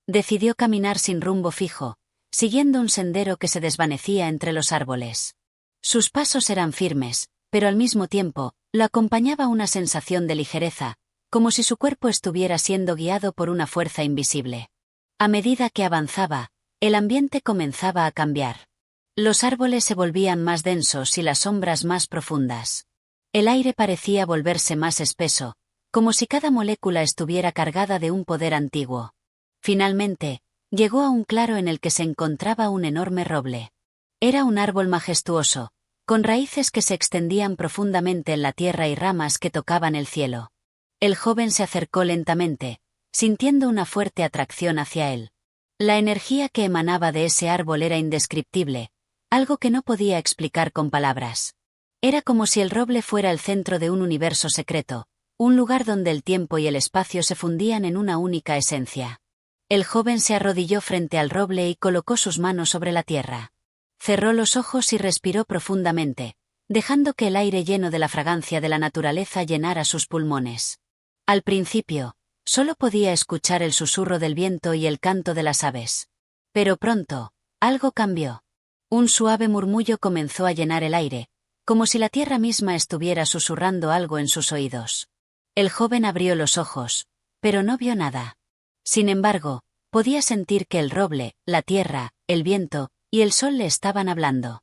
Decidió caminar sin rumbo fijo, siguiendo un sendero que se desvanecía entre los árboles. Sus pasos eran firmes, pero al mismo tiempo, lo acompañaba una sensación de ligereza, como si su cuerpo estuviera siendo guiado por una fuerza invisible. A medida que avanzaba, el ambiente comenzaba a cambiar. Los árboles se volvían más densos y las sombras más profundas. El aire parecía volverse más espeso, como si cada molécula estuviera cargada de un poder antiguo. Finalmente, llegó a un claro en el que se encontraba un enorme roble. Era un árbol majestuoso, con raíces que se extendían profundamente en la tierra y ramas que tocaban el cielo. El joven se acercó lentamente, sintiendo una fuerte atracción hacia él. La energía que emanaba de ese árbol era indescriptible, algo que no podía explicar con palabras. Era como si el roble fuera el centro de un universo secreto, un lugar donde el tiempo y el espacio se fundían en una única esencia. El joven se arrodilló frente al roble y colocó sus manos sobre la tierra. Cerró los ojos y respiró profundamente, dejando que el aire lleno de la fragancia de la naturaleza llenara sus pulmones. Al principio, solo podía escuchar el susurro del viento y el canto de las aves. Pero pronto, algo cambió. Un suave murmullo comenzó a llenar el aire, como si la tierra misma estuviera susurrando algo en sus oídos. El joven abrió los ojos, pero no vio nada. Sin embargo, podía sentir que el roble, la tierra, el viento y el sol le estaban hablando.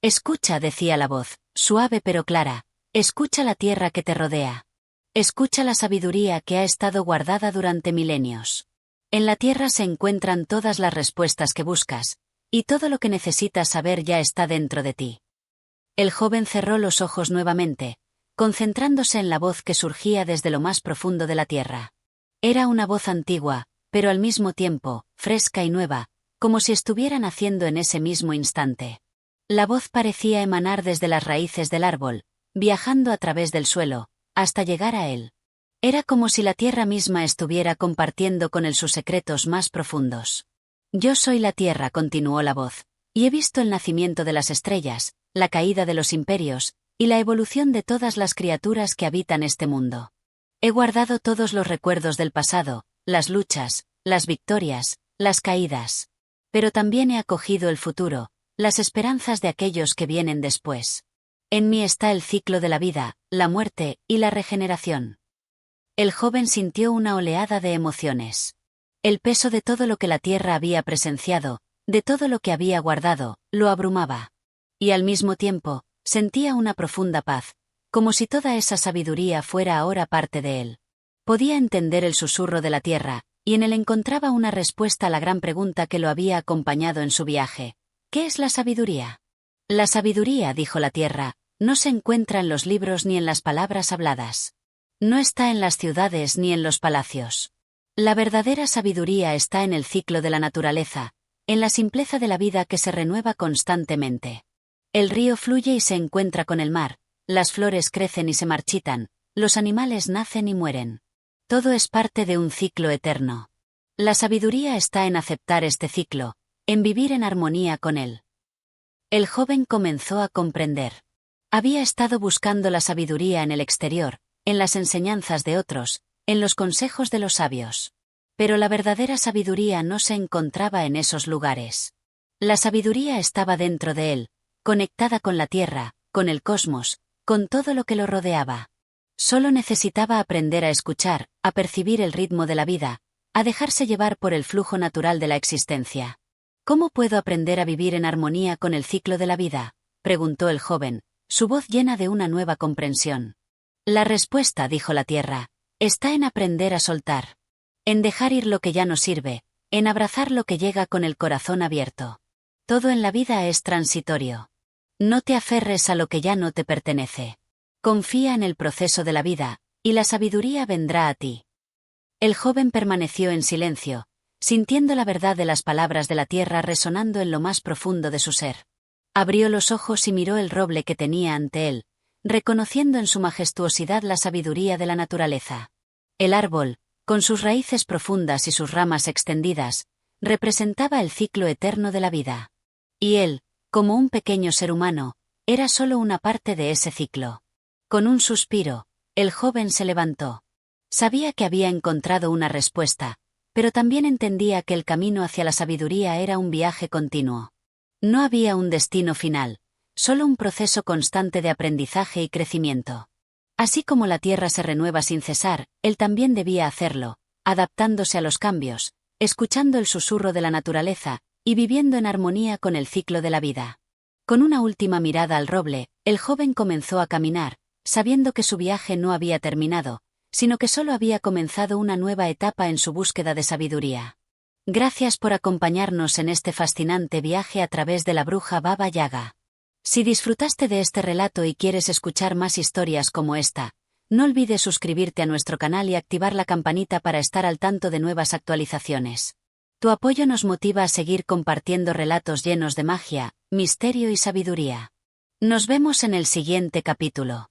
Escucha, decía la voz, suave pero clara, escucha la tierra que te rodea. Escucha la sabiduría que ha estado guardada durante milenios. En la tierra se encuentran todas las respuestas que buscas, y todo lo que necesitas saber ya está dentro de ti. El joven cerró los ojos nuevamente, concentrándose en la voz que surgía desde lo más profundo de la tierra. Era una voz antigua, pero al mismo tiempo, fresca y nueva, como si estuviera naciendo en ese mismo instante. La voz parecía emanar desde las raíces del árbol, viajando a través del suelo, hasta llegar a él. Era como si la tierra misma estuviera compartiendo con él sus secretos más profundos. Yo soy la tierra, continuó la voz, y he visto el nacimiento de las estrellas, la caída de los imperios, y la evolución de todas las criaturas que habitan este mundo. He guardado todos los recuerdos del pasado, las luchas, las victorias, las caídas. Pero también he acogido el futuro, las esperanzas de aquellos que vienen después. En mí está el ciclo de la vida, la muerte y la regeneración. El joven sintió una oleada de emociones. El peso de todo lo que la tierra había presenciado, de todo lo que había guardado, lo abrumaba. Y al mismo tiempo, sentía una profunda paz, como si toda esa sabiduría fuera ahora parte de él. Podía entender el susurro de la tierra, y en él encontraba una respuesta a la gran pregunta que lo había acompañado en su viaje. ¿Qué es la sabiduría? La sabiduría, dijo la tierra, no se encuentra en los libros ni en las palabras habladas. No está en las ciudades ni en los palacios. La verdadera sabiduría está en el ciclo de la naturaleza, en la simpleza de la vida que se renueva constantemente. El río fluye y se encuentra con el mar, las flores crecen y se marchitan, los animales nacen y mueren. Todo es parte de un ciclo eterno. La sabiduría está en aceptar este ciclo, en vivir en armonía con él. El joven comenzó a comprender. Había estado buscando la sabiduría en el exterior, en las enseñanzas de otros, en los consejos de los sabios. Pero la verdadera sabiduría no se encontraba en esos lugares. La sabiduría estaba dentro de él, conectada con la tierra, con el cosmos, con todo lo que lo rodeaba. Solo necesitaba aprender a escuchar, a percibir el ritmo de la vida, a dejarse llevar por el flujo natural de la existencia. ¿Cómo puedo aprender a vivir en armonía con el ciclo de la vida?, preguntó el joven, su voz llena de una nueva comprensión. La respuesta, dijo la tierra, está en aprender a soltar. En dejar ir lo que ya no sirve, en abrazar lo que llega con el corazón abierto. Todo en la vida es transitorio. No te aferres a lo que ya no te pertenece. Confía en el proceso de la vida, y la sabiduría vendrá a ti. El joven permaneció en silencio, sintiendo la verdad de las palabras de la tierra resonando en lo más profundo de su ser. Abrió los ojos y miró el roble que tenía ante él, reconociendo en su majestuosidad la sabiduría de la naturaleza. El árbol, con sus raíces profundas y sus ramas extendidas, representaba el ciclo eterno de la vida. Y él, como un pequeño ser humano, era solo una parte de ese ciclo. Con un suspiro, el joven se levantó. Sabía que había encontrado una respuesta, pero también entendía que el camino hacia la sabiduría era un viaje continuo. No había un destino final, solo un proceso constante de aprendizaje y crecimiento. Así como la tierra se renueva sin cesar, él también debía hacerlo, adaptándose a los cambios, escuchando el susurro de la naturaleza, y viviendo en armonía con el ciclo de la vida. Con una última mirada al roble, el joven comenzó a caminar, sabiendo que su viaje no había terminado, sino que solo había comenzado una nueva etapa en su búsqueda de sabiduría. Gracias por acompañarnos en este fascinante viaje a través de la bruja Baba Yaga. Si disfrutaste de este relato y quieres escuchar más historias como esta, no olvides suscribirte a nuestro canal y activar la campanita para estar al tanto de nuevas actualizaciones. Tu apoyo nos motiva a seguir compartiendo relatos llenos de magia, misterio y sabiduría. Nos vemos en el siguiente capítulo.